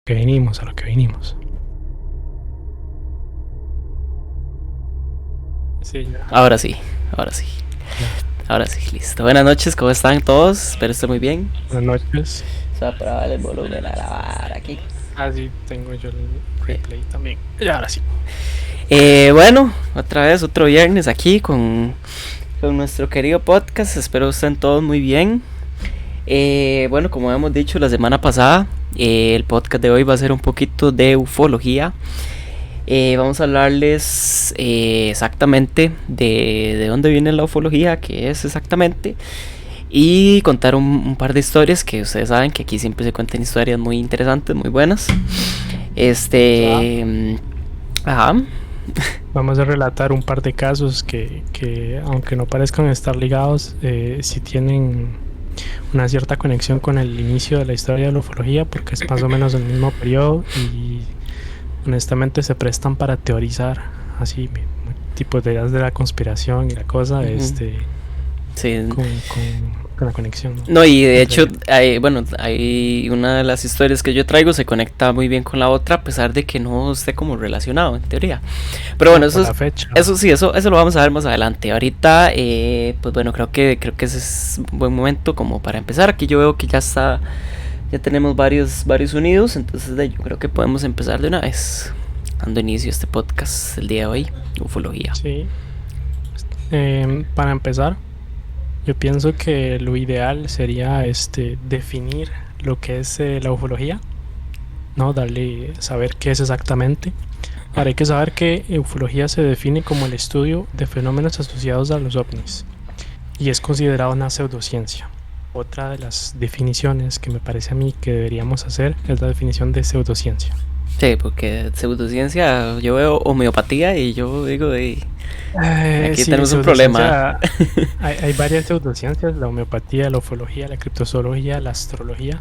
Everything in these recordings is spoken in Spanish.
Que vinimos, a lo que vinimos. Sí, ya, Ahora sí, ahora sí, ya. ahora sí, listo. Buenas noches, ¿cómo están todos? Espero estén muy bien. Buenas noches. O sea, para darle el volumen a la vara aquí. Ah, sí, tengo yo el replay también. Y ahora sí. Bueno, otra vez, otro viernes aquí con nuestro querido podcast. Espero estén todos muy bien. Bueno, como hemos dicho la semana pasada, el podcast de hoy va a ser un poquito de ufología. Vamos a hablarles exactamente de dónde viene la ufología, qué es exactamente, y contar un par de historias que ustedes saben que aquí siempre se cuentan historias muy interesantes, muy buenas. Ah, Este. Ajá. vamos a relatar un par de casos que aunque no parezcan estar ligados, sí tienen una cierta conexión con el inicio de la historia de la ufología, porque es más o menos el mismo periodo y honestamente se prestan para teorizar así tipos de ideas de la conspiración y la cosa, Ujú. Sí. con la conexión, ¿no? No, y de Entre hecho, ellos. bueno, hay una de las historias que yo traigo se conecta muy bien con la otra, a pesar de que no esté como relacionado en teoría. Pero bueno, Como por la fecha. eso sí, eso lo vamos a ver más adelante. Ahorita, pues bueno, creo que ese es un buen momento como para empezar. Aquí yo veo que ya tenemos varios unidos, entonces yo creo que podemos empezar de una vez, dando inicio a este podcast el día de hoy, ufología. Sí. Para empezar, yo pienso que lo ideal sería definir lo que es la ufología, ¿no? Saber qué es exactamente. Ahora hay que saber que ufología se define como el estudio de fenómenos asociados a los ovnis y es considerado una pseudociencia. Otra de las definiciones que me parece a mí que deberíamos hacer es la definición de pseudociencia. Sí, porque pseudociencia, yo veo homeopatía y yo digo, aquí Sí, tenemos un problema. pseudociencia, hay varias pseudociencias, la homeopatía, la ufología, la criptozoología, la astrología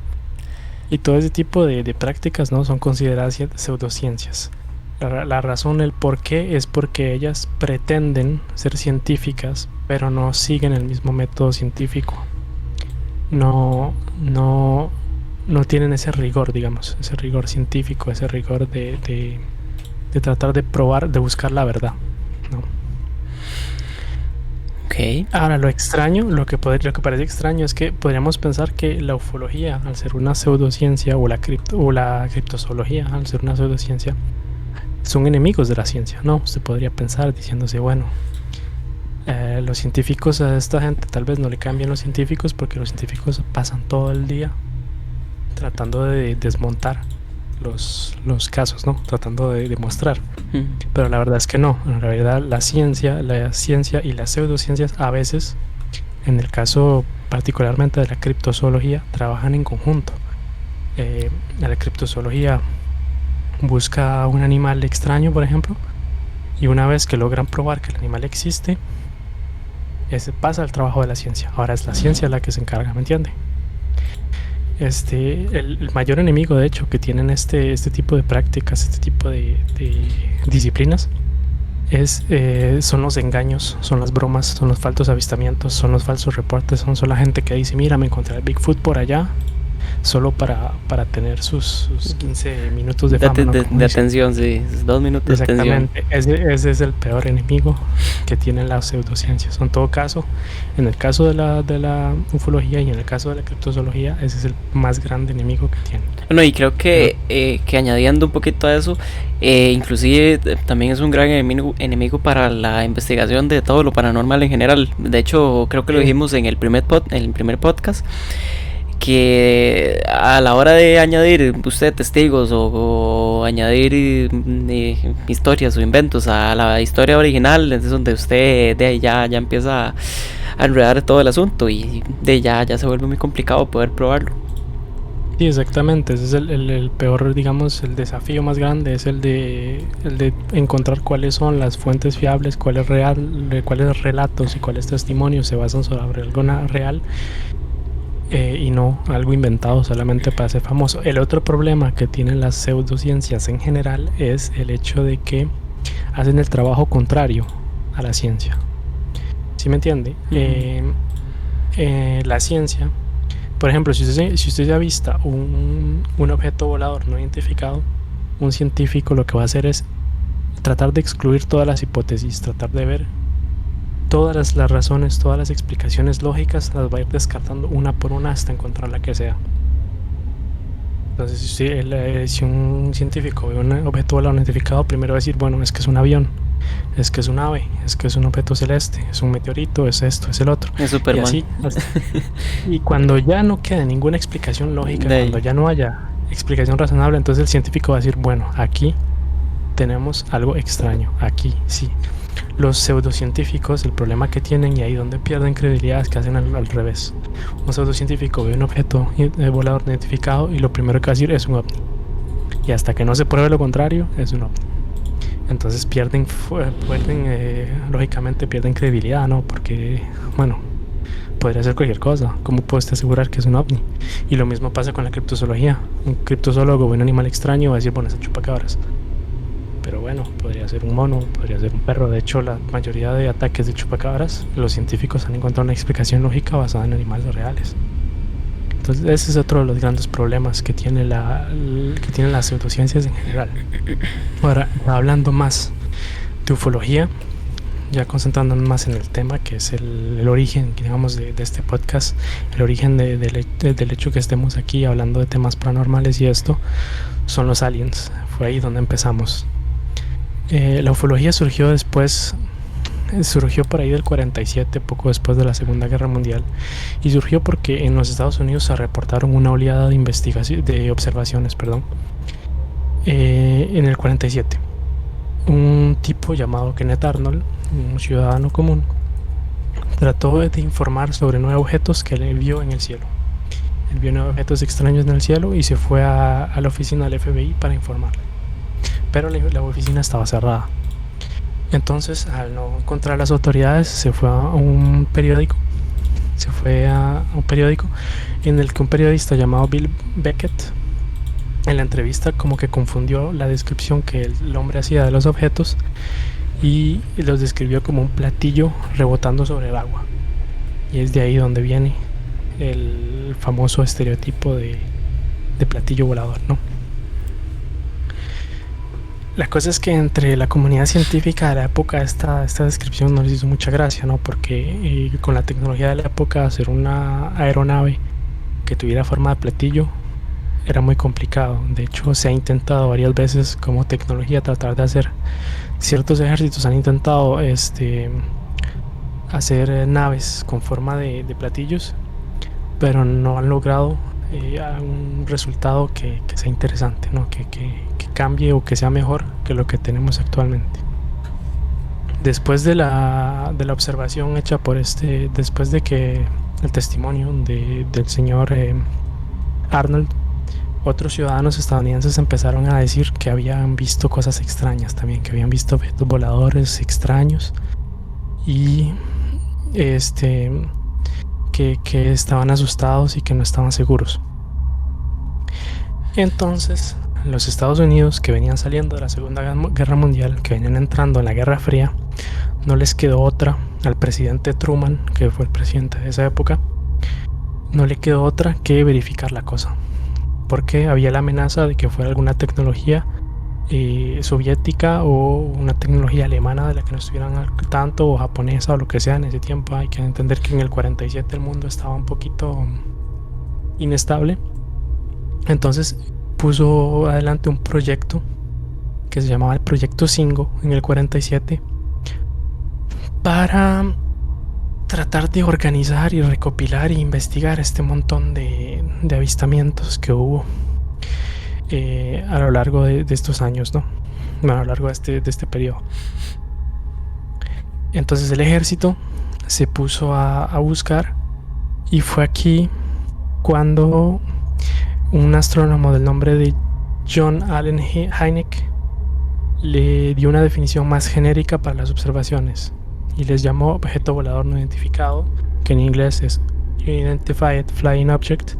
y todo ese tipo de prácticas, ¿no? Son consideradas pseudociencias. La razón, el por qué, es porque ellas pretenden ser científicas, pero no siguen el mismo método científico. No, no, no tienen ese rigor, digamos, ese rigor científico, ese rigor de tratar de probar, de buscar la verdad, ¿no? Ok. Ahora, lo extraño, lo que parece extraño es que podríamos pensar que la ufología, al ser una pseudociencia, o la criptozoología, al ser una pseudociencia, son enemigos de la ciencia, ¿no? Usted podría pensar diciéndose, bueno, los científicos a esta gente tal vez no le cambian los científicos porque los científicos pasan todo el día tratando de desmontar los casos, ¿no? Tratando de demostrar. Pero la verdad es que no. En realidad la ciencia y las pseudociencias a veces, en el caso particularmente de la criptozoología, trabajan en conjunto. La criptozoología busca un animal extraño, por ejemplo, y una vez que logran probar que el animal existe, ese pasa al trabajo de la ciencia. Ahora es la ciencia la que se encarga, ¿me entiende? El mayor enemigo, de hecho, que tienen este tipo de prácticas, este tipo de disciplinas, son los engaños, son las bromas, son los falsos avistamientos, son los falsos reportes, son la gente que dice, mira, me encontré el Bigfoot por allá, solo para tener sus 15 minutos de fama, ¿no? Como De dicen. atención, sí, 2 minutos de atención. Exactamente, ese es el peor enemigo que tienen las pseudociencias. En todo caso, en el caso de la ufología y en el caso de la criptozoología, ese es el más grande enemigo que tienen. Bueno, y creo Pero que añadiendo un poquito a eso, inclusive también es un gran enemigo para la investigación de todo lo paranormal en general. De hecho, creo que lo sí, dijimos en el primer podcast, que a la hora de añadir usted testigos o añadir historias o inventos a la historia original, es donde usted de ahí ya empieza a enredar todo el asunto y de ya se vuelve muy complicado poder probarlo. sí, exactamente. Ese es el peor, digamos, el desafío más grande, es el de encontrar cuáles son las fuentes fiables, cuáles relatos y cuáles testimonios se basan sobre algo real, y no algo inventado solamente para ser famoso. El otro problema que tienen las pseudociencias en general es el hecho de que hacen el trabajo contrario a la ciencia. ¿Sí me entiende? Ujú. La ciencia Por ejemplo, si usted ya avista un objeto volador no identificado, un científico lo que va a hacer es tratar de excluir todas las hipótesis, tratar de ver todas las razones, todas las explicaciones lógicas, las va a ir descartando una por una hasta encontrar la que sea. Entonces, si un científico ve un objeto volador no identificado, primero va a decir, bueno, es que es un avión, es que es un ave, es que es un objeto celeste, es un meteorito, es esto, es el otro. Es Superman. Y así. Y cuando ya no quede ninguna explicación lógica, cuando ya no haya explicación razonable, entonces el científico va a decir, bueno, aquí tenemos algo extraño, aquí sí. Los pseudocientíficos, el problema que tienen y ahí donde pierden credibilidad es que hacen al revés. Un pseudocientífico ve un objeto volador identificado y lo primero que va a decir es un ovni. Y hasta que no se pruebe lo contrario, es un ovni. Entonces lógicamente pierden credibilidad, ¿no? Porque, bueno, podría ser cualquier cosa. ¿Cómo puede usted asegurar que es un ovni? Y lo mismo pasa con la criptozoología. Un criptozoólogo ve un animal extraño y va a decir, bueno, es chupacabras. Pero bueno, podría ser un mono, podría ser un perro. De hecho, la mayoría de ataques de chupacabras, los científicos han encontrado una explicación lógica basada en animales reales. Entonces, ese es otro de los grandes problemas que tiene que tienen las pseudociencias en general. Ahora, hablando más de ufología, ya concentrándonos más en el tema, que es el origen, digamos, de este podcast, el origen del hecho que estemos aquí hablando de temas paranormales y esto, son los aliens. Fue ahí donde empezamos. La ufología surgió por ahí del 47, poco después de la Segunda Guerra Mundial, y surgió porque en los Estados Unidos se reportaron una oleada de observaciones, en el 47. Un tipo llamado Kenneth Arnold, un ciudadano común, trató de informar sobre 9 objetos que él vio en el cielo. Él vio 9 objetos extraños en el cielo y se fue a la oficina del FBI para informarle. Pero la oficina estaba cerrada. Entonces, al no encontrar a las autoridades, se fue a un periódico. En el que un periodista llamado Bill Beckett, en la entrevista, como que confundió la descripción que el hombre hacía de los objetos y los describió como un platillo rebotando sobre el agua. Y es de ahí donde viene el famoso estereotipo de platillo volador, ¿no? La cosa es que entre la comunidad científica de la época esta descripción no les hizo mucha gracia, ¿no? Porque con la tecnología de la época hacer una aeronave que tuviera forma de platillo era muy complicado. De hecho, se ha intentado varias veces como tecnología tratar de hacer. Ciertos ejércitos han intentado hacer naves con forma de platillos, pero no han logrado un resultado que sea interesante, ¿no? Que cambie o que sea mejor que lo que tenemos actualmente. Después de la observación hecha después de que el testimonio del señor Arnold, otros ciudadanos estadounidenses empezaron a decir que habían visto cosas extrañas también, que habían visto objetos voladores extraños y que estaban asustados y que no estaban seguros. Entonces, los Estados Unidos, que venían saliendo de la Segunda Guerra Mundial, que venían entrando en la Guerra Fría, no les quedó otra al presidente Truman, que fue el presidente de esa época, no le quedó otra que verificar la cosa, porque había la amenaza de que fuera alguna tecnología soviética o una tecnología alemana de la que no estuvieran al tanto, o japonesa o lo que sea. En ese tiempo hay que entender que en el 47 el mundo estaba un poquito inestable. Entonces puso adelante un proyecto que se llamaba el Proyecto Singo en el 47 para tratar de organizar y recopilar e investigar este montón de avistamientos que hubo a lo largo de estos años, ¿no? Bueno, a lo largo de este periodo. Entonces el ejército se puso a buscar, y fue aquí cuando un astrónomo del nombre de John Allen Hynek le dio una definición más genérica para las observaciones y les llamó objeto volador no identificado, que en inglés es Unidentified Flying Object,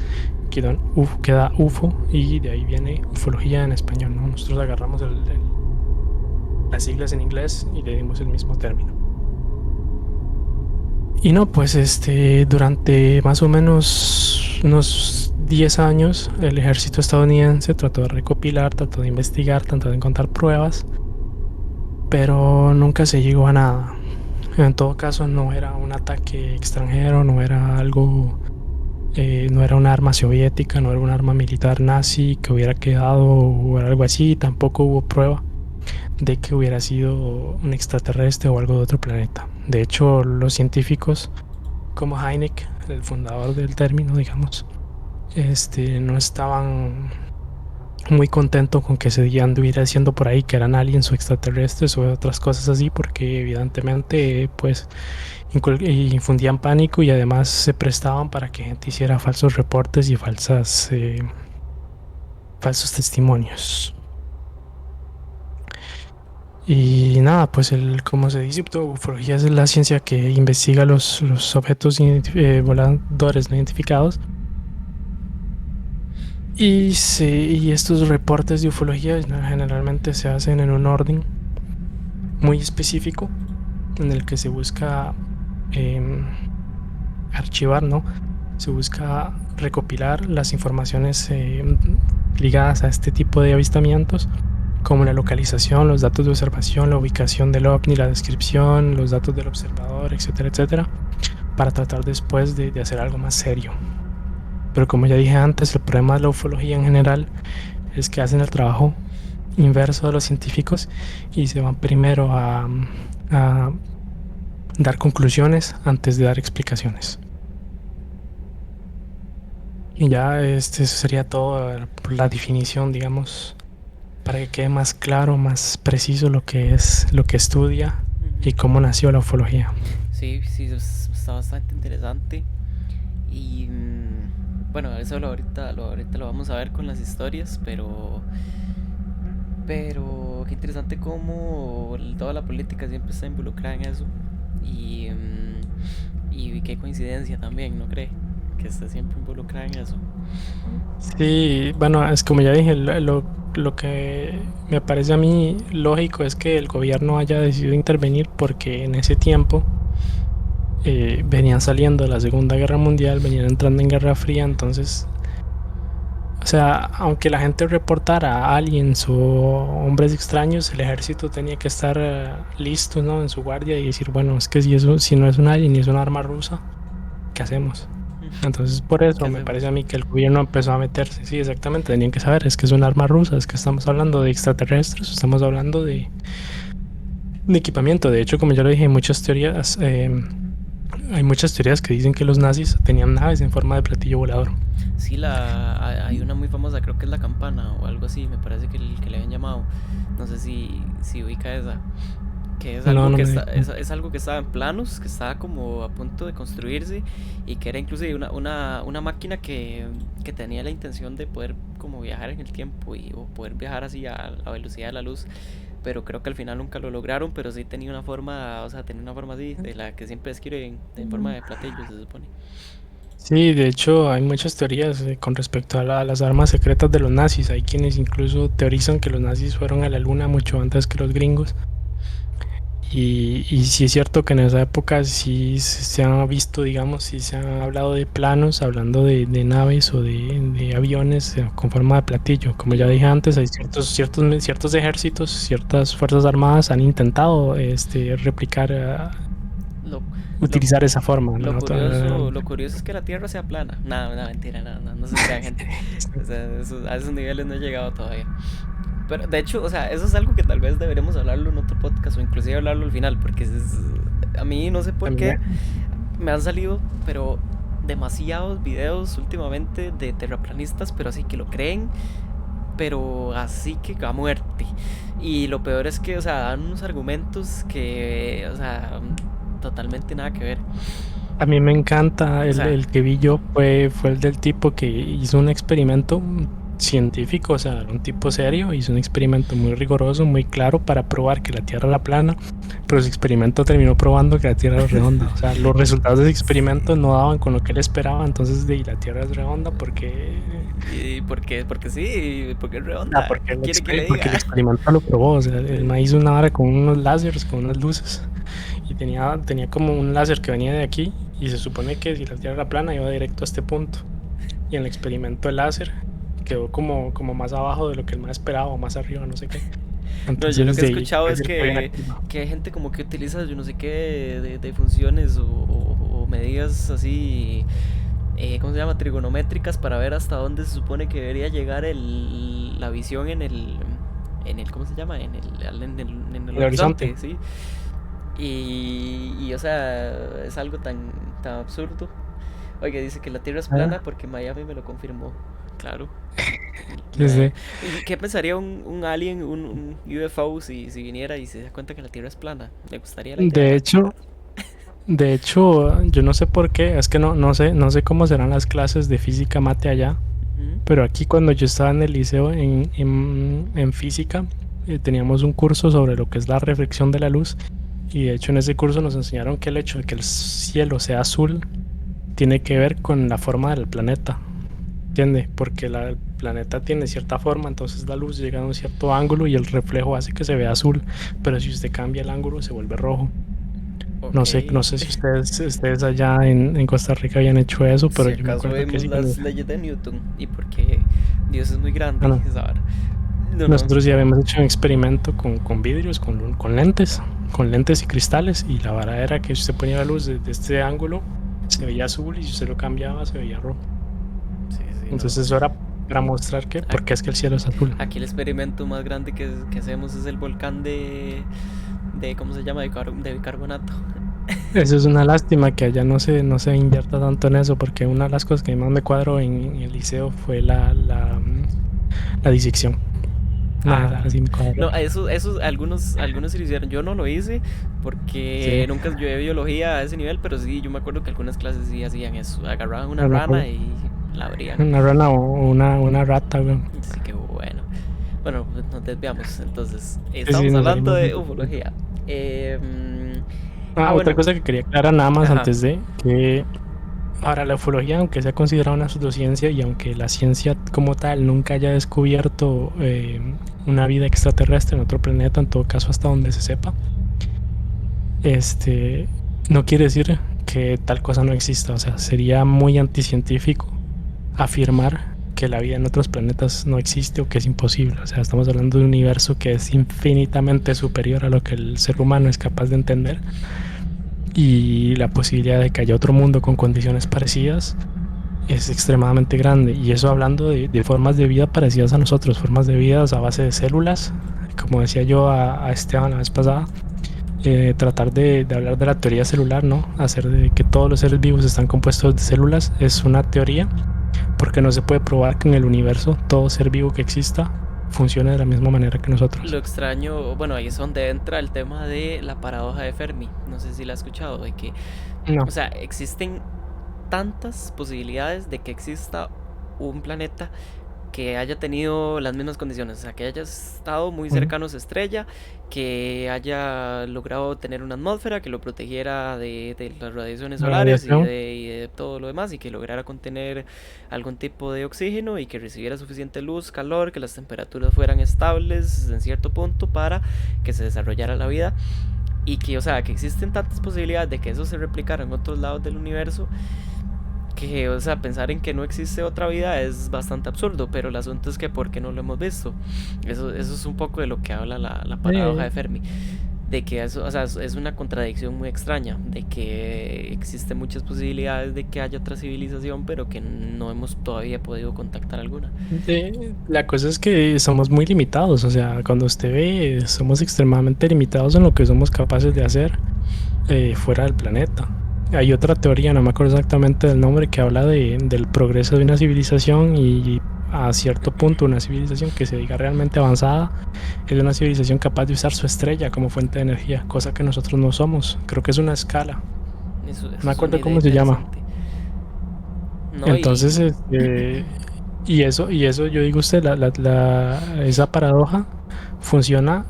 queda UFO, y de ahí viene ufología en español, ¿no? Nosotros agarramos las siglas en inglés y le dimos el mismo término. Y no, pues durante más o menos unos 10 años el ejército estadounidense trató de recopilar, trató de investigar, trató de encontrar pruebas, pero nunca se llegó a nada. En todo caso no era un ataque extranjero, no era algo, no era un arma soviética, no era un arma militar nazi que hubiera quedado o algo así, tampoco hubo prueba de que hubiera sido un extraterrestre o algo de otro planeta. De hecho, los científicos como Heineck, el fundador del término, digamos, no estaban muy contentos con que se anduviera diciendo por ahí que eran aliens o extraterrestres o otras cosas así, porque evidentemente pues infundían pánico y además se prestaban para que gente hiciera falsos reportes y falsos testimonios. Y nada, pues como se dice, ufología es la ciencia que investiga los objetos voladores no identificados. Y estos reportes de ufología generalmente se hacen en un orden muy específico en el que se busca archivar, ¿no? Se busca recopilar las informaciones ligadas a este tipo de avistamientos, como la localización, los datos de observación, la ubicación del ovni, la descripción, los datos del observador, etcétera, etcétera, para tratar después de hacer algo más serio. Pero como ya dije antes, el problema de la ufología en general es que hacen el trabajo inverso de los científicos y se van primero a dar conclusiones antes de dar explicaciones. Y ya eso sería todo la definición, digamos, para que quede más claro, más preciso lo que estudia y cómo nació la ufología. Sí, está bastante interesante. Y bueno, eso ahorita lo vamos a ver con las historias, pero qué interesante cómo toda la política siempre está involucrada en eso. Y qué coincidencia también, ¿no cree? Que esté siempre involucrada en eso. Sí, bueno, es como ya dije, lo que me parece a mí lógico es que el gobierno haya decidido intervenir porque en ese tiempo venían saliendo de la Segunda Guerra Mundial, venían entrando en Guerra Fría, entonces, o sea, aunque la gente reportara aliens o hombres extraños, el ejército tenía que estar listo, ¿no? En su guardia y decir, bueno, es que si no es un alien y es un arma rusa, ¿qué hacemos? Entonces por eso me parece a mí que el gobierno empezó a meterse. Sí, exactamente, tenían que saber, es que es un arma rusa, es que estamos hablando de extraterrestres, estamos hablando de equipamiento. De hecho, como ya lo dije, hay muchas teorías que dicen que los nazis tenían naves en forma de platillo volador. Sí, hay una muy famosa, creo que es la campana o algo así, me parece que le habían llamado. No sé si ubica esa. Que es algo, es algo que estaba en planos, que estaba como a punto de construirse y que era inclusive una máquina que tenía la intención de poder como viajar en el tiempo o poder viajar así a la velocidad de la luz, pero creo que al final nunca lo lograron, pero sí tenía una forma, o sea, tenía una forma así, de la que siempre describen, en forma de platillo, se supone. Sí, de hecho hay muchas teorías con respecto a las armas secretas de los nazis. Hay quienes incluso teorizan que los nazis fueron a la luna mucho antes que los gringos. Y sí es cierto que en esa época sí se ha visto, digamos, sí se ha hablado de planos, hablando de naves o de aviones con forma de platillo. Como ya dije antes, hay ciertos ejércitos, ciertas fuerzas armadas han intentado replicar, utilizar esa forma. Lo curioso es que la Tierra sea plana. No, mentira, no se crean, gente. O sea, a esos niveles no he llegado todavía. Pero de hecho, o sea, eso es algo que tal vez deberíamos hablarlo en otro podcast o inclusive hablarlo al final, porque a mí no sé por qué me han salido, pero demasiados videos últimamente de terraplanistas, pero así que lo creen, pero así que a muerte. Y lo peor es que, o sea, dan unos argumentos que, o sea, totalmente nada que ver. A mí me encanta el que vi yo fue el del tipo que hizo un experimento científico, o sea, un tipo serio, hizo un experimento muy riguroso, muy claro para probar que la Tierra era plana, pero su experimento terminó probando que la Tierra era redonda. O sea, los resultados de ese experimento no daban con lo que él esperaba, entonces la Tierra es redonda porque... Porque sí, porque es redonda. Porque el experimento lo probó, o sea, el maíz hizo una vara con unos láseres, con unas luces. y tenía como un láser que venía de aquí y se supone que si la Tierra era plana iba directo a este punto. Y en el experimento el láser quedó como más abajo de lo que el más esperaba o más arriba, no sé qué. No, yo lo Entonces que he de ahí escuchado puede es decir que había una curva. que hay gente como que utiliza yo no sé qué de funciones o medidas así, ¿cómo se llama? Trigonométricas para ver hasta dónde se supone que debería llegar la visión en el, ¿cómo se llama? En el El horizonte. horizonte, ¿sí? O sea, es algo tan absurdo. Oiga, dice que la Tierra es plana Ah, porque Miami me lo confirmó. Claro. sí, sí. ¿Y qué pensaría un alien, un UFO, si viniera y se da cuenta que la Tierra es plana? Me gustaría la De idea. hecho, de hecho, yo no sé por qué, es que no sé cómo serán las clases de física mate allá, Ujú. pero aquí cuando yo estaba en el liceo en física, teníamos un curso sobre lo que es la reflexión de la luz y de hecho en ese curso nos enseñaron que el hecho de que el cielo sea azul tiene que ver con la forma del planeta, ¿entiende? Porque el planeta tiene cierta forma, entonces la luz llega a un cierto ángulo y el reflejo hace que se vea azul, pero si usted cambia el ángulo se vuelve rojo. Ok. No sé si ustedes allá en Costa Rica habían hecho eso, pero Si yo me acaso acuerdo que vemos sí. Cuando, las leyes de Newton y porque Dios es muy ah, grande, no. esa vara. No, no. Nosotros ya habíamos hecho un experimento con vidrios, con lentes y cristales, y la vara era que si usted ponía la luz desde este ángulo, se veía azul, y si usted lo cambiaba, se veía rojo. Sí, sí, no. Entonces eso era para mostrar que, ¿por qué es que el cielo es azul? Aquí el experimento más grande que hacemos es el volcán ¿cómo se llama? De bicarbonato. Eso es una lástima que allá no se invierta tanto en eso, porque una de las cosas que más me cuadró en el liceo fue la disección. Una de Ah, esas sí me cuadró. no, eso algunos sí lo hicieron. Yo no lo hice porque Sí, nunca llevé biología a ese nivel, pero sí, yo me acuerdo que algunas clases sí hacían eso. Agarraban una a lo rana mejor y la abrían. una rana o una rata, güey. Así que bueno. Bueno, pues nos desviamos. Entonces, Sí, sí, estamos nos hablando salimos un de poquito. ufología. Otra Bueno. cosa que quería aclarar nada más Ajá. antes de que ahora la ufología, aunque sea considerada una pseudociencia y aunque la ciencia como tal nunca haya descubierto una vida extraterrestre en otro planeta, en todo caso hasta donde se sepa, este, no quiere decir que tal cosa no exista. O sea, sería muy anticientífico afirmar que la vida en otros planetas no existe o que es imposible. O sea, estamos hablando de un universo que es infinitamente superior a lo que el ser humano es capaz de entender. Y la posibilidad de que haya otro mundo con condiciones parecidas es extremadamente grande. Y eso hablando de formas de vida parecidas a nosotros, formas de vida a base de células. Como decía yo a Esteban la vez pasada, tratar de hablar de la teoría celular, ¿no? Hacer de que todos los seres vivos están compuestos de células es una teoría, porque no se puede probar que en el universo todo ser vivo que exista funcione de la misma manera que Lo nosotros. extraño, bueno, ahí es donde entra el tema de la paradoja de Fermi. No sé si la has escuchado, de que, No. o sea, existen tantas posibilidades de que exista un planeta que haya tenido las mismas condiciones, o sea, que haya estado muy Ujú. cercano a su estrella, que haya logrado tener una atmósfera que lo protegiera de las radiaciones La solares radiación. y de todo lo demás, y que lograra contener algún tipo de oxígeno y que recibiera suficiente luz, calor, que las temperaturas fueran estables en cierto punto para que se desarrollara la vida. Y que, o sea, que existen tantas posibilidades de que eso se replicara en otros lados del universo que, o sea, pensar en que no existe otra vida es bastante absurdo, pero el asunto es que ¿por qué no lo hemos visto? Eso es un poco de lo que habla la paradoja de Sí. Fermi, de que eso, o sea, es una contradicción muy extraña, de que existen muchas posibilidades de que haya otra civilización, pero que no hemos todavía podido contactar alguna. La cosa es que somos muy limitados, o sea, cuando usted ve, somos extremadamente limitados en lo que somos capaces de hacer fuera del planeta. Hay otra teoría, no me acuerdo exactamente del nombre, que habla del progreso de una civilización y a cierto punto una civilización que se diga realmente avanzada es una civilización capaz de usar su estrella como fuente de energía, cosa que nosotros no somos. Creo que es una escala, no Eso me es una acuerdo idea cómo se llama. interesante. No, Entonces, y eso yo digo usted, esa paradoja funciona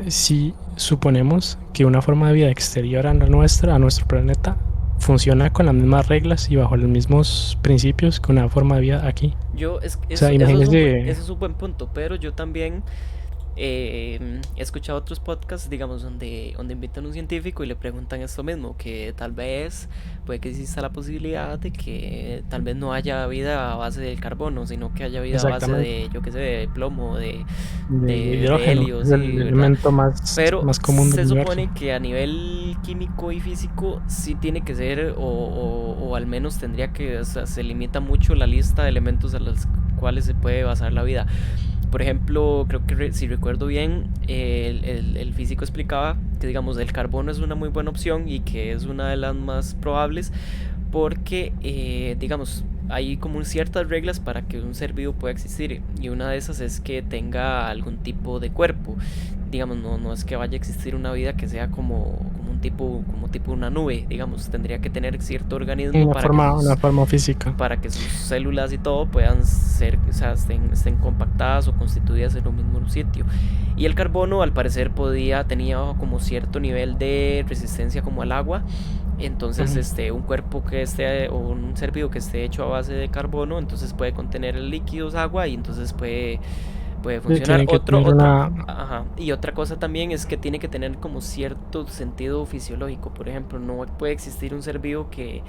si suponemos que una forma de vida exterior a la nuestra, a nuestro planeta, funciona con las mismas reglas y bajo los mismos principios que una forma de vida aquí. yo, O sea, imagínese, eso es un buen punto, pero yo también he escuchado otros podcasts, digamos, donde invitan a un científico y le preguntan esto mismo, que tal vez puede que exista la posibilidad de que tal vez no haya vida a base del carbono, sino que haya vida a base Exactamente. de, yo qué sé, de plomo, De de hidrógeno, helio, es el sí, ¿verdad? elemento Pero más común del se universo. supone que a nivel químico y físico sí tiene que ser, o al menos tendría que, o sea, se limita mucho la lista de elementos a los cuales se puede basar la vida. Por ejemplo, creo que si recuerdo bien, el físico explicaba que, digamos, el carbono es una muy buena opción y que es una de las más probables porque, digamos, hay como ciertas reglas para que un ser vivo pueda existir y una de esas es que tenga algún tipo de cuerpo. Digamos, no es que vaya a existir una vida que sea como tipo una nube, digamos, tendría que tener cierto organismo Una forma física. para que sus células y todo puedan ser, o sea, estén compactadas o constituidas en un mismo sitio. Y el carbono al parecer tenía como cierto nivel de resistencia como al agua. Entonces, Ujú. un cuerpo que esté, o un ser vivo que esté hecho a base de carbono, entonces puede contener líquidos, agua, y entonces puede Sí, funcionar. tiene que tener una... Ajá. Y otra cosa también es que tiene que tener como cierto sentido fisiológico. Por ejemplo, no puede existir un ser vivo que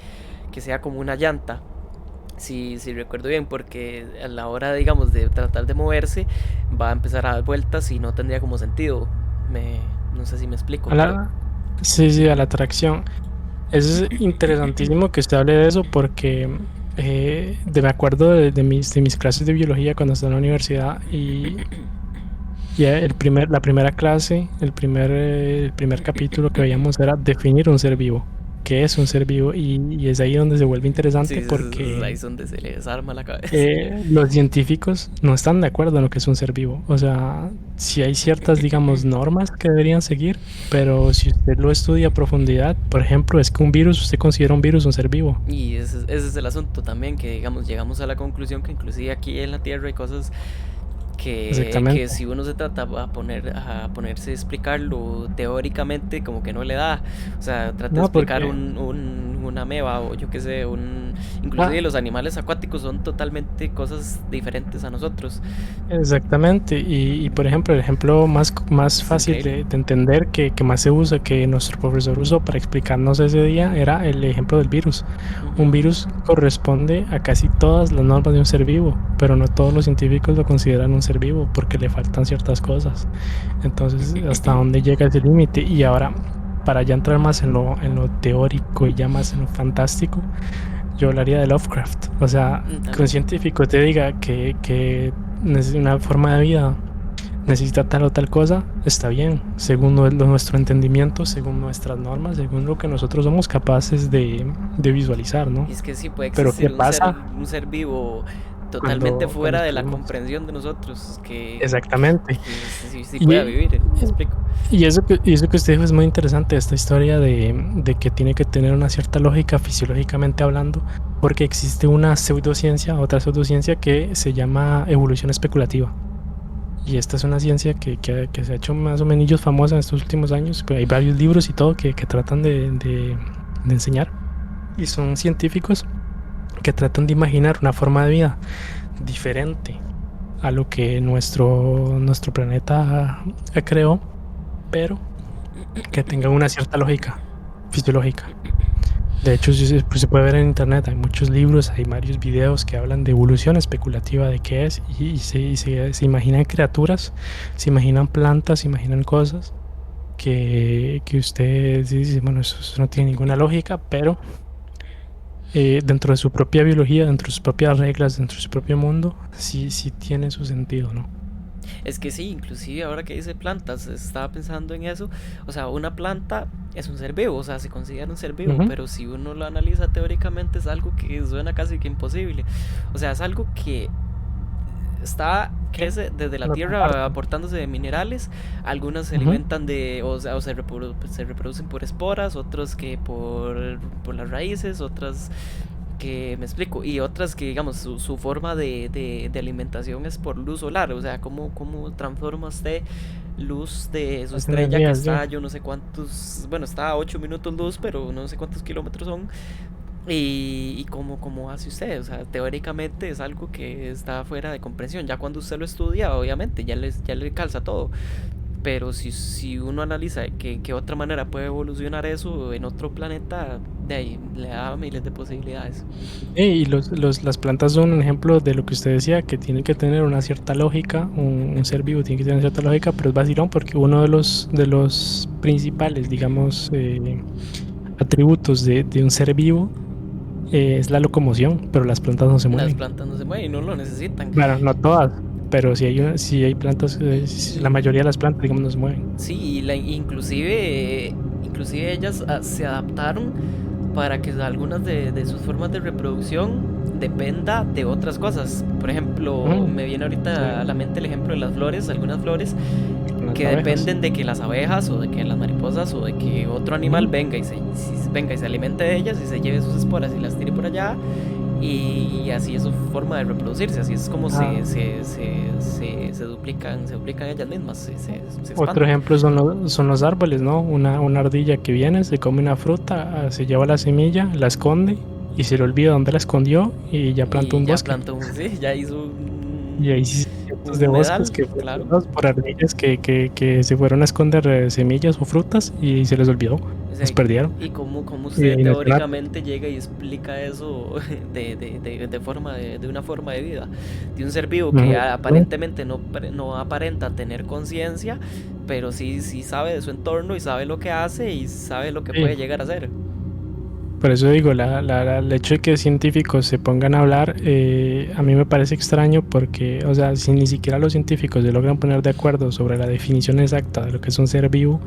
sea como una llanta. Si recuerdo bien, porque a la hora, digamos, de tratar de moverse, va a empezar a dar vueltas y no tendría como sentido. Me, no sé si me explico, a pero... la, sí, sí, a la atracción. Es interesantísimo que usted hable de eso porque me acuerdo de mis clases de biología cuando estaba en la universidad y la primera clase, el primer capítulo que veíamos era definir un ser vivo. ¿Qué es un ser vivo? Y es ahí donde se vuelve Sí, interesante ahí porque es donde se le desarma la cabeza. los científicos no están de acuerdo en lo que es un ser vivo. O sea, si hay ciertas, digamos, normas que deberían seguir, pero si usted lo estudia a profundidad, por ejemplo, es que un virus, usted considera un virus un ser vivo. Y ese es el asunto también, que digamos, llegamos a la conclusión que inclusive aquí en la Tierra hay cosas que Exactamente. si uno se trata a ponerse a explicarlo teóricamente, como que no le da. O sea, trata de No, explicar porque una ameba o yo qué sé, ah, inclusive los animales acuáticos son totalmente cosas diferentes a nosotros. exactamente. Por ejemplo, el ejemplo más Es fácil increíble. de entender que más se usa, que nuestro profesor usó para explicarnos ese día, era el ejemplo del virus. Un Ujú. virus corresponde a casi todas las normas de un ser vivo, pero no todos los científicos lo consideran un ser vivo porque le faltan ciertas cosas. Entonces, ¿hasta dónde llega ese límite? Y ahora, para ya entrar más en lo teórico y ya más en lo fantástico, yo hablaría de Lovecraft. O sea, que un También. científico te diga que una forma de vida necesita tal o tal cosa, está bien, según nuestro entendimiento, según nuestras normas, según lo que nosotros somos capaces de visualizar, ¿no? Y es que sí puede Pero ¿qué existir pasa un ser vivo totalmente cuando fuera de la estuvimos? comprensión de nosotros, Exactamente. que sí pueda Y, vivir, ¿me explico? y eso que usted dijo es muy interesante, esta historia de que tiene que tener una cierta lógica fisiológicamente hablando, porque existe una pseudociencia, otra pseudociencia que se llama evolución especulativa. Y esta es una ciencia que se ha hecho más o menos famosa en estos últimos años. Pues hay varios libros y todo que tratan de enseñar. Y son científicos que tratan de imaginar una forma de vida diferente a lo que nuestro planeta creó, pero que tenga una cierta lógica fisiológica. De hecho, pues se puede ver en internet, hay muchos libros, hay varios videos que hablan de evolución especulativa, de qué es, se imaginan criaturas, se imaginan plantas, se imaginan cosas que usted dice, bueno, eso no tiene ninguna lógica, pero dentro de su propia biología, dentro de sus propias reglas, dentro de su propio mundo, sí, sí tiene su sentido, ¿no? Es que sí, inclusive ahora que dice plantas, estaba pensando en eso. O sea, una planta es un ser vivo, o sea, se considera un ser vivo, Ujú, pero si uno lo analiza teóricamente es algo que suena casi que imposible. O sea, es algo que que crece desde la no tierra comparte. aportándose de minerales. Algunas se Ujú, alimentan o sea, se reproducen por esporas, otros que por las raíces, otras que me explico, y otras que digamos su forma de alimentación es por luz solar. O sea, cómo transforma usted luz de su las estrella que energías, sí. está, yo no sé cuántos, bueno, está a 8 minutos luz, pero no sé cuántos kilómetros son, Y cómo hace usted, o sea, teóricamente es algo que está fuera de comprensión. Ya cuando usted lo estudia, obviamente, ya le calza todo. Pero si uno analiza que otra manera puede evolucionar eso en otro planeta, de ahí le da miles de posibilidades. Y las plantas son un ejemplo de lo que usted decía, que tiene que tener una cierta lógica, un ser vivo tiene que tener cierta lógica, pero es vacilón porque uno de los principales, digamos, atributos de un ser vivo es la locomoción, pero las plantas no se Las mueven. plantas no se mueven y no lo necesitan. Bueno, no todas, pero si hay plantas, la mayoría de las plantas, digamos, no se mueven. Sí, inclusive ellas se adaptaron para que algunas de sus formas de reproducción dependa de otras cosas. Por ejemplo, me viene ahorita a Sí, la mente el ejemplo de las flores, algunas flores con las que abejas. dependen de que las abejas o de que las mariposas o de que otro animal venga y se alimente de ellas y se lleve sus esporas y las tire por allá, y así es su forma de reproducirse, así es como Ah, se duplican ellas mismas, se otro expanden. ejemplo son los árboles, ¿no? Una ardilla que viene, se come una fruta, se lleva la semilla, la esconde y se le olvida dónde la escondió y ya planta Y un ya bosque. plantó sí, ya hizo Y ahí sí cientos un de bosques humedal, que fueron claro. creados por ardillas que se fueron a esconder semillas o frutas y se les olvidó, O sea, las perdieron. y cómo Y usted ahí nació. teóricamente llega y explica eso de una forma de vida, de un ser vivo que aparentemente no aparenta tener conciencia, pero sí sabe de su entorno y sabe lo que hace y sabe lo que puede Sí, llegar a hacer. por eso digo, el hecho de que científicos se pongan a hablar, a mí me parece extraño porque, o sea, si ni siquiera los científicos se logran poner de acuerdo sobre la definición exacta de lo que es un ser vivo,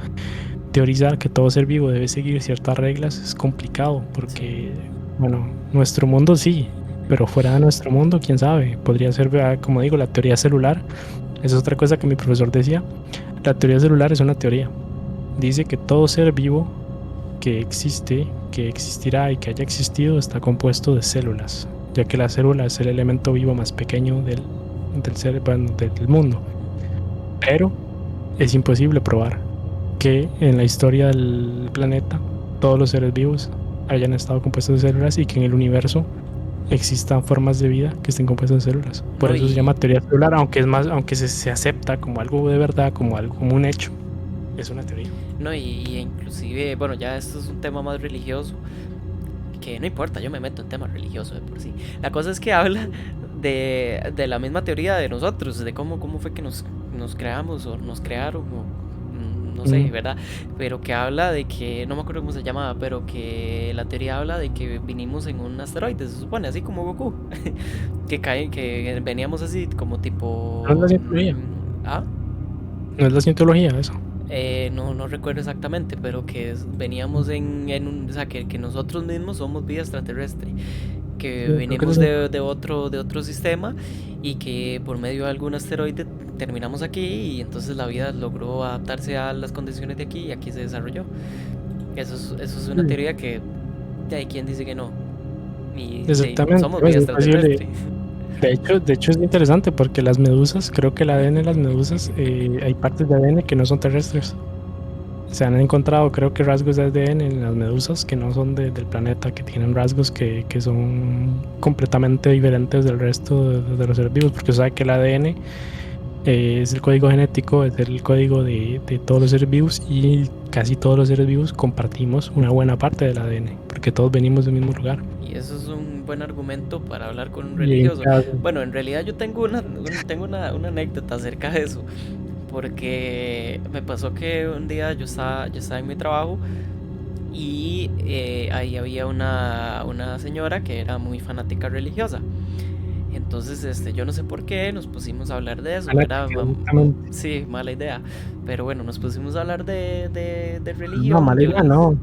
teorizar que todo ser vivo debe seguir ciertas reglas es complicado Sí. porque, bueno, nuestro mundo sí, pero fuera de nuestro mundo, quién sabe, podría ser, como digo, la teoría celular. Esa es otra cosa que mi profesor decía. La teoría celular es una teoría. Dice que todo ser vivo que existe, que existirá y que haya existido está compuesto de células, ya que la célula es el elemento vivo más pequeño bueno, del mundo. Pero es imposible probar que en la historia del planeta todos los seres vivos hayan estado compuestos de células y que en el universo existan formas de vida que estén compuestas de células. Por No, eso se llama teoría celular, aunque es más, aunque se acepta como algo de verdad, como un hecho, es una teoría. no, y inclusive, bueno, ya esto es un tema más religioso, que no importa, yo me meto en temas religiosos de por sí. La cosa es que habla de la misma teoría de nosotros, de cómo fue que nos creamos o nos crearon, o no sé, Mm. ¿verdad? Pero que habla de que, no me acuerdo cómo se llamaba, pero que la teoría habla de que vinimos en un asteroide, se supone, así como Goku, que veníamos así como No es la tipo... cientología, ¿Ah? no es la cientología eso. No recuerdo exactamente, pero que veníamos o sea, que nosotros mismos somos vida extraterrestre, que Sí, creo que venimos es la de otro sistema y que por medio de algún asteroide terminamos aquí y entonces la vida logró adaptarse a las condiciones de aquí y aquí se desarrolló. Eso es una cientología. teoría que hay quien dice que no, y Exactamente, somos pues vida es posible. extraterrestre. De hecho es interesante porque las medusas, creo que el ADN de las medusas, hay partes de ADN que no son terrestres. Se han encontrado, creo que rasgos de ADN en las medusas que no son del planeta, que tienen rasgos que son completamente diferentes del resto de los seres vivos, porque sabe que el ADN es el código genético, es el código de todos los seres vivos y casi todos los seres vivos compartimos una buena parte del ADN, porque todos venimos del mismo lugar. Y eso es un buen argumento para hablar con un Y en religioso. caso, Bueno, en realidad yo tengo una anécdota acerca de eso. Porque me pasó que un día yo estaba en mi trabajo y ahí había una señora que era muy fanática religiosa. Entonces, yo no sé por qué nos pusimos a hablar de eso, ¿verdad? exactamente. Sí, mala idea. Pero bueno, nos pusimos a hablar de No, religión. mala idea, no.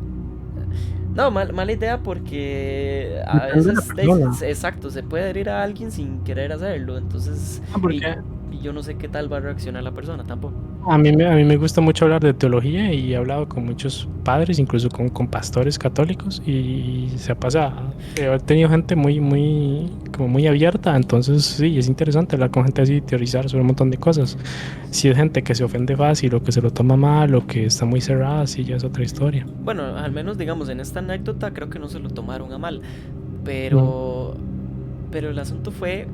No, mala idea porque a Depende de la veces, persona. exacto, se puede herir a alguien sin querer hacerlo. Entonces, Ah, porque y yo no sé qué tal va a reaccionar la persona tampoco. a mí me gusta mucho hablar de teología y he hablado con muchos padres, incluso con pastores católicos y se ha pasado. He tenido gente como muy abierta, entonces sí, es interesante hablar con gente así y teorizar sobre un montón de cosas. Si es gente que se ofende fácil o que se lo toma mal o que está muy cerrada, sí, ya es otra historia. Bueno, al menos digamos en esta anécdota creo que no se lo tomaron a mal, Ujú. Pero el asunto fue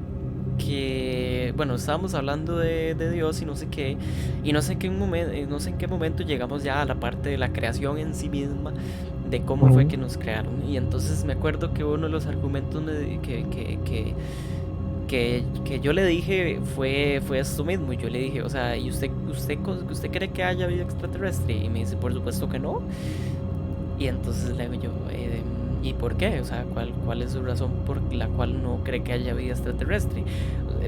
que, bueno, estábamos hablando de Dios y no sé qué, y no sé en qué momento, no sé en qué momento llegamos ya a la parte de la creación en sí misma, de cómo fue Ujú. que nos crearon. Y entonces me acuerdo que uno de los argumentos que yo le dije fue esto mismo. Yo le dije, o sea, ¿y usted cree que haya vida extraterrestre? Y me dice, por supuesto que no. Y entonces le digo yo, ¿y por qué? O sea, ¿cuál es su razón por la cual no cree que haya vida extraterrestre?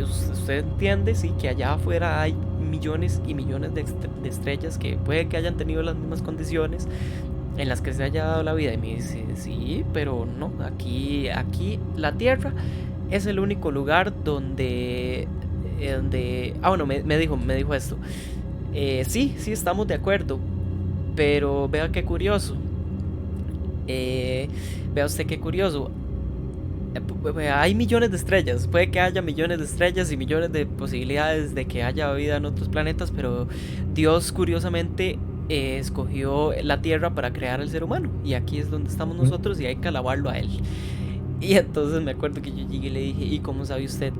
Usted entiende, sí, que allá afuera hay millones y millones de estrellas que puede que hayan tenido las mismas condiciones en las que se haya dado la vida. Y me dice, sí, pero no, aquí la Tierra es el único lugar bueno, me dijo esto. Sí, estamos de acuerdo, pero vea qué curioso. Eh, Vea usted qué curioso. Hay millones de estrellas, puede que haya millones de estrellas y millones de posibilidades de que haya vida en otros planetas, pero Dios curiosamente escogió la Tierra para crear al ser humano, y aquí es donde estamos Ujú. nosotros y hay que alabarlo a él. Y entonces me acuerdo que yo llegué y le dije, ¿y cómo sabe usted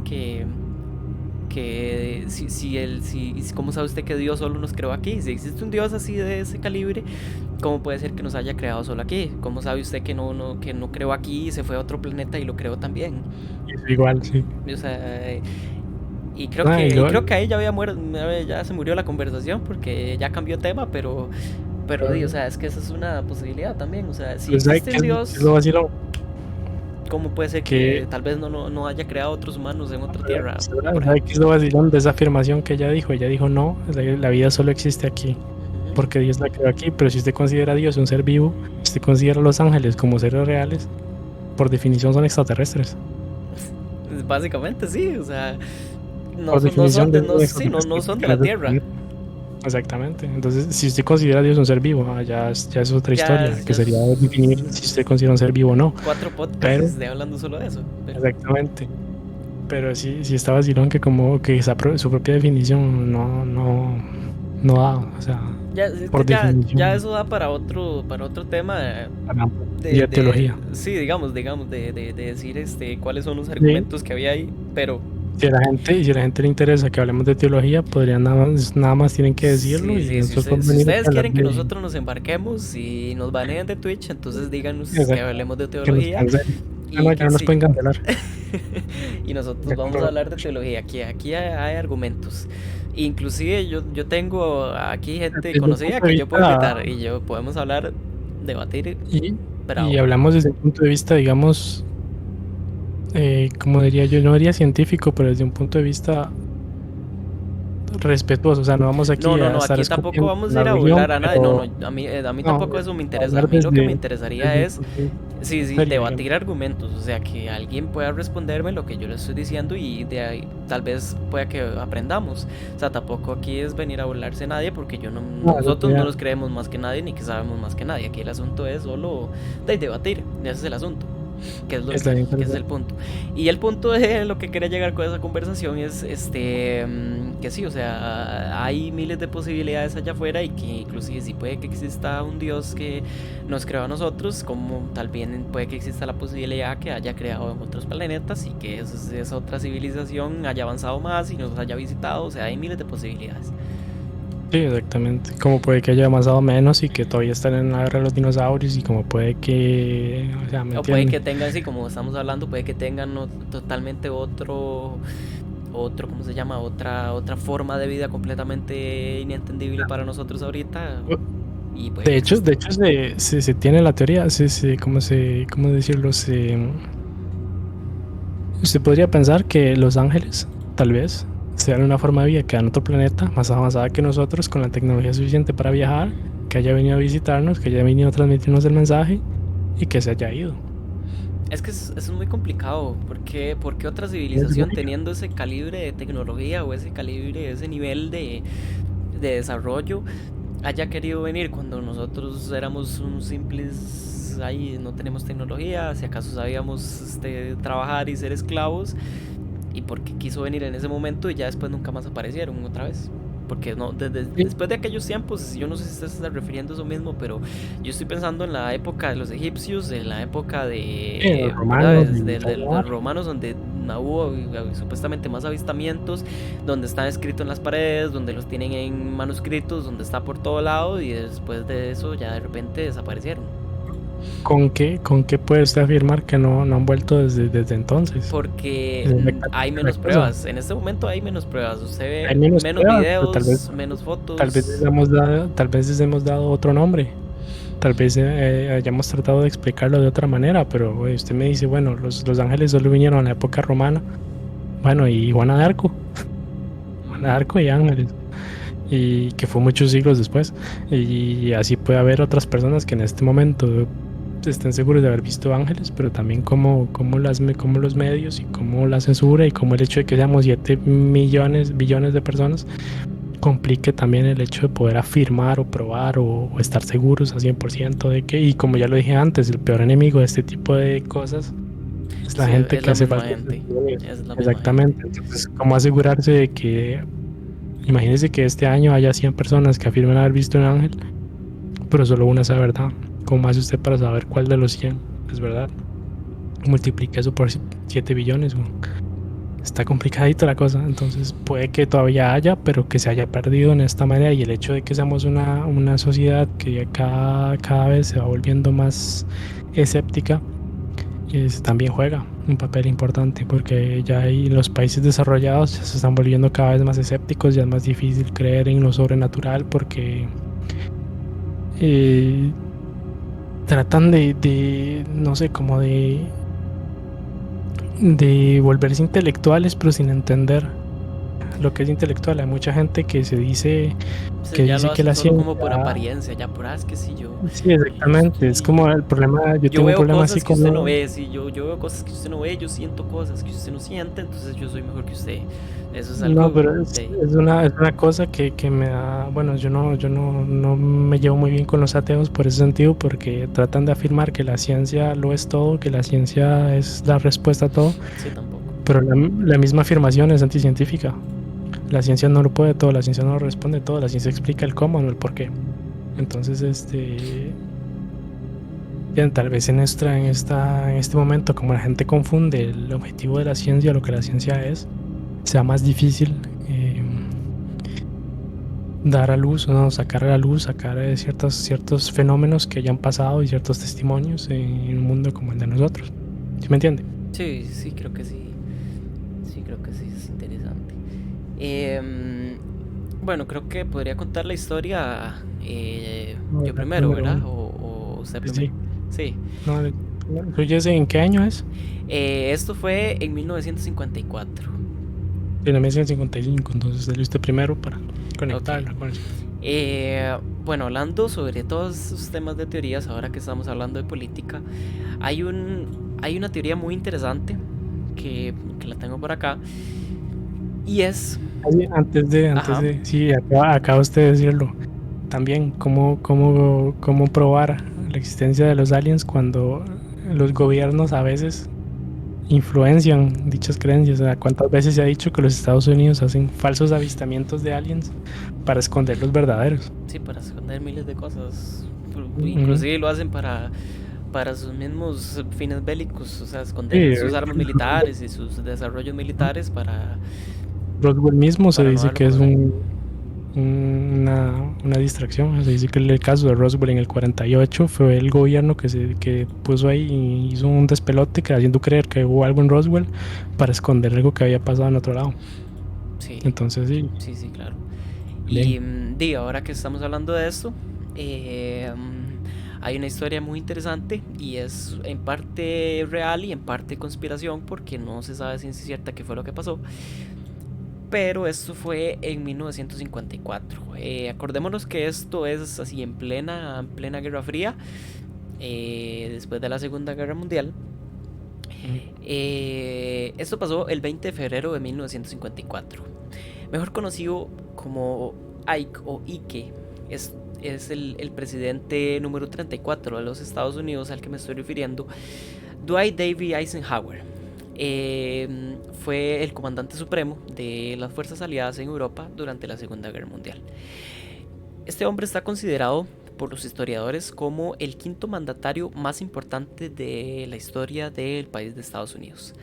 cómo sabe usted que Dios solo nos creó aquí? Si existe un Dios así de ese calibre, ¿cómo puede ser que nos haya creado solo aquí? ¿Cómo sabe usted que no creó aquí y se fue a otro planeta y lo creó también? Y es igual, sí. O sea, Ah, y y luego, creo que ahí ya había muerto, ya se murió la conversación porque ya cambió tema, o sea, es que esa es una posibilidad también. O sea, si ¿sabe existe qué un qué es lo Dios, vacilón? ¿cómo puede ser Que, que tal vez no haya creado otros humanos en otra tierra, por ¿sabe ejemplo? qué es lo vacilón de esa afirmación que ella dijo? Ella dijo, no, la vida solo existe aquí, Ujú. porque Dios la creó aquí, pero si usted considera a Dios un ser vivo, si usted considera a los ángeles como seres reales, por definición son extraterrestres. Básicamente sí, o sea, Por definición de no extraterrestres son de porque no la es del tierra. planeta. Exactamente. Entonces, si usted considera a Dios un ser vivo, ya es otra historia, Ya que sería definir es si usted considera un ser vivo o no. 4 podcasts Pero, de hablando solo de eso, pero exactamente. Pero sí está vacilón que como que su propia definición no da, o sea, ya, es por que ya definición, eso da para otro tema para la teología. sí, digamos, de decir cuáles son los Sí. argumentos que había ahí, pero Si a la gente le interesa que hablemos de teología, podrían nada más tienen que decirlo y nosotros podemos si venir aquí ustedes a hablar quieren que de nosotros nos embarquemos y nos baneen de Twitch, entonces díganos que exacto, hablemos de que nos teología cancelen. Ah, y no, ya que no nos sí. pueden cancelar. Y nosotros Ya vamos a compró. hablar de teología. Aquí hay argumentos. Inclusive yo tengo aquí gente Desde un conocida punto de que yo puedo vista, invitar y yo podemos hablar, debatir y, y bravo. hablamos desde un punto de vista, digamos, como diría yo, no diría científico, pero desde un punto de vista respetuoso. O sea, no vamos aquí a No, estar aquí tampoco escupiendo vamos a la ir a religión, burlar a nadie. pero A mí no, tampoco eso me interesa. A hablar mí lo que me desde interesaría un es, punto de vista sí, serio, digamos. debatir argumentos. O sea, que alguien pueda responderme lo que yo le estoy diciendo y de ahí tal vez pueda que aprendamos. O sea, tampoco aquí es venir a burlarse de nadie porque No, eso nosotros no sería, nos creemos más que nadie ni que sabemos más que nadie. Aquí el asunto es solo de debatir. Ese es el asunto. está bien, Que es el punto. Y el punto de lo que quería llegar con esa conversación es que sí, o sea, hay miles de posibilidades allá afuera y que inclusive sí puede que exista un Dios que nos creó a nosotros, como también puede que exista la posibilidad que haya creado en otros planetas y que esa otra civilización haya avanzado más y nos haya visitado, o sea, hay miles de posibilidades. sí, exactamente. Como puede que haya avanzado menos y que todavía están en la era de los dinosaurios y como puede que, o sea, ¿me O puede entienden? que tengan, sí, como estamos hablando, puede que tengan totalmente ¿cómo se llama? Otra forma de vida completamente inentendible para nosotros ahorita y puede que exista. De hecho se tiene la teoría, ¿cómo decirlo? Usted podría pensar que los ángeles, tal vez, sean una forma de vida que en otro planeta más avanzada que nosotros, con la tecnología suficiente para viajar, que haya venido a visitarnos, que haya venido a transmitirnos el mensaje y que se haya ido. Es que es muy complicado, porque otra Es civilización lógica. teniendo ese calibre de tecnología o ese calibre, ese nivel de desarrollo haya querido venir cuando nosotros éramos un simples, ahí no tenemos tecnología, si acaso sabíamos trabajar y ser esclavos, y porque quiso venir en ese momento y ya después nunca más aparecieron otra vez. porque no, Sí, después de aquellos tiempos, yo no sé si usted se está refiriendo a eso mismo, pero yo estoy pensando en la época de los egipcios, en la época los de, ¿verdad? romanos y De todo. los romanos, donde no hubo supuestamente más avistamientos, donde están escritos en las paredes, donde los tienen en manuscritos, donde está por todo lado, y después de eso ya de repente desaparecieron. Con qué puede usted afirmar que no han vuelto desde entonces? Porque Es exactamente hay la menos cosa. pruebas. En este momento hay menos pruebas. Usted Hay ve menos menos pruebas, pero videos, menos fotos. tal vez les hemos dado otro nombre. Tal vez hayamos tratado de explicarlo de otra manera, pero usted me dice, bueno, los ángeles solo vinieron en la época romana. Bueno, y Juana de Arco, Juana de Ujú. Arco y ángeles, y que fue muchos siglos después. Y así puede haber otras personas que en este momento estén seguros de haber visto ángeles, pero también como los medios y como la censura y como el hecho de que seamos 7 millones, billones de personas complique también el hecho de poder afirmar o probar o estar seguros a 100% de que, y como ya lo dije antes, el peor enemigo de este tipo de cosas es la Sí, gente es que la hace misma falsos gente. testimonios. Es la misma gente. Exactamente. Entonces, ¿cómo asegurarse de que, imagínense que este año haya 100 personas que afirmen haber visto un ángel, pero solo una sea verdad? ¿Cómo hace usted para saber cuál de los 100 es verdad? Multiplique eso por 7 billones. Güey. Está complicadita la cosa, entonces puede que todavía haya, pero que se haya perdido en esta manera, y el hecho de que seamos una sociedad que cada vez se va volviendo más escéptica también juega un papel importante, porque ya hay los países desarrollados ya se están volviendo cada vez más escépticos, ya es más difícil creer en lo sobrenatural porque eh, tratan no sé, como de volverse intelectuales, pero sin entender lo que es intelectual. Hay mucha gente O sea, que ya lo dice que hacen la solo ciencia, como por apariencia. Ya por, es que sí, sí, yo exactamente, es estoy. como el problema, yo Yo tengo un veo problema así cosas que usted no como, ve. Si yo veo cosas que usted no ve, yo siento cosas que usted no siente. Entonces yo soy mejor que usted. Eso es no, algo pero de. es una cosa que me da, bueno, no me llevo muy bien con los ateos por ese sentido, porque tratan de afirmar que la ciencia lo es todo, que la ciencia es la respuesta a todo, Sí, tampoco. pero la misma afirmación es anticientífica. La ciencia no lo puede todo, la ciencia no lo responde todo, la ciencia explica el cómo, no el por qué. Entonces, bien, tal vez en este momento, como la gente confunde el objetivo de la ciencia, lo que la ciencia es, sea más difícil dar a luz, ¿no? Sacar a la luz, sacar ciertos fenómenos que hayan pasado y ciertos testimonios en un mundo como el de nosotros. ¿Sí me entiende? Sí, sí, creo que sí. Sí, creo que sí, es interesante. Em, bueno, creo que podría contar la historia No, yo la primero, número ¿verdad? uno. O usted Sí, primero. sí. Sí. No, ¿tú ya sé en qué año es? Esto fue en 1954. En 1955, entonces salió usted primero para Ok. conectarla con eso. Bueno, hablando sobre todos esos temas de teorías, ahora que estamos hablando de política, hay una teoría muy interesante que la tengo por acá y es, Oye, ajá, sí, acaba usted de decirlo. También, cómo probar la existencia de los aliens cuando los gobiernos a veces influencian dichas creencias. O sea, ¿cuántas veces se ha dicho que los Estados Unidos hacen falsos avistamientos de aliens para esconder los verdaderos? sí, para esconder miles de cosas, Ujú. inclusive lo hacen para sus mismos fines bélicos, o sea, esconder Sí, sus armas militares y sus desarrollos militares para, Roswell mismo se para no dice darlo a que es conocer. una distracción. Se dice que el caso de Roswell en el 48 fue el gobierno que puso ahí y hizo un despelote que haciendo creer que hubo algo en Roswell para esconder algo que había pasado en otro lado. Sí, Entonces sí, sí, sí, claro. Y bien. ahora que estamos hablando de esto, hay una historia muy interesante y es en parte real y en parte conspiración porque no se sabe ciencia cierta qué fue lo que pasó. Pero esto fue en 1954. Acordémonos que esto es así en plena Guerra Fría, después de la Segunda Guerra Mundial. Ujú. Esto pasó el 20 de febrero de 1954. Mejor conocido como Ike o Ike, es el presidente número 34 de los Estados Unidos al que me estoy refiriendo, Dwight David Eisenhower. fue el comandante supremo de las fuerzas aliadas en Europa durante la Segunda Guerra Mundial. Este hombre está considerado por los historiadores como el quinto mandatario más importante de la historia del país de Estados Unidos.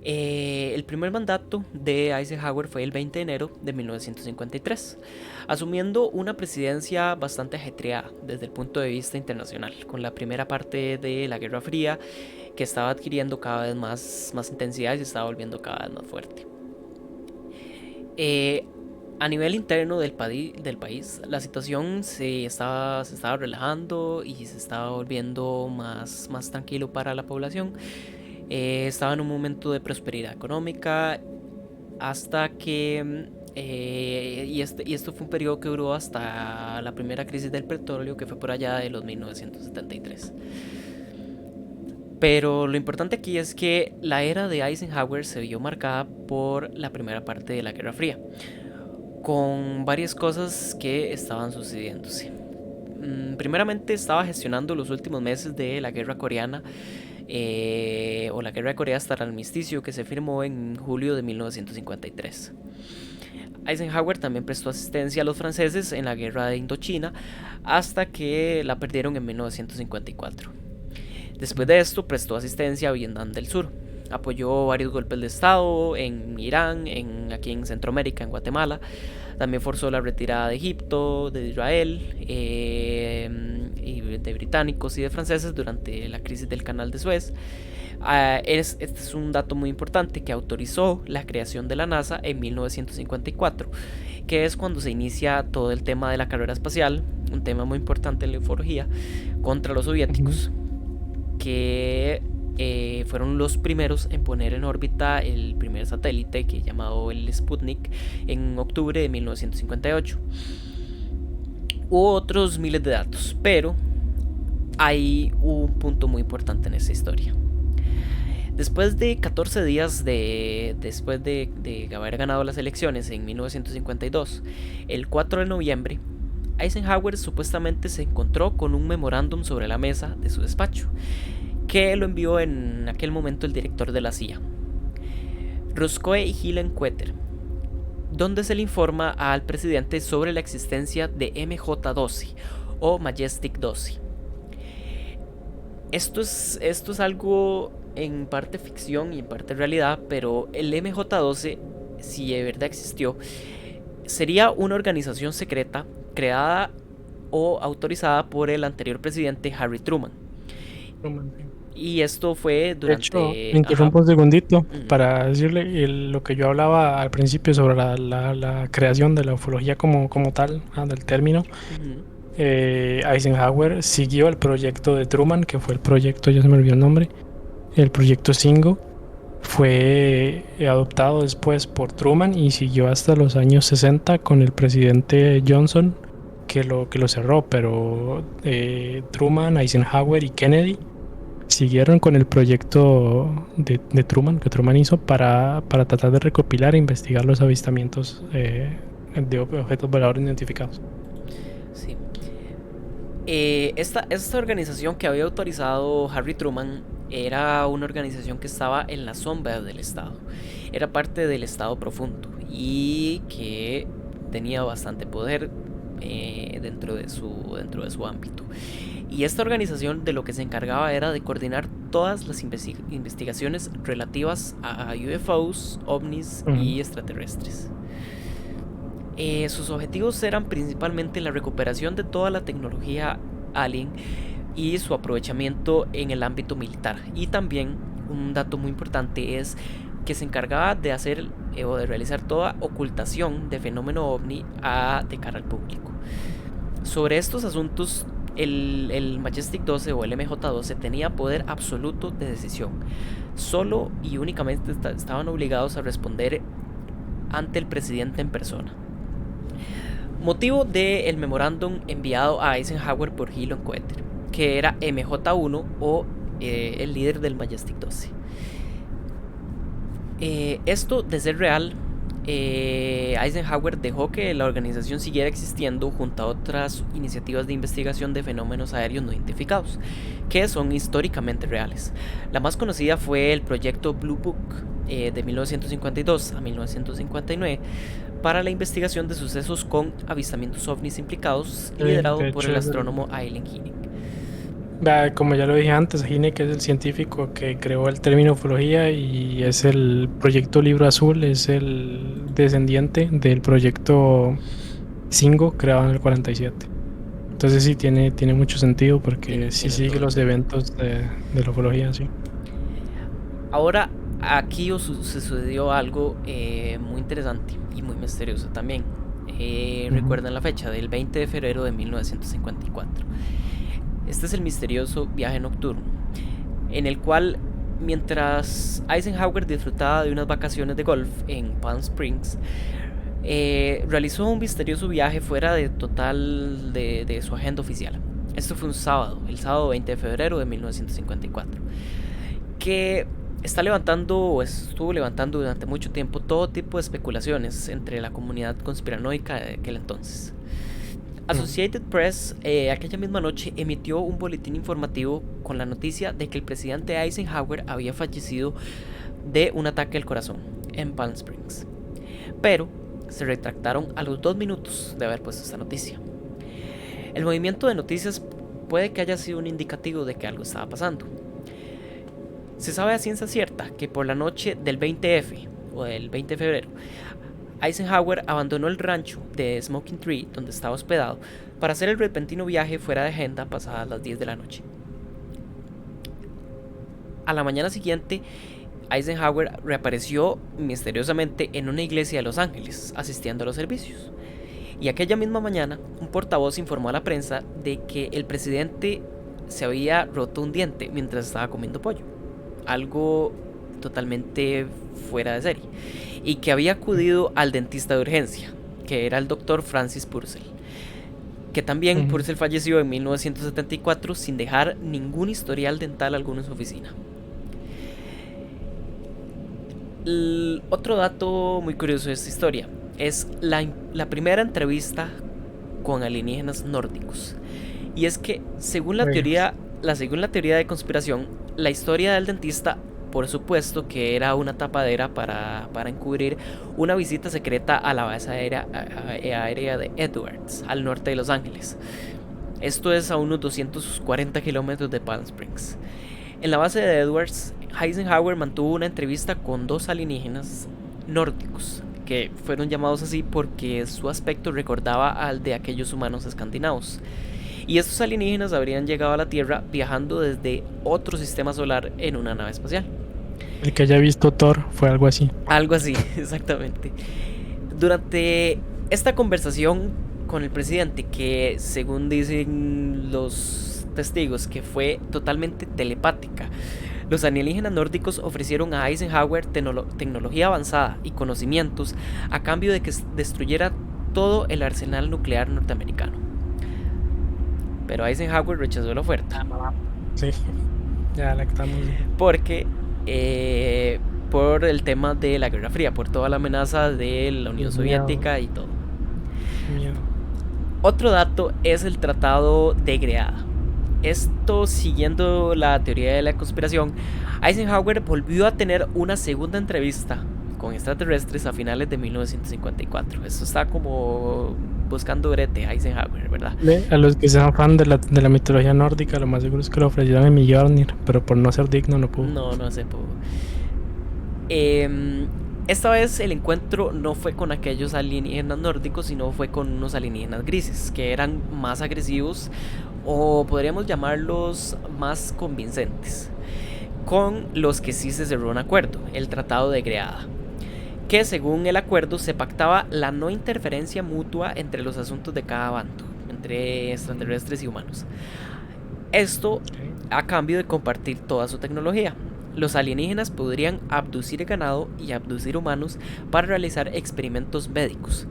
El primer mandato de Eisenhower fue el 20 de enero de 1953, asumiendo una presidencia bastante ajetreada desde el punto de vista internacional, con la primera parte de la Guerra Fría que estaba adquiriendo cada vez más intensidad y se estaba volviendo cada vez más fuerte. A nivel interno del país, la situación se estaba relajando y se estaba volviendo más tranquilo para la población. Estaba en un momento de prosperidad económica hasta que y esto fue un periodo que duró hasta la primera crisis del petróleo, que fue por allá de los 1973. Pero lo importante aquí es que la era de Eisenhower se vio marcada por la primera parte de la Guerra Fría, con varias cosas que estaban sucediéndose. Primeramente estaba gestionando los últimos meses de la guerra coreana, o la guerra de Corea hasta el armisticio que se firmó en julio de 1953. Eisenhower también prestó asistencia a los franceses en la guerra de Indochina hasta que la perdieron en 1954. Después de esto prestó asistencia a Vietnam del Sur. Apoyó varios golpes de estado en Irán, aquí en Centroamérica, en Guatemala. También forzó la retirada de Egipto, de Israel, y de británicos y de franceses durante la crisis del Canal de Suez. Este es un dato muy importante, que autorizó la creación de la NASA en 1954, que es cuando se inicia todo el tema de la carrera espacial, un tema muy importante en la ufología, contra los soviéticos, que fueron los primeros en poner en órbita el primer satélite, que llamado el Sputnik, en octubre de 1958. Hubo otros miles de datos, pero hay un punto muy importante en esta historia. Después de 14 días después de haber ganado las elecciones en 1952, el 4 de noviembre, Eisenhower supuestamente se encontró con un memorándum sobre la mesa de su despacho, que lo envió en aquel momento el director de la CIA, Roscoe Hillenkoetter, donde se le informa al presidente sobre la existencia de MJ-12 o Majestic 12. Esto es algo en parte ficción y en parte realidad, pero el MJ-12, si de verdad existió, sería una organización secreta creada o autorizada por el anterior presidente Harry Truman. Y esto fue durante... De hecho, me interrumpo un segundito para decirle lo que yo hablaba al principio sobre la creación de la ufología como tal, del término. Eisenhower siguió el proyecto de Truman, que fue el proyecto, ya se me olvidó el nombre, el proyecto Singo. Fue adoptado después por Truman y siguió hasta los años 60 con el presidente Johnson, que lo cerró, pero Truman, Eisenhower y Kennedy siguieron con el proyecto de Truman, que Truman hizo para tratar de recopilar e investigar los avistamientos de objetos voladores identificados. Sí. Esta organización que había autorizado Harry Truman era una organización que estaba en la sombra del Estado. Era parte del Estado profundo y que tenía bastante poder dentro de su ámbito. Y esta organización de lo que se encargaba era de coordinar todas las investigaciones relativas a UFOs, ovnis y extraterrestres. Sus objetivos eran principalmente la recuperación de toda la tecnología alien y su aprovechamiento en el ámbito militar. Y también un dato muy importante es que se encargaba de hacer o de realizar toda ocultación de fenómeno ovni de cara al público. Sobre estos asuntos, el Majestic 12 o el MJ-12 tenía poder absoluto de decisión. Solo y únicamente estaban obligados a responder ante el presidente en persona. Motivo del memorándum enviado a Eisenhower por Hillenkoetter, que era MJ-1 o el líder del Majestic 12. Esto, de ser real, Eisenhower dejó que la organización siguiera existiendo junto a otras iniciativas de investigación de fenómenos aéreos no identificados, que son históricamente reales. La más conocida fue el proyecto Blue Book de 1952 a 1959 para la investigación de sucesos con avistamientos ovnis implicados, liderado por el astrónomo Eileen Hynek. Como ya lo dije antes, Hynek es el científico que creó el término ufología y es el proyecto Libro Azul, es el descendiente del proyecto Singo creado en el 47. Entonces sí tiene mucho sentido porque sí sigue los eventos de la ufología, sí. Ahora, aquí sucedió algo muy interesante y muy misterioso también. Recuerdan la fecha del 20 de febrero de 1954. Este es el misterioso viaje nocturno, en el cual, mientras Eisenhower disfrutaba de unas vacaciones de golf en Palm Springs, realizó un misterioso viaje fuera de total de su agenda oficial. Esto fue un sábado, el sábado 20 de febrero de 1954, que estuvo levantando durante mucho tiempo todo tipo de especulaciones entre la comunidad conspiranoica de aquel entonces. Associated Press aquella misma noche emitió un boletín informativo con la noticia de que el presidente Eisenhower había fallecido de un ataque al corazón en Palm Springs, pero se retractaron a los 2 minutos de haber puesto esta noticia. El movimiento de noticias puede que haya sido un indicativo de que algo estaba pasando. Se sabe a ciencia cierta que por la noche del 20F o del 20 de febrero, Eisenhower abandonó el rancho de Smoking Tree, donde estaba hospedado, para hacer el repentino viaje fuera de agenda pasadas las 10 de la noche. A la mañana siguiente, Eisenhower reapareció misteriosamente en una iglesia de Los Ángeles, asistiendo a los servicios. Y aquella misma mañana, un portavoz informó a la prensa de que el presidente se había roto un diente mientras estaba comiendo pollo. Algo totalmente fuera de serie, y que había acudido al dentista de urgencia, que era el doctor Francis Purcell, que también Purcell falleció en 1974 sin dejar ningún historial dental alguno en su oficina. Otro dato muy curioso de esta historia es la primera entrevista con alienígenas nórdicos, y es que según la teoría de conspiración, la historia del dentista, por supuesto que era una tapadera para encubrir una visita secreta a la base aérea de Edwards, al norte de Los Ángeles. Esto es a unos 240 kilómetros de Palm Springs. En la base de Edwards, Eisenhower mantuvo una entrevista con 2 alienígenas nórdicos, que fueron llamados así porque su aspecto recordaba al de aquellos humanos escandinavos. Y estos alienígenas habrían llegado a la Tierra viajando desde otro sistema solar en una nave espacial. El que haya visto Thor fue algo así. Algo así, exactamente. Durante esta conversación con el presidente, que según dicen los testigos que fue totalmente telepática, los alienígenas nórdicos ofrecieron a Eisenhower tecnología avanzada y conocimientos a cambio de que destruyera todo el arsenal nuclear norteamericano. Pero Eisenhower rechazó la oferta. Sí, ya la estamos. Porque por el tema de la Guerra Fría, por toda la amenaza de la Unión Soviética y todo. Miedo. Otro dato es el Tratado de Greada. Esto, siguiendo la teoría de la conspiración, Eisenhower volvió a tener una segunda entrevista con extraterrestres a finales de 1954. Esto está como buscando brete a Eisenhower, ¿verdad? A los que sean fan de la mitología nórdica, lo más seguro es que lo ofrecieron en Mjolnir, pero por no ser digno no pudo. No se pudo. Esta vez el encuentro no fue con aquellos alienígenas nórdicos, sino fue con unos alienígenas grises, que eran más agresivos, o podríamos llamarlos más convincentes, con los que sí se cerró un acuerdo, el Tratado de Greada, que según el acuerdo se pactaba la no interferencia mutua entre los asuntos de cada bando, entre extraterrestres y humanos. Esto a cambio de compartir toda su tecnología. Los alienígenas podrían abducir ganado y abducir humanos para realizar experimentos médicos,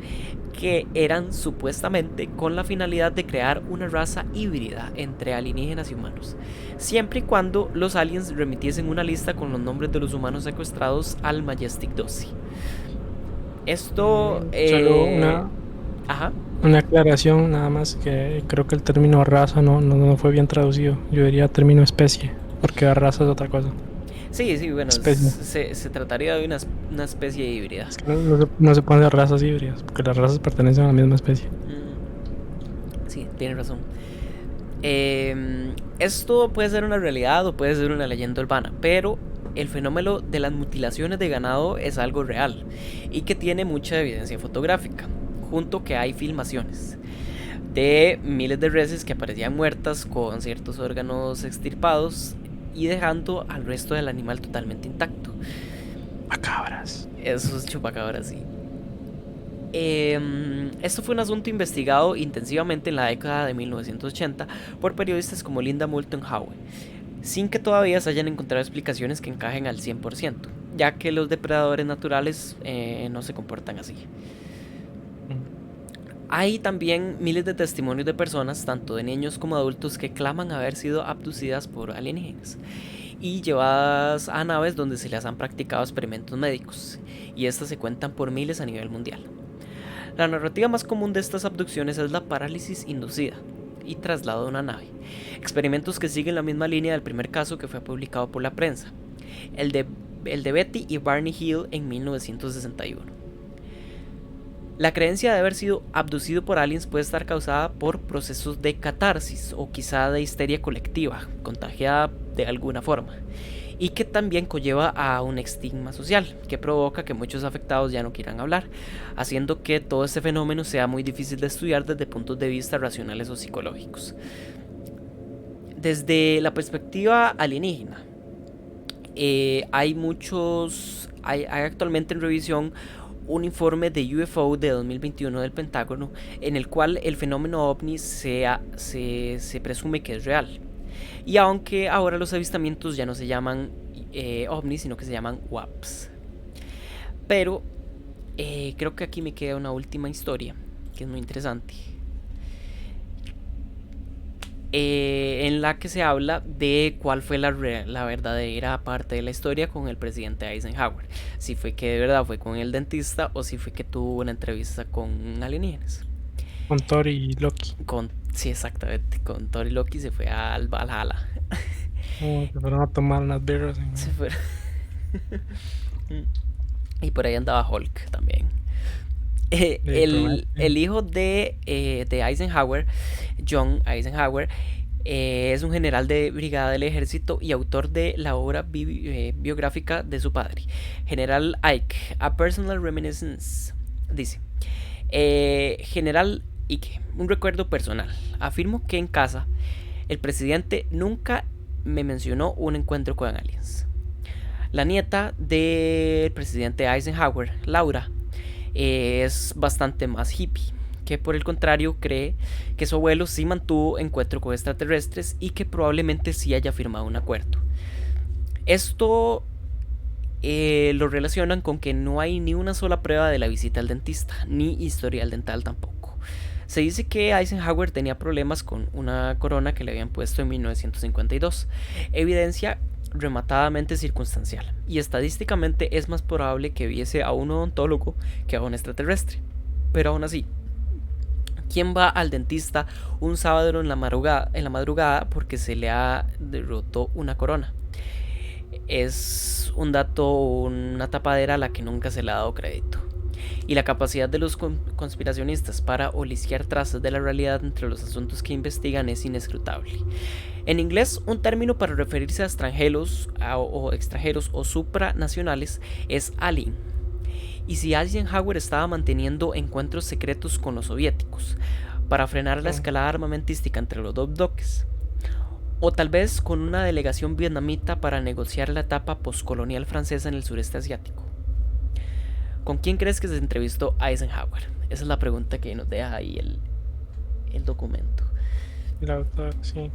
que eran supuestamente con la finalidad de crear una raza híbrida entre alienígenas y humanos, siempre y cuando los aliens remitiesen una lista con los nombres de los humanos secuestrados al Majestic 12. Esto, Solo ajá. una aclaración nada más, que creo que el término raza no fue bien traducido. Yo diría término especie, porque raza es otra cosa. Sí, sí, bueno, Especie. se trataría de una especie híbrida. Es que no se pueden hacer razas híbridas, porque las razas pertenecen a la misma especie. Sí, tienes razón. Esto puede ser una realidad o puede ser una leyenda urbana, pero el fenómeno de las mutilaciones de ganado es algo real y que tiene mucha evidencia fotográfica, junto que hay filmaciones de miles de reses que aparecían muertas con ciertos órganos extirpados y dejando al resto del animal totalmente intacto. Macabras. Esos chupacabras, sí. Esto fue un asunto investigado intensivamente en la década de 1980 por periodistas como Linda Moulton Howe, sin que todavía se hayan encontrado explicaciones que encajen al 100%, ya que los depredadores naturales no se comportan así. Hay también miles de testimonios de personas, tanto de niños como adultos, que claman haber sido abducidas por alienígenas y llevadas a naves donde se les han practicado experimentos médicos, y estas se cuentan por miles a nivel mundial. La narrativa más común de estas abducciones es la parálisis inducida y traslado de una nave, experimentos que siguen la misma línea del primer caso que fue publicado por la prensa, el de Betty y Barney Hill en 1961. La creencia de haber sido abducido por aliens puede estar causada por procesos de catarsis o quizá de histeria colectiva, contagiada de alguna forma, y que también conlleva a un estigma social, que provoca que muchos afectados ya no quieran hablar, haciendo que todo este fenómeno sea muy difícil de estudiar desde puntos de vista racionales o psicológicos. Desde la perspectiva alienígena, hay actualmente en revisión un informe de UFO de 2021 del Pentágono en el cual el fenómeno ovni se presume que es real. Y aunque ahora los avistamientos ya no se llaman ovnis, sino que se llaman WAPs. Pero creo que aquí me queda una última historia que es muy interesante, en la que se habla de cuál fue la verdadera parte de la historia con el presidente Eisenhower. Si fue que de verdad fue con el dentista o si fue que tuvo una entrevista con alienígenas. Con Thor y Loki. Sí, exactamente. Con Thor y Loki se fue al Valhalla. Se fueron a tomar unas birras. Se fueron. Y por ahí andaba Hulk también. El hijo de Eisenhower, John Eisenhower, es un general de brigada del ejército y autor de la obra biográfica de su padre, General Ike, A Personal Reminiscence. Dice: General Ike, un recuerdo personal. Afirmo que en casa el presidente nunca me mencionó un encuentro con aliens. La nieta del presidente Eisenhower, Laura, es bastante más hippie, que por el contrario cree que su abuelo sí mantuvo encuentro con extraterrestres y que probablemente sí haya firmado un acuerdo. Esto lo relacionan con que no hay ni una sola prueba de la visita al dentista, ni historial dental tampoco. Se dice que Eisenhower tenía problemas con una corona que le habían puesto en 1952, evidencia rematadamente circunstancial, y estadísticamente es más probable que viese a un odontólogo que a un extraterrestre. Pero aún así, ¿quién va al dentista un sábado en la madrugada porque se le ha roto una corona? Es un dato, una tapadera a la que nunca se le ha dado crédito. Y la capacidad de los conspiracionistas para olisquear trazas de la realidad entre los asuntos que investigan es inescrutable. En inglés, un término para referirse a extranjeros o supranacionales es alien. Y si Eisenhower estaba manteniendo encuentros secretos con los soviéticos para frenar la escalada armamentística entre los dos bloques, o tal vez con una delegación vietnamita para negociar la etapa postcolonial francesa en el sureste asiático. ¿Con quién crees que se entrevistó Eisenhower? Esa es la pregunta que nos deja ahí el documento. El autor, sí.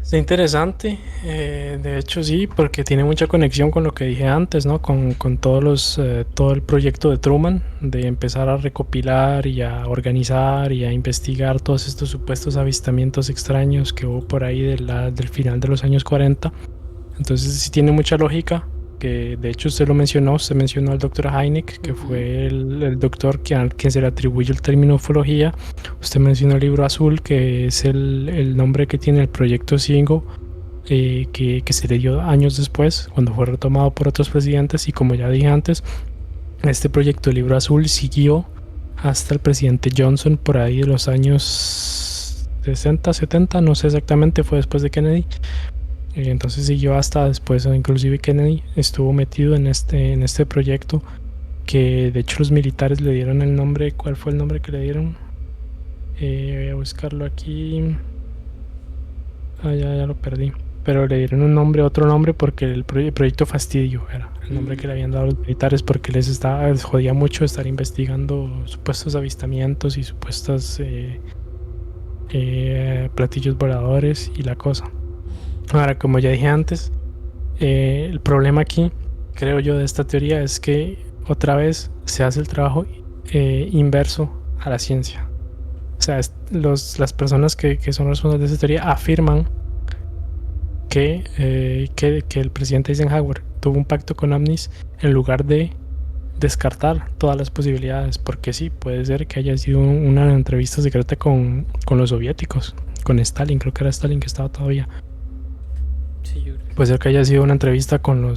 Está interesante, de hecho sí, porque tiene mucha conexión con lo que dije antes, ¿no? Con todo el proyecto de Truman, de empezar a recopilar y a organizar y a investigar todos estos supuestos avistamientos extraños que hubo por ahí del final de los años 40. Entonces sí tiene mucha lógica que de hecho usted mencionó al doctor Hynek, que fue el doctor a quien se le atribuye el término ufología. Usted mencionó el libro azul, que es el nombre que tiene el proyecto Cinco, que se le dio años después, cuando fue retomado por otros presidentes. Y como ya dije antes, este proyecto, el libro azul, siguió hasta el presidente Johnson por ahí de los años 60, 70, no sé exactamente, fue después de Kennedy. Entonces siguió hasta después, inclusive Kennedy estuvo metido en este proyecto, que de hecho los militares le dieron el nombre. ¿Cuál fue el nombre que le dieron? Voy a buscarlo aquí. Ya lo perdí. Pero le dieron otro nombre, porque el proyecto Fastidio era el nombre que le habían dado a los militares, porque les jodía mucho estar investigando supuestos avistamientos y supuestos platillos voladores y la cosa. Ahora, como ya dije antes, el problema aquí, creo yo, de esta teoría es que otra vez se hace el trabajo inverso a la ciencia. O sea, las personas que son responsables de esta teoría afirman que el presidente Eisenhower tuvo un pacto con ovnis en lugar de descartar todas las posibilidades, porque sí, puede ser que haya sido una entrevista secreta con los soviéticos, con Stalin, creo que era Stalin que estaba todavía. Sí, puede ser que haya sido una entrevista con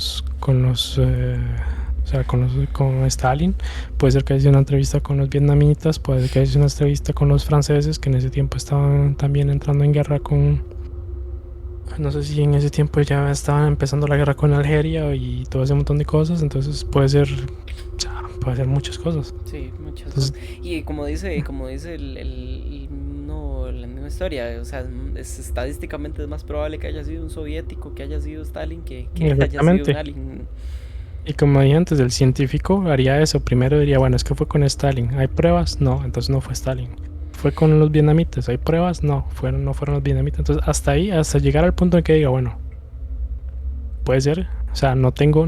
Stalin, puede ser que haya sido una entrevista con los vietnamitas, puede ser que haya sido una entrevista con los franceses, que en ese tiempo estaban también entrando en guerra no sé si en ese tiempo ya estaban empezando la guerra con Algeria y todo ese montón de cosas. Entonces puede ser muchas cosas. Sí, muchas cosas. Y como dice la misma historia, o sea, estadísticamente es más probable que haya sido un soviético, que haya sido Stalin, que haya sido un alien. Y como dije antes, el científico haría eso. Primero diría, bueno, es que fue con Stalin. ¿Hay pruebas? No, entonces no fue Stalin. ¿Fue con los vietnamitas? ¿Hay pruebas? No fueron los vietnamitas. Entonces hasta ahí, hasta llegar al punto en que diga, bueno, puede ser. O sea, no tengo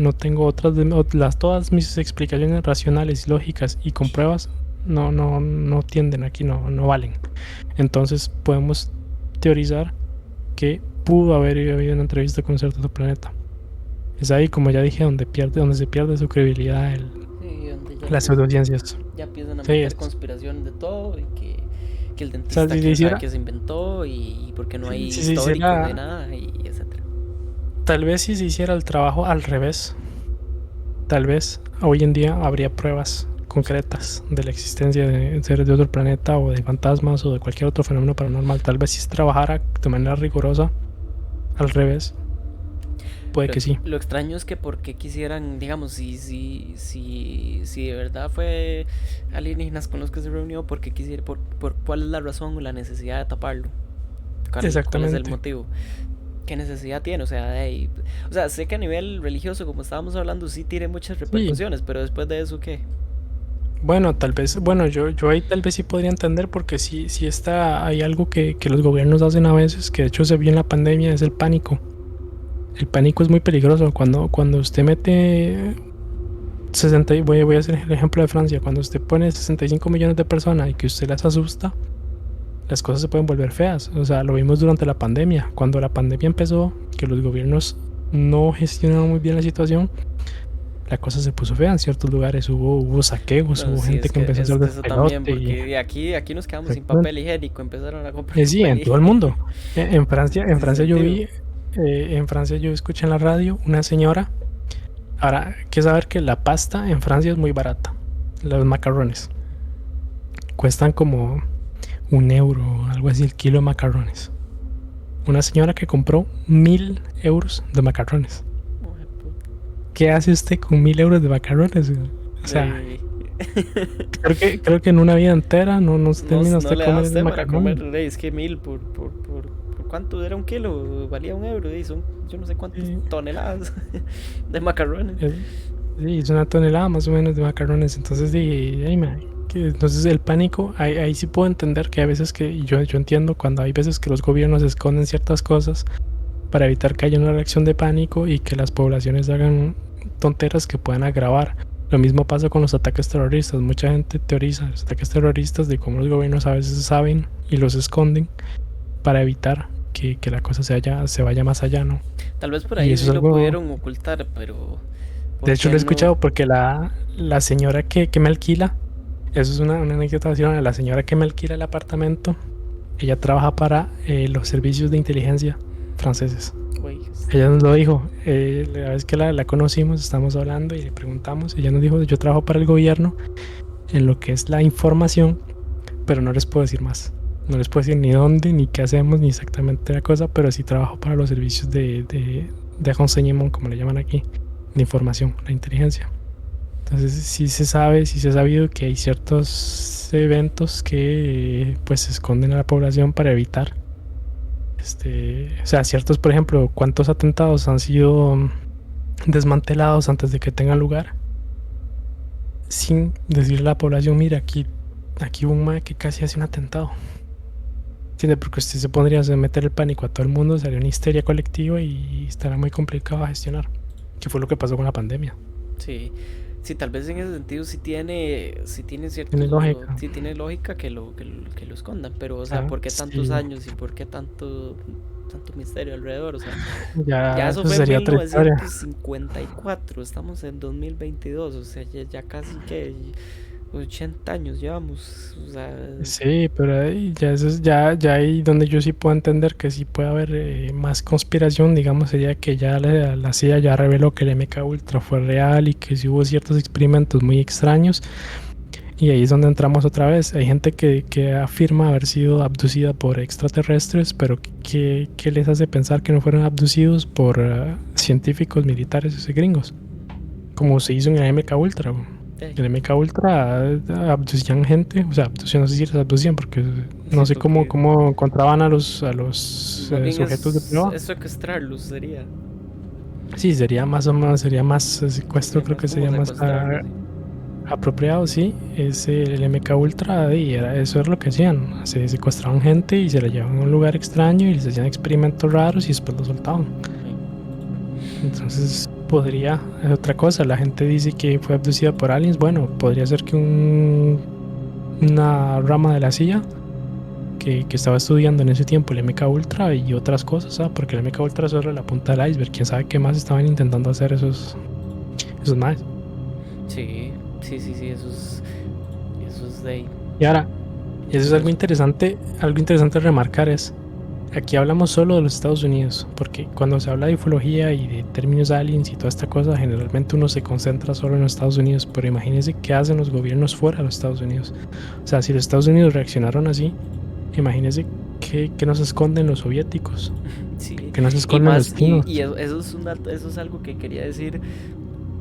todas mis explicaciones racionales y lógicas y con pruebas no tienden aquí, no valen. Entonces podemos teorizar que pudo haber habido una entrevista con cierto otro planeta. Es ahí, como ya dije, donde se pierde su credibilidad las pseudociencias. Ya empiezan a meter conspiración de todo, y que el dentista que se inventó, y porque no hay histórico de nada, y etcétera. Tal vez si se hiciera el trabajo al revés, tal vez hoy en día habría pruebas concretas de la existencia de seres de otro planeta, o de fantasmas, o de cualquier otro fenómeno paranormal. Tal vez si se trabajara de manera rigurosa al revés, puede que sí. Lo extraño es que porque quisieran, digamos, si de verdad fue alienígenas con los que se reunió, porque quisiera, por cuál es la razón o la necesidad de taparlo. Exactamente. ¿Cuál es el motivo? ¿Qué necesidad tiene? O sea, sé que a nivel religioso, como estábamos hablando, sí tiene muchas repercusiones, pero después de eso, ¿qué? Bueno, tal vez, yo ahí tal vez sí podría entender, porque sí hay algo que los gobiernos hacen a veces, que de hecho se vio en la pandemia, es el pánico. El pánico es muy peligroso. Cuando usted mete voy a hacer el ejemplo de Francia. Cuando usted pone 65 millones de personas y que usted las asusta, las cosas se pueden volver feas. O sea, lo vimos durante la pandemia. Cuando la pandemia empezó, que los gobiernos no gestionaron muy bien la situación, la cosa se puso fea en ciertos lugares. Hubo saqueos, hubo gente que empezó a hacer despelote. Porque aquí nos quedamos sin papel higiénico, empezaron a comprar sí, en todo el mundo. En Francia yo vi, en Francia yo escuché en la radio una señora. Ahora, hay que saber que la pasta en Francia es muy barata. Los macarrones cuestan como €1, algo así, el kilo de macarrones. Una señora que compró 1.000 euros de macarrones. ¿Qué hace usted con 1.000 euros de macarrones? O sea, creo que en una vida entera no se termina usted comer macarrones. Es que 1.000 por ¿cuánto era un kilo? Valía €1. Y son yo no sé cuántas toneladas de macarrones. Sí, es una tonelada más o menos de macarrones. Entonces entonces el pánico, ahí sí puedo entender que a veces yo entiendo cuando hay veces que los gobiernos esconden ciertas cosas para evitar que haya una reacción de pánico y que las poblaciones hagan tonteras que puedan agravar. Lo mismo pasa con los ataques terroristas. Mucha gente teoriza los ataques terroristas de cómo los gobiernos a veces saben y los esconden para evitar que la cosa se vaya más allá, ¿no? Tal vez por Y ahí eso sí es lo algo, pudieron ocultar, pero de ¿por hecho qué lo he no? escuchado porque la señora que me alquila, eso es una anécdota vacilona, la señora que me alquila el apartamento, ella trabaja para los servicios de inteligencia franceses. Güey, Ella nos lo dijo, la vez que la conocimos, estamos hablando y le preguntamos, ella nos dijo, yo trabajo para el gobierno en lo que es la información, pero no les puedo decir más. No les puedo decir ni dónde, ni qué hacemos, ni exactamente la cosa, pero sí trabajo para los servicios de renseignement, como le llaman aquí, de información, la inteligencia. Entonces sí se ha sabido que hay ciertos eventos que pues se esconden a la población para evitar. O sea, ciertos, por ejemplo, cuántos atentados han sido desmantelados antes de que tengan lugar, sin decirle a la población, mira, aquí hubo un mae que casi hace un atentado. ¿Entiende? Porque usted se pondría a meter el pánico a todo el mundo, sería una histeria colectiva y estará muy complicado a gestionar. Que fue lo que pasó con la pandemia. sí. Sí, tal vez en ese sentido sí tiene Tiene cierto, lógica. sí tiene lógica que lo escondan, pero o sea, Ah, ¿por qué tantos sí. años y por qué tanto misterio alrededor? O sea, ya Ya eso eso fue en sería mil otra historia. novecientos cincuenta y cuatro estamos en 2022, o sea, ya casi que 80 años llevamos, o sea, Sí, pero ahí ya eso ya ahí donde yo sí puedo entender que sí puede haber más conspiración, digamos, sería que ya la CIA ya reveló que el MK Ultra fue real y que sí hubo ciertos experimentos muy extraños. Y ahí es donde entramos otra vez. Hay gente que afirma haber sido abducida por extraterrestres, pero ¿qué les hace pensar que no fueron abducidos por científicos militares gringos? Como se hizo en el MK Ultra. eh, En el MK Ultra abducían gente, o sea, abducían, no sé si les abducían, porque no sé siento que cómo encontraban a los más bien sujetos de prueba. es secuestrarlos, sería, Sí, sería más o menos, sería más secuestro, sería creo más que como sería más secuestrarlos, sí. apropiado, sí, es el MK Ultra y eso es lo que hacían. Se secuestraban gente y se la llevaban a un lugar extraño y les hacían experimentos raros y después lo soltaban. Sí. Entonces podría, es otra cosa, la gente dice que fue abducida por aliens, bueno, podría ser que una rama de la CIA que estaba estudiando en ese tiempo el MK Ultra y otras cosas, ¿sabes? Porque el MK Ultra es solo la punta del iceberg, quién sabe qué más estaban intentando hacer esos más. Sí, sí, eso es de ahí. Y ahora, eso es Eso es, algo interesante de remarcar es, aquí hablamos solo de los Estados Unidos, porque cuando se habla de ufología y de términos aliens y toda esta cosa, generalmente uno se concentra solo en los Estados Unidos, pero imagínense qué hacen los gobiernos fuera de los Estados Unidos. O sea, si los Estados Unidos reaccionaron así, imagínense qué nos esconden los soviéticos, sí, qué nos y esconden los más, chinos. y eso es un dato, eso es algo que quería decir.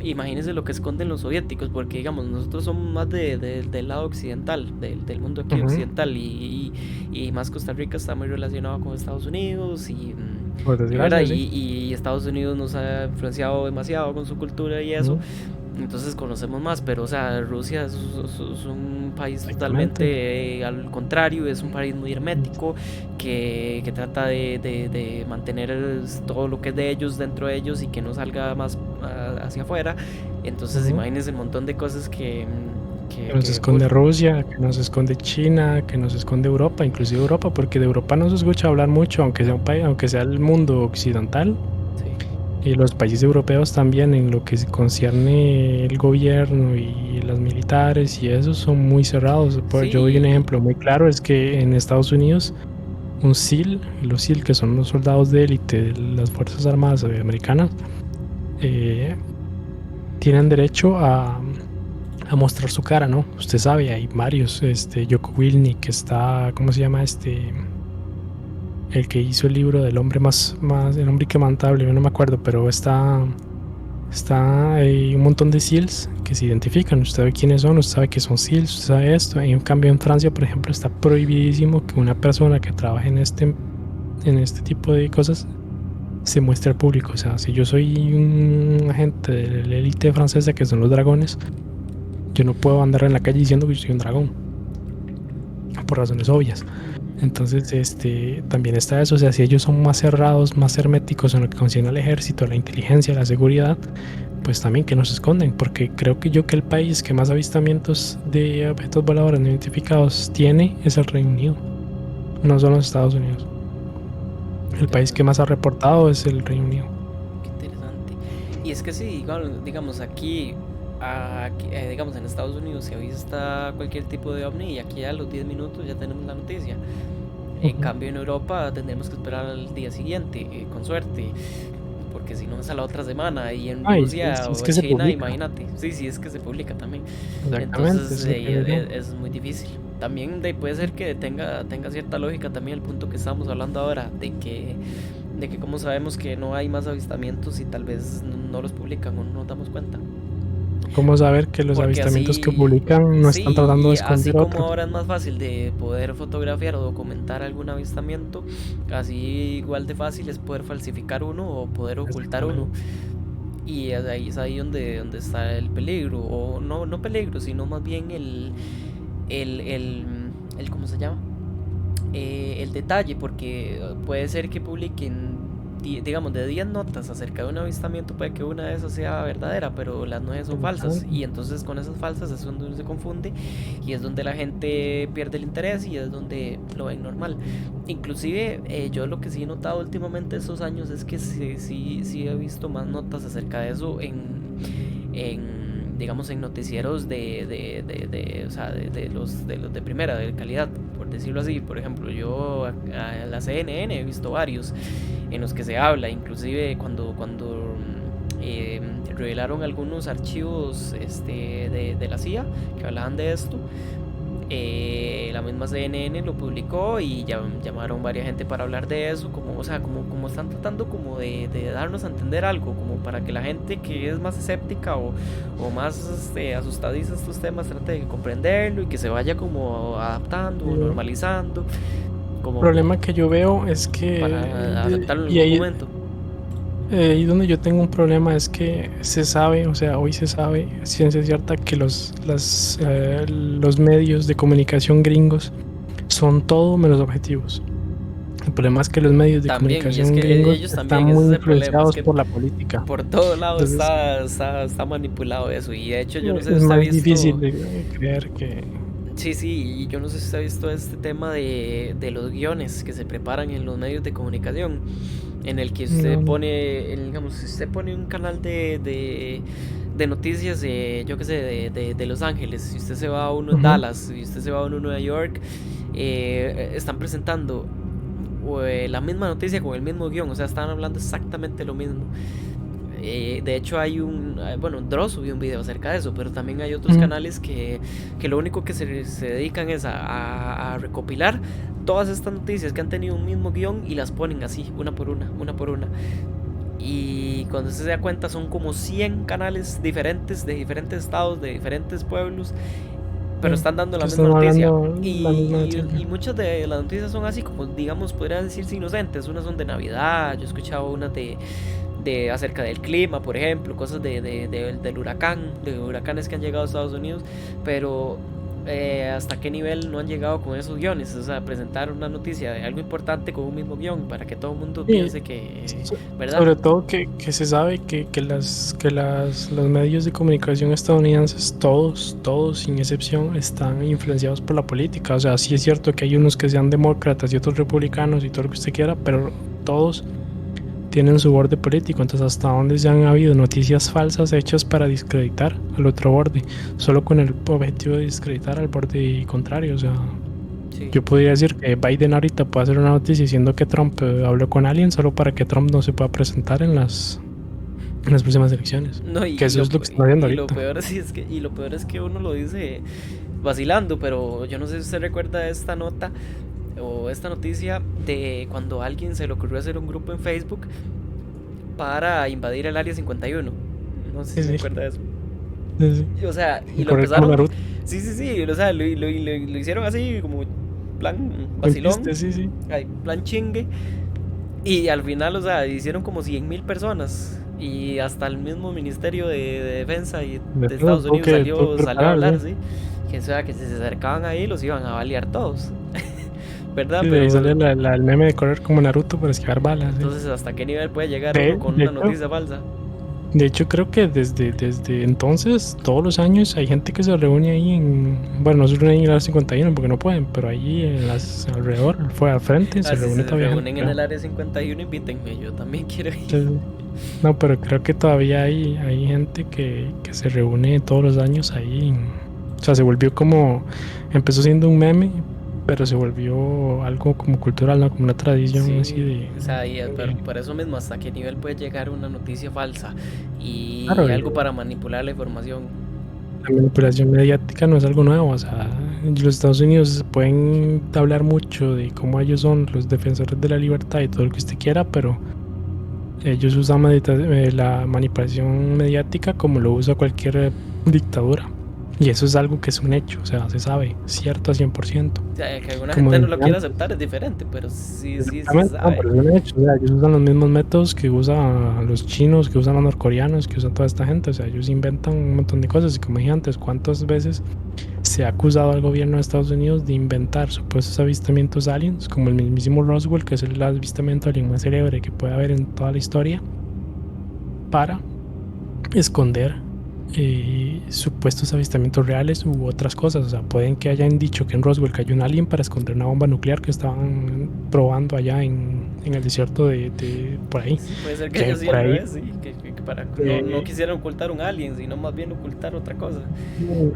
Imagínense lo que esconden los soviéticos, porque digamos, nosotros somos más del lado occidental, del mundo aquí Ujú, occidental, y más Costa Rica está muy relacionado con Estados Unidos, por y, ¿verdad? desgracia, sí. Y Estados Unidos nos ha influenciado demasiado con su cultura y eso, Ujú, entonces conocemos más, pero o sea, Rusia es un país exactamente. totalmente al contrario, es un país muy hermético que trata de mantener todo lo que es de ellos dentro de ellos y que no salga más hacia afuera. Entonces Ujú. imagínense el montón de cosas Que nos que esconde ocurren. Rusia, que nos esconde China, que nos esconde Europa, inclusive Europa, porque de Europa no se escucha hablar mucho, aunque sea un país, aunque sea el mundo occidental, Sí, y los países europeos también en lo que se concierne el gobierno y los militares y eso son muy cerrados. Yo doy un sí, ejemplo muy claro, es que en Estados Unidos un SEAL, los SEAL que son los soldados de élite de las Fuerzas Armadas americanas, eh, tienen derecho a mostrar su cara, ¿no? Usted sabe, hay varios, Joko Wilnik, está, ¿cómo se llama el que hizo el libro del hombre el hombre inquebrantable, yo no me acuerdo, pero hay un montón de SEALs que se identifican, usted sabe quiénes son, usted sabe que son SEALs, usted sabe esto. En cambio en Francia, por ejemplo, está prohibidísimo que una persona que trabaje en este tipo de cosas se muestre al público. O sea, si yo soy un agente de la élite francesa, que son los dragones, yo no puedo andar en la calle diciendo que yo soy un dragón, por razones obvias. Entonces, también está eso, o sea, si ellos son más cerrados, más herméticos en lo que concierne al ejército, la inteligencia, la seguridad, pues también que nos esconden, porque creo que el país que más avistamientos de objetos voladores no identificados tiene es el Reino Unido, no son los Estados Unidos. El país que más ha reportado es el Reino Unido. Qué interesante. Y es que sí, digamos aquí, digamos en Estados Unidos, si avista cualquier tipo de ovni y aquí a los 10 minutos ya tenemos la noticia. En cambio en Europa tendremos que esperar al día siguiente, con suerte, porque si no es a la otra semana. Y en Ay, Rusia es o que se China, publica. imagínate. Sí, sí, es que se publica también. Exactamente, Entonces es lo que digo yo. es muy difícil. También puede ser que tenga cierta lógica también el punto que estamos hablando ahora, de que como sabemos que no hay más avistamientos y tal vez no los publican o no nos damos cuenta. ¿Cómo saber que los Porque avistamientos que así, publican no están sí, tratando de y así esconder como otro? ahora es más fácil de poder fotografiar o documentar algún avistamiento, así igual de fácil es poder falsificar uno o poder ocultar uno. Exactamente. Y es ahí donde está el peligro, o no peligro, sino más bien el, el, ¿cómo se llama? El detalle, porque puede ser que publiquen, digamos, de 10 notas acerca de un avistamiento, puede que una de esas sea verdadera, pero las 9 son falsas, Exactamente. y entonces con esas falsas es donde uno se confunde, y es donde la gente pierde el interés, y es donde lo ven normal. Inclusive, yo lo que sí he notado últimamente estos años es que sí he visto más notas acerca de eso digamos, en noticieros o sea, de los de primera, de calidad, por decirlo así. Por ejemplo, yo a la CNN he visto varios en los que se habla, inclusive cuando revelaron algunos archivos de la CIA que hablaban de esto. La misma CNN lo publicó y llamaron varias gente para hablar de eso, como, o sea, como están tratando como de darnos a entender algo, como para que la gente que es más escéptica o más asustadiza a estos temas trate de comprenderlo y que se vaya como adaptando o El normalizando, como problema que yo veo es que, para aceptarlo en y algún ahí, momento. ahí donde yo tengo un problema es que se sabe, o sea, hoy se sabe, ciencia cierta, que los medios de comunicación gringos son todo menos objetivos. El problema es que los medios de También, y es comunicación que gringos ellos están también, ese muy es el problema, es influenciados que por la política. por todo lado Entonces está manipulado eso. Y de hecho, yo no sé si es usted ha más difícil visto. de creer que... Sí, sí, y yo no sé si usted ha visto este tema de los guiones que se preparan en los medios de comunicación, en el que usted No, pone, digamos, si usted pone un canal de noticias, yo qué sé, de Los Ángeles, si usted se va a uno en ujú. Dallas, si usted se va a uno en Nueva York, están presentando la misma noticia con el mismo guión, o sea, están hablando exactamente lo mismo. De hecho bueno, Dross subió un video acerca de eso, pero también hay otros Ujú. canales que lo único que se dedican es a recopilar todas estas noticias que han tenido un mismo guión y las ponen así, una por una, una por una. Y cuando se da cuenta son como 100 canales diferentes, de diferentes estados, de diferentes pueblos, pero Sí, están dando la que misma están noticia. hablando la misma Y noticia. muchas de las noticias son así, como digamos, podría decirse inocentes. Unas son de Navidad, yo he escuchado unas de acerca del clima, por ejemplo, cosas del huracán, de huracanes que han llegado a Estados Unidos, pero hasta qué nivel no han llegado con esos guiones, o sea, presentar una noticia de algo importante con un mismo guión para que todo el mundo Y piense que, ¿verdad? sobre todo que se sabe los medios de comunicación estadounidenses, todos sin excepción, están influenciados por la política. O sea, sí es cierto que hay unos que sean demócratas y otros republicanos y todo lo que usted quiera, pero todos tienen su borde político. Entonces, hasta dónde se han habido noticias falsas hechas para discreditar al otro borde, solo con el objetivo de discreditar al borde contrario. O sea, Sí. yo podría decir que Biden ahorita puede hacer una noticia diciendo que Trump habló con alguien solo para que Trump no se pueda presentar en las próximas elecciones. No, Que eso es lo que están haciendo y lo ahorita. peor y lo peor es que uno lo dice vacilando, pero yo no sé si usted recuerda esta nota o esta noticia de cuando a alguien se le ocurrió hacer un grupo en Facebook para invadir el área 51. No sé Sí, si se sí, acuerda de eso. sí, sí. O sea, Y y lo correr como empezaron. Naruto. Sí, sí, sí. O sea, lo hicieron así, como plan En vacilón, pista, sí, sí. plan chingue. Y al final, o sea, hicieron como 100.000 personas. Y hasta el mismo Ministerio de Defensa De de todo, Estados Unidos tuvo que salió a preparar, hablar, sí. ¿sí? Que, o sea, que si se acercaban ahí los iban a balear todos. ¿Verdad? Sí, de ahí Pero sale el meme de correr como Naruto para esquivar balas, sí. entonces, ¿hasta qué nivel puede llegar uno con De una hecho, noticia falsa? De hecho, creo que desde entonces, todos los años, hay gente que se reúne ahí bueno, no se reúnen en el área 51 porque no pueden, pero ahí alrededor, fue al frente, se Si reúne se todavía gente. reúnen en el área 51, invítenme, yo también quiero ir. Sí. No, pero creo que todavía hay gente que se reúne todos los años ahí. O sea, se volvió empezó siendo un meme, pero se volvió algo como cultural, ¿no? Como una tradición Sí, así de... o sea, pero por eso mismo, hasta qué nivel puede llegar una noticia falsa y Claro, algo para manipular la información. la manipulación mediática no es algo nuevo, o sea, los Estados Unidos pueden hablar mucho de cómo ellos son los defensores de la libertad y todo lo que usted quiera, pero ellos usan la manipulación mediática como lo usa cualquier dictadura. Y eso es algo que es un hecho, o sea, se sabe, cierto a 100%. O sea, que alguna Como gente no lo quiera antes. aceptar es diferente, pero sí se Exactamente, no, sabe. pero es un hecho, o sea, ellos usan los mismos métodos que usan los chinos, que usan los norcoreanos, que usan toda esta gente, o sea, ellos inventan un montón de cosas. Y como dije antes, ¿cuántas veces se ha acusado al gobierno de Estados Unidos de inventar supuestos avistamientos aliens, como el mismísimo Roswell, que es el avistamiento alien más célebre que puede haber en toda la historia, para esconder supuestos avistamientos reales u otras cosas? O sea, pueden que hayan dicho que en Roswell cayó un alien para esconder una bomba nuclear que estaban probando allá en el desierto de por ahí. Sí, puede ser que Que ellos sí por al ahí revés, sí, que no quisieran ocultar un alien, sino más bien ocultar otra cosa.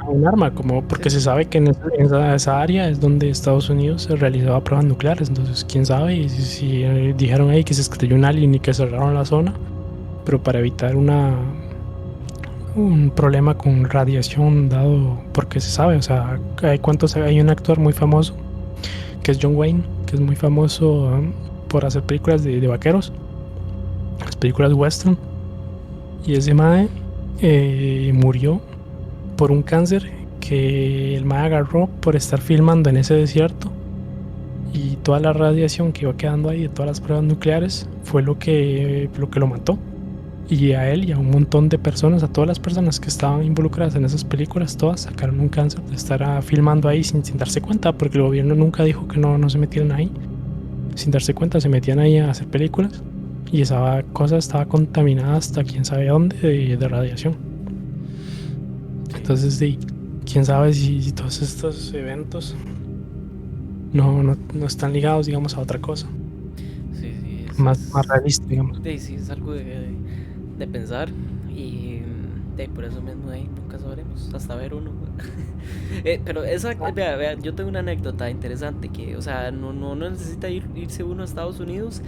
un arma, porque Sí. se sabe que en esa área es donde Estados Unidos se realizaba pruebas nucleares. Entonces, quién sabe. Y si dijeron ahí que se estrelló un alien y que cerraron la zona, pero para evitar un problema con radiación dado, porque se sabe, o sea, hay un actor muy famoso que es John Wayne, que es muy famoso por hacer películas de vaqueros, las películas western, y ese mae murió por un cáncer que el mae agarró por estar filmando en ese desierto, y toda la radiación que iba quedando ahí de todas las pruebas nucleares fue lo que lo mató. Y a él y a un montón de personas, a todas las personas que estaban involucradas en esas películas, todas sacaron un cáncer de estar filmando ahí sin darse cuenta, porque el gobierno nunca dijo que no se metieran ahí. Sin darse cuenta se metían ahí a hacer películas, y esa cosa estaba contaminada hasta quién sabe dónde de radiación. Entonces, quién sabe si todos estos eventos no están ligados, digamos, a otra cosa. Sí, Más realista, digamos. sí, es algo de pensar y por eso mismo nunca sabremos hasta ver uno. Pero vea, yo tengo una anécdota interesante que, o sea, no necesita irse uno a Estados Unidos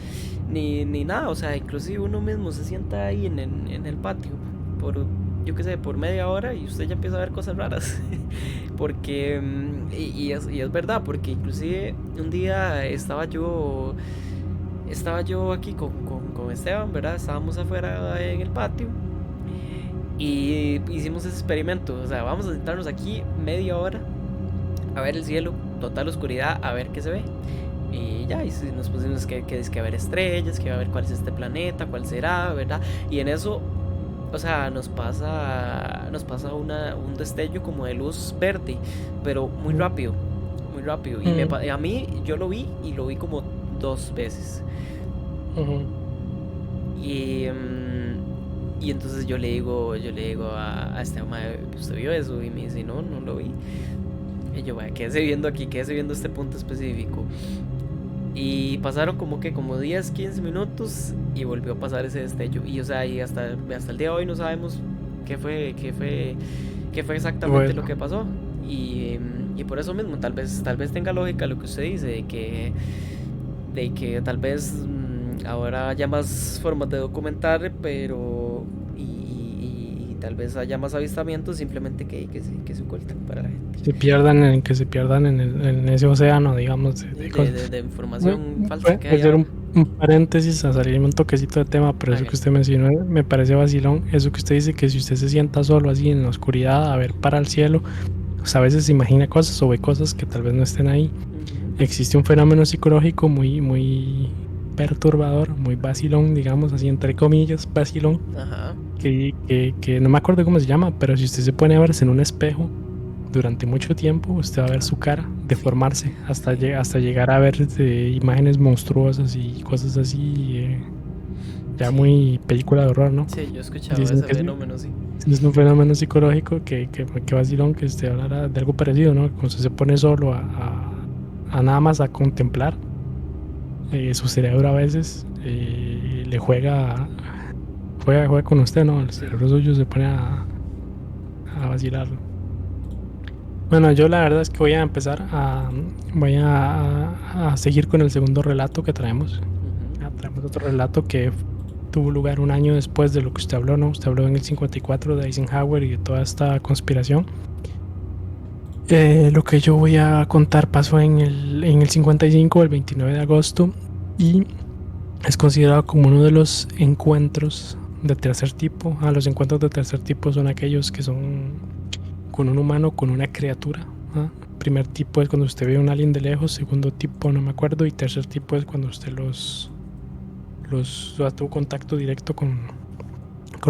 ni nada, o sea, inclusive uno mismo se sienta ahí en el patio por, yo qué sé, por media hora y usted ya empieza a ver cosas raras. Porque, y es verdad, porque inclusive un día estaba yo aquí con Esteban, ¿verdad? Estábamos afuera en el patio y hicimos ese experimento. O sea, vamos a sentarnos aquí media hora a ver el cielo, total oscuridad, a ver qué se ve. Y ya, y nos pusimos que a ver estrellas, que a ver cuál es este planeta, cuál será, ¿verdad? Y en eso, o sea, nos pasa un destello como de luz verde, pero muy rápido, muy rápido. Y a mí, yo lo vi como 2 veces. Y entonces yo le digo a este hombre, ¿usted vio eso? Y me dice, no lo vi. Y yo, vaya, quédese viendo este punto específico. Y pasaron como 10, 15 minutos y volvió a pasar ese destello. Y o sea, y hasta el día de hoy no sabemos qué fue exactamente lo que pasó. Y por eso mismo, tal vez tenga lógica lo que usted dice, de que tal vez ahora haya más formas de documentar, pero y tal vez haya más avistamientos, simplemente que se ocultan para la gente. Que se pierdan en ese océano, digamos, de información falsa que hay. hay. Un paréntesis a salirme un toquecito de tema, pero eso que usted mencionó me parece vacilón. Eso que usted dice, que si usted se sienta solo así en la oscuridad a ver para el cielo, pues a veces se imagina cosas o ve cosas que tal vez no estén ahí. Existe un fenómeno psicológico muy perturbador, muy vacilón, digamos así, entre comillas, vacilón. Ajá. Que no me acuerdo cómo se llama, pero si usted se pone a verse en un espejo durante mucho tiempo, usted va a ver su cara deformarse hasta llegar a ver imágenes monstruosas y cosas así ya Sí, muy película de horror, ¿no? sí, yo he escuchado Dicen ese que fenómeno, sí. es un fenómeno psicológico que vacilón que usted hablara de algo parecido, ¿no? Cuando usted se pone solo a nada más a contemplar, su cerebro a veces le juega con usted, ¿no? El Sí. cerebro suyo se pone a vacilarlo. Bueno, yo la verdad es que voy a seguir con el segundo relato que traemos. Ujú. Traemos otro relato que tuvo lugar un año después de lo que usted habló, ¿no? Usted habló en el 54 de Eisenhower y de toda esta conspiración. Lo que yo voy a contar pasó en el 55, el 29 de agosto, y es considerado como uno de los encuentros de tercer tipo. Los encuentros de tercer tipo son aquellos que son con un humano, con una criatura. Primer tipo es cuando usted ve a un alien de lejos, segundo tipo no me acuerdo, y tercer tipo es cuando usted tuvo contacto directo con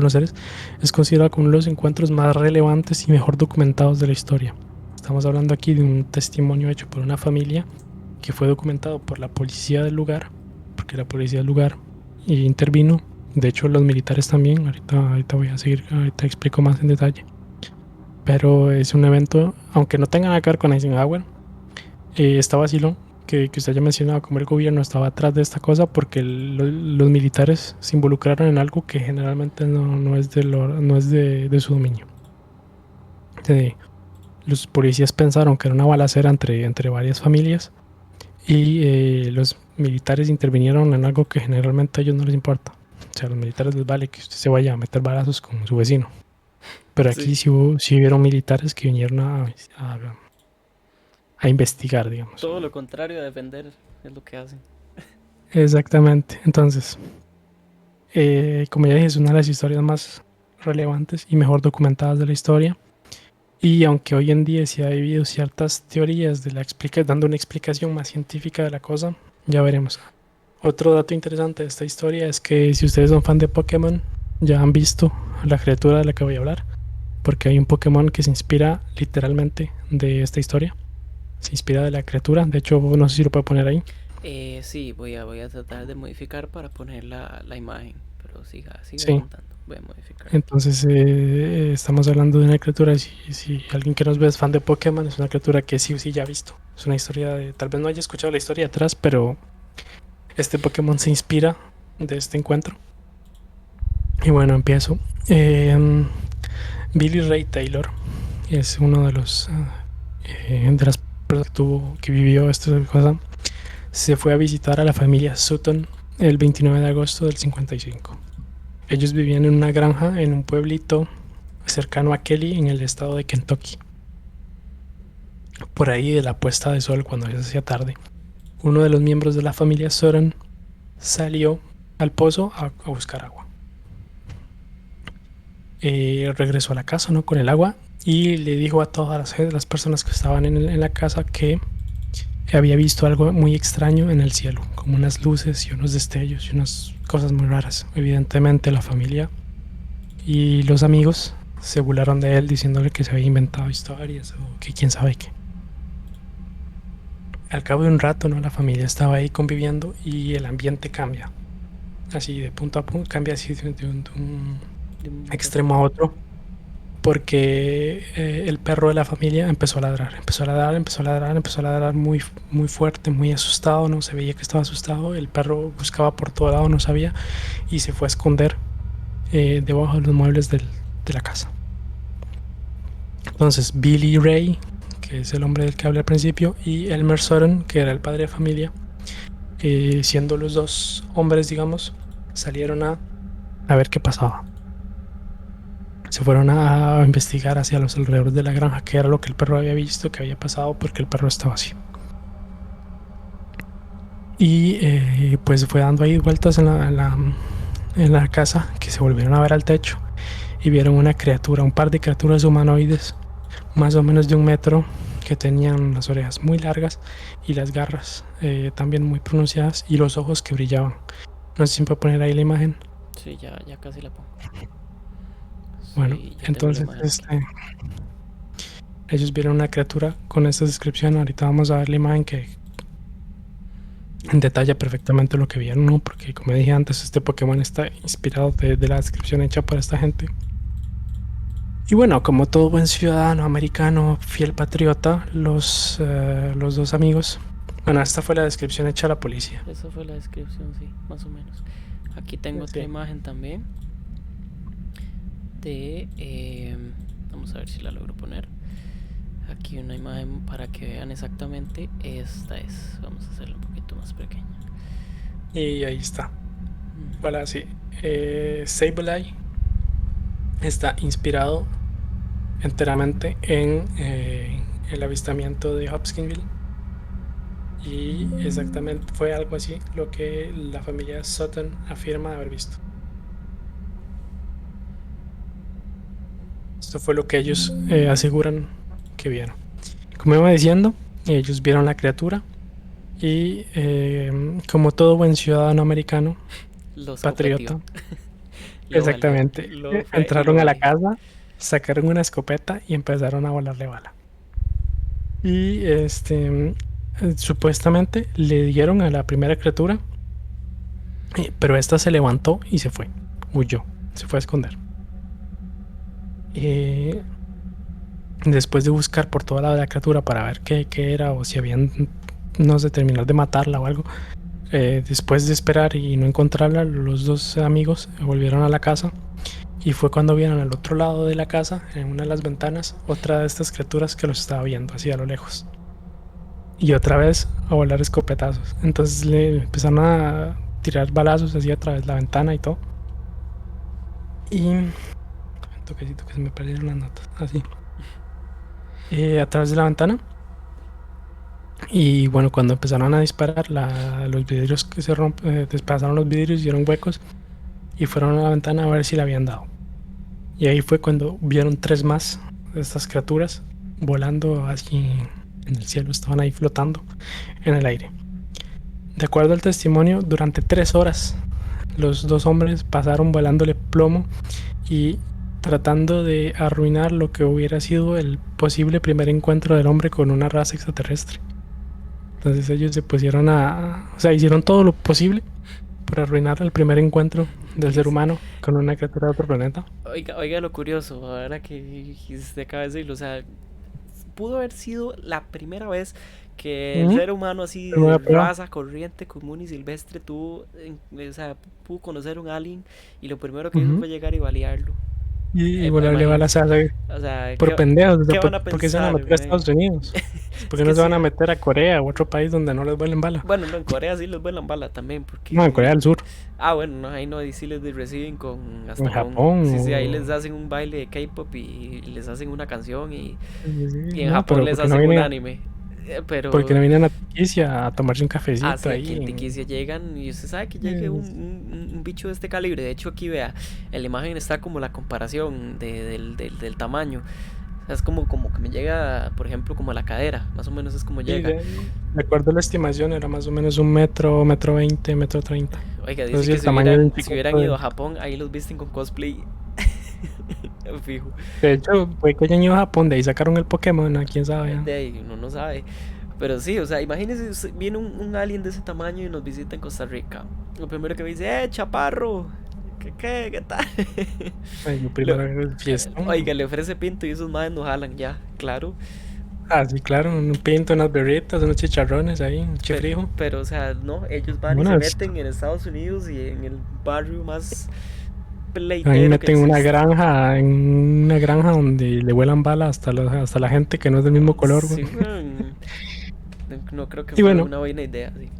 los seres. Es considerado como uno de los encuentros más relevantes y mejor documentados de la historia. Estamos hablando aquí de un testimonio hecho por una familia que fue documentado por la policía del lugar, porque la policía del lugar intervino. De hecho, los militares también. Ahorita voy a seguir, ahorita explico más en detalle. Pero es un evento, aunque no tenga nada que ver con Eisenhower, está vacilón que usted haya mencionado como el gobierno estaba atrás de esta cosa porque los militares se involucraron en algo que generalmente no es, no es de su dominio. De, los policías pensaron que era una balacera entre varias familias y los militares intervinieron en algo que generalmente a ellos no les importa. O sea, a los militares les vale que usted se vaya a meter balazos con su vecino. Pero aquí Sí. sí hubieron militares que vinieron a investigar, digamos. Todo lo contrario a defender es lo que hacen. Exactamente. Entonces, como ya dije, es una de las historias más relevantes y mejor documentadas de la historia. Y aunque hoy en día sí ha habido ciertas teorías dando una explicación más científica de la cosa, ya veremos. Otro dato interesante de esta historia es que si ustedes son fan de Pokémon, ya han visto la criatura de la que voy a hablar, porque hay un Pokémon que se inspira literalmente de esta historia. Se inspira de la criatura, de hecho no sé si lo puedo poner ahí. Sí, voy a tratar de modificar para poner la imagen, pero siga Sí, contando. Voy a modificar. entonces estamos hablando de una criatura, si alguien que nos ve es fan de Pokémon, es una criatura que sí o sí ya ha visto. Es una historia tal vez no haya escuchado la historia atrás, pero este Pokémon se inspira de este encuentro. Y bueno, empiezo. Billy Ray Taylor es uno de de las personas que vivió esta cosa. Se fue a visitar a la familia Sutton el 29 de agosto del 55. Ellos vivían en una granja en un pueblito cercano a Kelly en el estado de Kentucky. Por ahí de la puesta de sol cuando ya se hacía tarde, uno de los miembros de la familia Sutton salió al pozo a buscar agua. Regresó a la casa, ¿no? Con el agua y le dijo a todas las personas que estaban en la casa que había visto algo muy extraño en el cielo, como unas luces y unos destellos y unas cosas muy raras. Evidentemente la familia y los amigos se burlaron de él diciéndole que se había inventado historias o que quién sabe qué. Al cabo de un rato, ¿no? La familia estaba ahí conviviendo y el ambiente cambia. Así de punto a punto, cambia así de un De un momento. extremo a otro. Porque el perro de la familia empezó a ladrar, empezó a ladrar muy, muy fuerte, muy asustado, no se veía que estaba asustado, el perro buscaba por todo lado, no sabía, y se fue a esconder debajo de los muebles de la casa. Entonces Billy Ray, que es el hombre del que hablé al principio, y Elmer Sutton, que era el padre de familia, siendo los dos hombres, digamos, salieron a ver qué pasaba. Se fueron a investigar hacia los alrededores de la granja qué era lo que el perro había visto, qué había pasado, porque el perro estaba así. Y pues fue dando ahí vueltas en la casa, que se volvieron a ver al techo y vieron una criatura, un par de criaturas humanoides, más o menos de 1 metro, que tenían las orejas muy largas y las garras también muy pronunciadas y los ojos que brillaban. No sé si me puede poner ahí la imagen. Sí, ya casi la pongo. Bueno, Sí, ya tengo la entonces imagen aquí. ellos vieron una criatura con esta descripción. Ahorita vamos a ver la imagen que detalla perfectamente lo que vieron, ¿no? Porque como dije antes, este Pokémon está inspirado de la descripción hecha por esta gente. Y bueno, como todo buen ciudadano americano, fiel patriota, los dos amigos. Bueno, esta fue la descripción hecha a la policía. Esa fue la descripción, sí, más o menos. Aquí tengo otra Sí. imagen también de... vamos a ver si la logro poner. Aquí una imagen para que vean exactamente. Esta es. Vamos a hacerla un poquito más pequeña. Y ahí está. Voilà, sí. Sableye está inspirado enteramente en el avistamiento de Hopkinsville. Y exactamente fue algo así lo que la familia Sutton afirma haber visto. Esto fue lo que ellos aseguran que vieron. Como iba diciendo, ellos vieron la criatura y como todo buen ciudadano americano, Los patriota, copetió. exactamente, Lo fue y lo entraron a la vale. casa, sacaron una escopeta y empezaron a volarle bala. Y supuestamente le dieron a la primera criatura, pero esta se levantó y se fue, huyó, se fue a esconder. Después de buscar por toda la criatura para ver qué era o si habían, no sé, terminar de matarla o algo, después de esperar y no encontrarla, los dos amigos volvieron a la casa y fue cuando vieron al otro lado de la casa, en una de las ventanas, otra de estas criaturas que los estaba viendo así a lo lejos. Y otra vez a volar escopetazos. Entonces le empezaron a tirar balazos así a través de la ventana y todo. Y un toquecito que se me perdieron las notas. Así. A través de la ventana. Y bueno, cuando empezaron a disparar, los vidrios que se despedazaron los vidrios, dieron huecos y fueron a la ventana a ver si le habían dado. Y ahí fue cuando vieron 3 más de estas criaturas volando así en el cielo, estaban ahí flotando en el aire. De acuerdo al testimonio, durante 3 horas los dos hombres pasaron volándole plomo y tratando de arruinar lo que hubiera sido el posible primer encuentro del hombre con una raza extraterrestre. Entonces ellos se pusieron o sea, hicieron todo lo posible para arruinar el primer encuentro del ser humano con una criatura de otro planeta. Oiga lo curioso, ahora que se acaba de decirlo, o sea, pudo haber sido la primera vez que el ser humano así de Primera prueba. raza corriente, común y silvestre tuvo, o sea, pudo conocer un alien y lo primero que hizo Uh-huh. fue llegar y balearlo. Y volarle balas Imagínense. a la, O sea, por pendejos. O sea, qué van a ¿por qué se van a pensar, meter a man? Estados Unidos? ¿Por Es qué que no se van a sí. meter a Corea o otro país donde no les vuelen bala? Bueno, no, en Corea sí les vuelan bala también, No, en Corea porque... del Sur. Ah, bueno, no, ahí no, ahí sí les reciben con... En Hasta con... Japón. Sí, sí, ahí les hacen un baile de K-pop y les hacen una canción Sí, sí, y en no, Japón pero les ¿por qué no hacen un vienen, anime. porque Pero... no vienen a Tiquicia a tomarse un Ah, cafecito sí, aquí ahí? en Tiquicia llegan y usted sabe que llegue un bicho de este calibre. De hecho, aquí vea, en la imagen está como la comparación del tamaño. O sea, es como que me llega, por ejemplo, como a la cadera. Más o menos es como Sí, llega. de acuerdo a la estimación, era más o menos 1 metro, 1,20 m, 1,30 m. Oiga, Entonces, dice sí, que el tamaño del si hubieran chicote ido a Japón, ahí los visten con cosplay. Fijo. de hecho, fue que hayan ido a Japón, de ahí sacaron el Pokémon, ¿a quién sabe? De ahí uno no sabe. Pero sí, o sea, imagínese, viene un alien de ese tamaño y nos visita en Costa Rica. Lo primero que me dice, chaparro, ¿qué tal? Ay, yo Lo- primero el fiestón. Oiga, le ofrece pinto y esos madres nos jalan ya, claro. Ah, sí, claro, un pinto, unas berritas, unos chicharrones ahí, un Pero, chifrijo. pero, o sea, no, ellos van y se Unas, meten en Estados Unidos y en el barrio más ahí pleitero que meten existe. en una granja donde le vuelan balas hasta la gente que no es del mismo color, güey. Sí, weón. No creo que Y fue bueno, una buena idea, sí.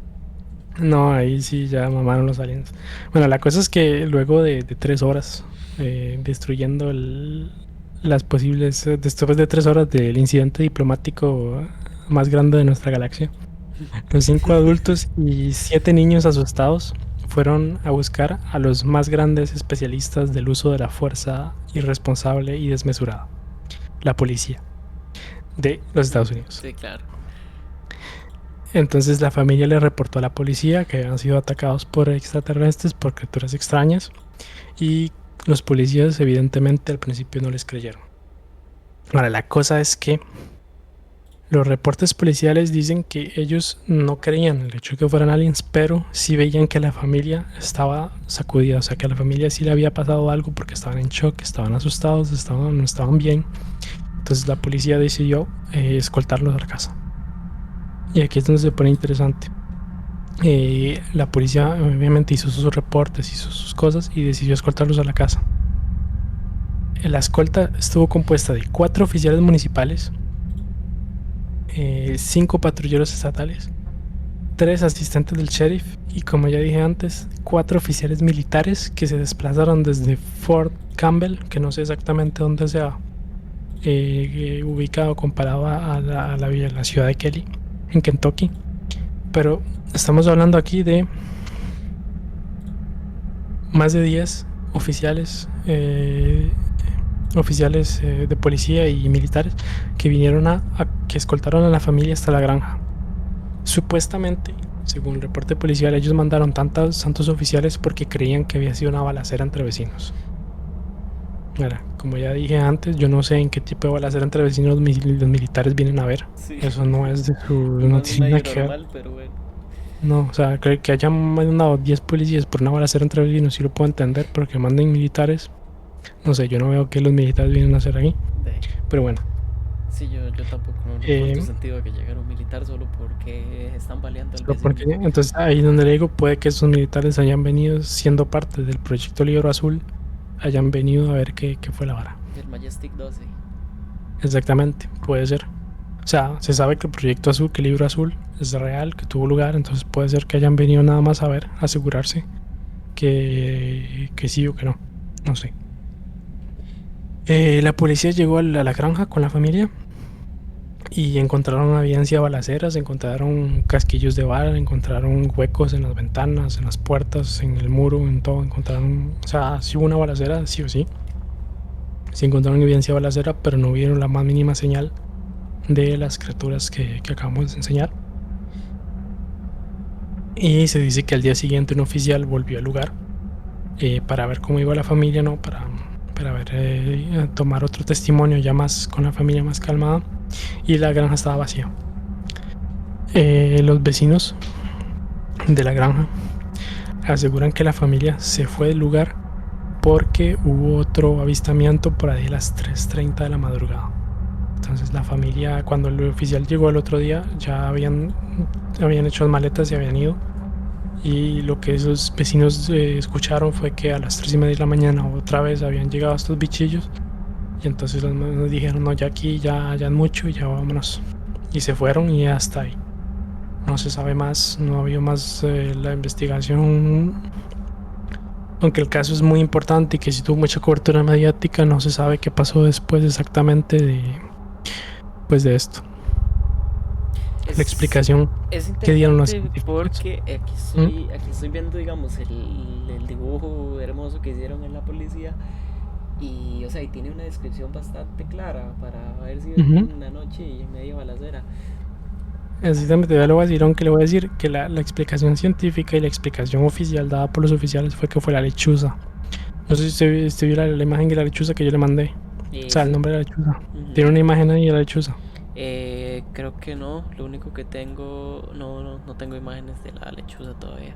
no, ahí sí ya mamaron los aliens. Bueno, la cosa es que luego de 3 horas destruyendo las posibles, después de 3 horas del incidente diplomático más grande de nuestra galaxia, los 5 adultos y 7 niños asustados fueron a buscar a los más grandes especialistas del uso de la fuerza irresponsable y desmesurada, la policía de los Estados Unidos. Sí, claro. Entonces la familia le reportó a la policía que habían sido atacados por extraterrestres, por criaturas extrañas, y los policías evidentemente al principio no les creyeron. Ahora, la cosa es que Los reportes policiales dicen que ellos no creían el hecho de que fueran aliens, pero sí veían que la familia estaba sacudida, o sea, que a la familia sí le había pasado algo porque estaban en shock, estaban asustados, no estaban bien. Entonces la policía decidió escoltarlos a la casa. Y aquí es donde se pone interesante. La policía obviamente hizo sus reportes, hizo sus cosas y decidió escoltarlos a la casa. La escolta estuvo compuesta de 4 oficiales municipales, 5 patrulleros estatales, 3 asistentes del sheriff y, como ya dije antes, 4 oficiales militares que se desplazaron desde Fort Campbell, que no sé exactamente dónde sea ubicado comparado a la ciudad de Kelly, en Kentucky. Pero estamos hablando aquí de más de 10 oficiales, de policía y militares que vinieron que escoltaron a la familia hasta la granja. Supuestamente, según el reporte policial, ellos mandaron tantos oficiales porque creían que había sido una balacera entre vecinos. Ahora, como ya dije antes, yo no sé en qué tipo de balacera entre vecinos los militares vienen a ver. Sí. Eso no es de su... Y no más tiene nada medio que ver. normal, pero bueno. No, o sea, que hayan mandado 10 policías por una balacera entre vecinos sí lo puedo entender, pero que manden militares, no sé, yo no veo qué los militares vienen a hacer aquí. Pero bueno. Sí, yo tampoco no le encuentro sentido a que llegara un militar solo porque están baleando al vecino. Entonces ahí donde le digo, puede que esos militares hayan venido siendo parte del proyecto Libro Azul, hayan venido a ver qué fue la vara. Del Majestic 12. Exactamente, puede ser. O sea, se sabe que el proyecto azul, que el Libro Azul es real, que tuvo lugar, entonces puede ser que hayan venido nada más a ver, a asegurarse que sí o que no, no sé. La policía llegó a la granja con la familia y encontraron evidencia de balaceras, encontraron casquillos de bala, encontraron huecos en las ventanas, en las puertas, en el muro, en todo. Encontraron, o sea, sí hubo una balacera, sí o sí. Sí encontraron evidencia de balacera, pero no vieron la más mínima señal de las criaturas que acabamos de enseñar. Y se dice que al día siguiente un oficial volvió al lugar para ver cómo iba la familia, ¿no? Para ver, tomar otro testimonio ya más con la familia más calmada. Y la granja estaba vacía. Los vecinos de la granja aseguran que la familia se fue del lugar porque hubo otro avistamiento por ahí a las 3:30 de la madrugada. Entonces la familia, cuando el oficial llegó el otro día, ya habían hecho las maletas y habían ido. Y lo que esos vecinos escucharon fue que a las 3:30 de la mañana otra vez habían llegado estos bichillos. Y entonces nos dijeron, no, ya aquí ya es mucho y ya vámonos. Y se fueron y hasta ahí. No se sabe más, no ha habido más la investigación. Aunque el caso es muy importante y que sí tuvo mucha cobertura mediática, no se sabe qué pasó después exactamente de esto. La explicación es que dieron los interesante científicos. porque aquí estoy viendo, digamos, el dibujo hermoso que hicieron en la policía. Y, o sea, y tiene una descripción bastante clara para haber sido una noche y en medio balacera. Exactamente, ya le voy a decir, aunque le voy a decir que la explicación científica y la explicación oficial dada por los oficiales fue que fue la lechuza. No sé si usted vio la imagen de la lechuza que yo le mandé. O sea, el nombre de la lechuza. Tiene una imagen ahí de la lechuza. Creo que no, lo único que tengo, no tengo imágenes de la lechuza todavía.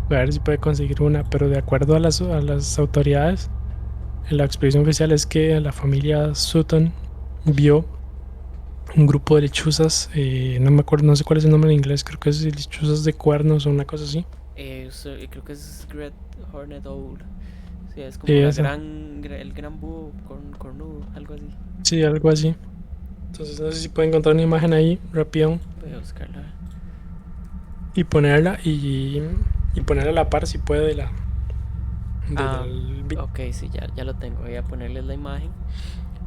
A ver si puede conseguir una, pero de acuerdo a las autoridades, la explicación oficial es que la familia Sutton vio un grupo de lechuzas, no me acuerdo, no sé cuál es el nombre en inglés, creo que es lechuzas de cuernos o una cosa así. Creo que es Great Hornet Owl. Sí, es como el gran búho cornudo, algo así. Sí, algo así. Entonces no sé si puede encontrar una imagen ahí rápido. Voy a buscarla. Y ponerla y ponerla a la par si puede de la... Ok, sí, ya lo tengo. Voy a ponerles la imagen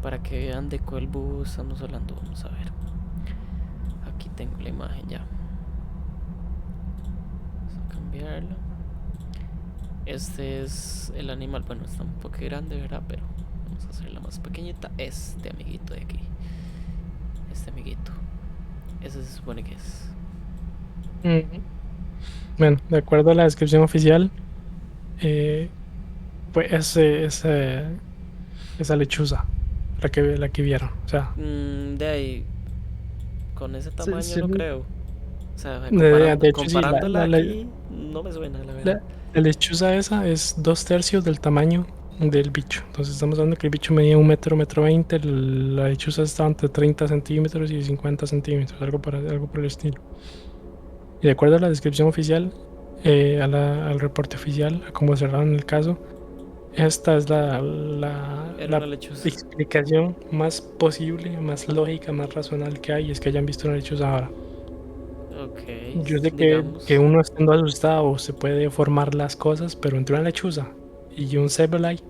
para que vean de cuál búho estamos hablando. Vamos a ver. Aquí tengo la imagen ya. Vamos a cambiarla. Este es el animal. Bueno, está un poco grande, ¿verdad? Pero vamos a hacerla más pequeñita. Este amiguito de aquí. Este amiguito. Ese se supone que es. Bueno, de acuerdo a la descripción oficial, pues esa lechuza. la que vieron. O sea, De ahí, con ese sí, tamaño sí, no creo. O sea, de hecho, sí, comparándola aquí, no me suena, la verdad. la lechuza esa es 2/3 del tamaño del bicho. Entonces estamos hablando que el bicho medía 1 metro, 1,20 m. La lechuza estaba entre 30 centímetros y 50 centímetros, algo por el estilo. Y de acuerdo a la descripción oficial, al reporte oficial, a cómo cerraron el caso, esta es Era una la lechuza. explicación más posible, más lógica, más racional que hay, es que hayan visto una lechuza ahora. Ok, Yo sé que digamos. uno estando asustado se puede formar las cosas, pero entre una lechuza y un Sableye,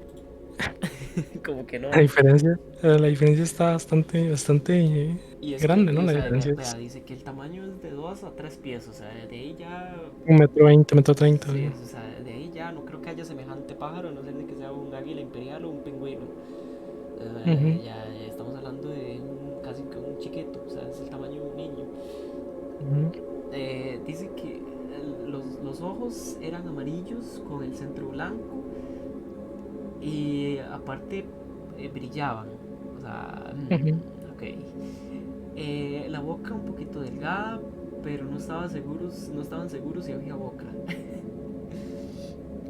Como que la no. diferencia, la diferencia está bastante Y es que, grande, ¿no? o La sea, diferencia vea, es dice que el tamaño es de 2 a 3 pies, o sea, de ahí ya. 1,20 m, 1,30 Sí, m. o sea, de ahí ya no creo que haya semejante pájaro, a no ser de que sea un águila imperial o un pingüino. Ujú, Ya estamos hablando de casi que un chiquito, o sea, es el tamaño de un niño. ujú. Dice que los ojos eran amarillos con el centro blanco y aparte brillaban. O sea, Ujú. ok. La boca un poquito delgada, pero no estaban seguros si había boca.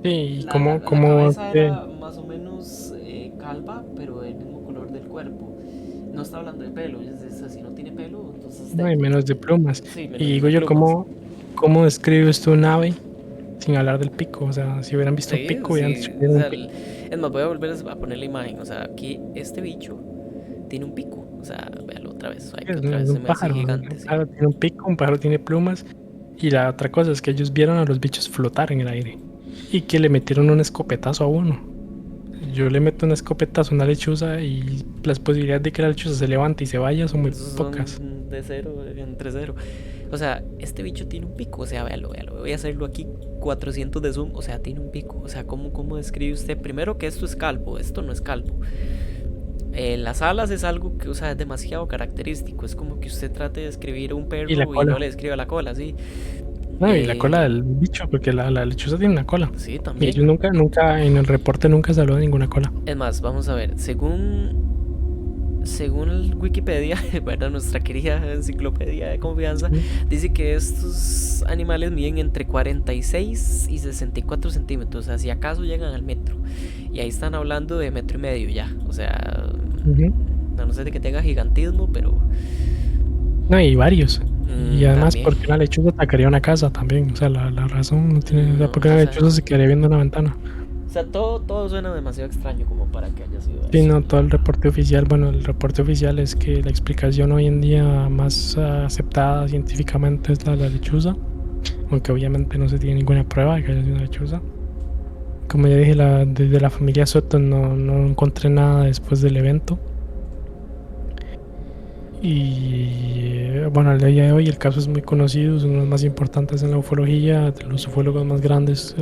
Sí, y La cómo cabeza era más o menos calva, pero del mismo color del cuerpo. No está hablando de pelo, es así, no tiene pelo, entonces no hay menos de plumas. sí, Y menos digo de yo, plumas. ¿cómo describe usted un ave sin hablar del pico? O sea, si hubieran visto Sí, pico, hubieran sí, descrito o un sea, pico. es más, voy a volver a poner la imagen. O sea, aquí este bicho tiene un pico. O sea, véalo otra vez. Ay, que otra Es vez se un me hace pájaro, gigante, un sí. pájaro tiene un pico, un pájaro tiene plumas. Y la otra cosa es que ellos vieron a los bichos flotar en el aire y que le metieron un escopetazo a uno. Yo le meto un escopetazo a una lechuza y las posibilidades de que la lechuza se levante y se vaya son muy Esos pocas. son de cero, entre cero. O sea, este bicho tiene un pico. O sea, véalo, véalo. Voy a hacerlo aquí 400 de zoom. O sea, tiene un pico. O sea, ¿cómo describe usted? Primero que esto es calvo. Esto no es calvo. Las alas es algo que, o sea, es demasiado característico. Es como que usted trate de escribir un Y la perro y no cola. le describa la cola, ¿sí? No, y la cola Eh, del bicho, porque la lechuza tiene una cola. sí, Y ellos también. nunca, en el reporte nunca se habló de ninguna cola. Es más, vamos a ver. Según el Wikipedia, ¿verdad? Nuestra querida enciclopedia de confianza, Sí. dice que estos animales miden entre 46 y 64 centímetros. O sea, si acaso llegan al metro. Y ahí están hablando de 1,5 m ya. O sea, Ujú. no sé de que tenga gigantismo, pero No, y varios. Y además, también. porque una lechuza atacaría una casa también. O sea, la razón no tiene. O sea, No, porque una o sea, lechuza se quedaría viendo una ventana. todo suena demasiado extraño como para que haya sido Sí, eso. no, todo el reporte oficial. Bueno, el reporte oficial es que la explicación hoy en día más aceptada científicamente es la de la lechuza. Aunque obviamente no se tiene ninguna prueba de que haya sido una lechuza. Como ya dije, desde la familia Soto no encontré nada después del evento. Y bueno, al día de hoy el caso es muy conocido, es uno de los más importantes en la ufología. Los ufólogos más grandes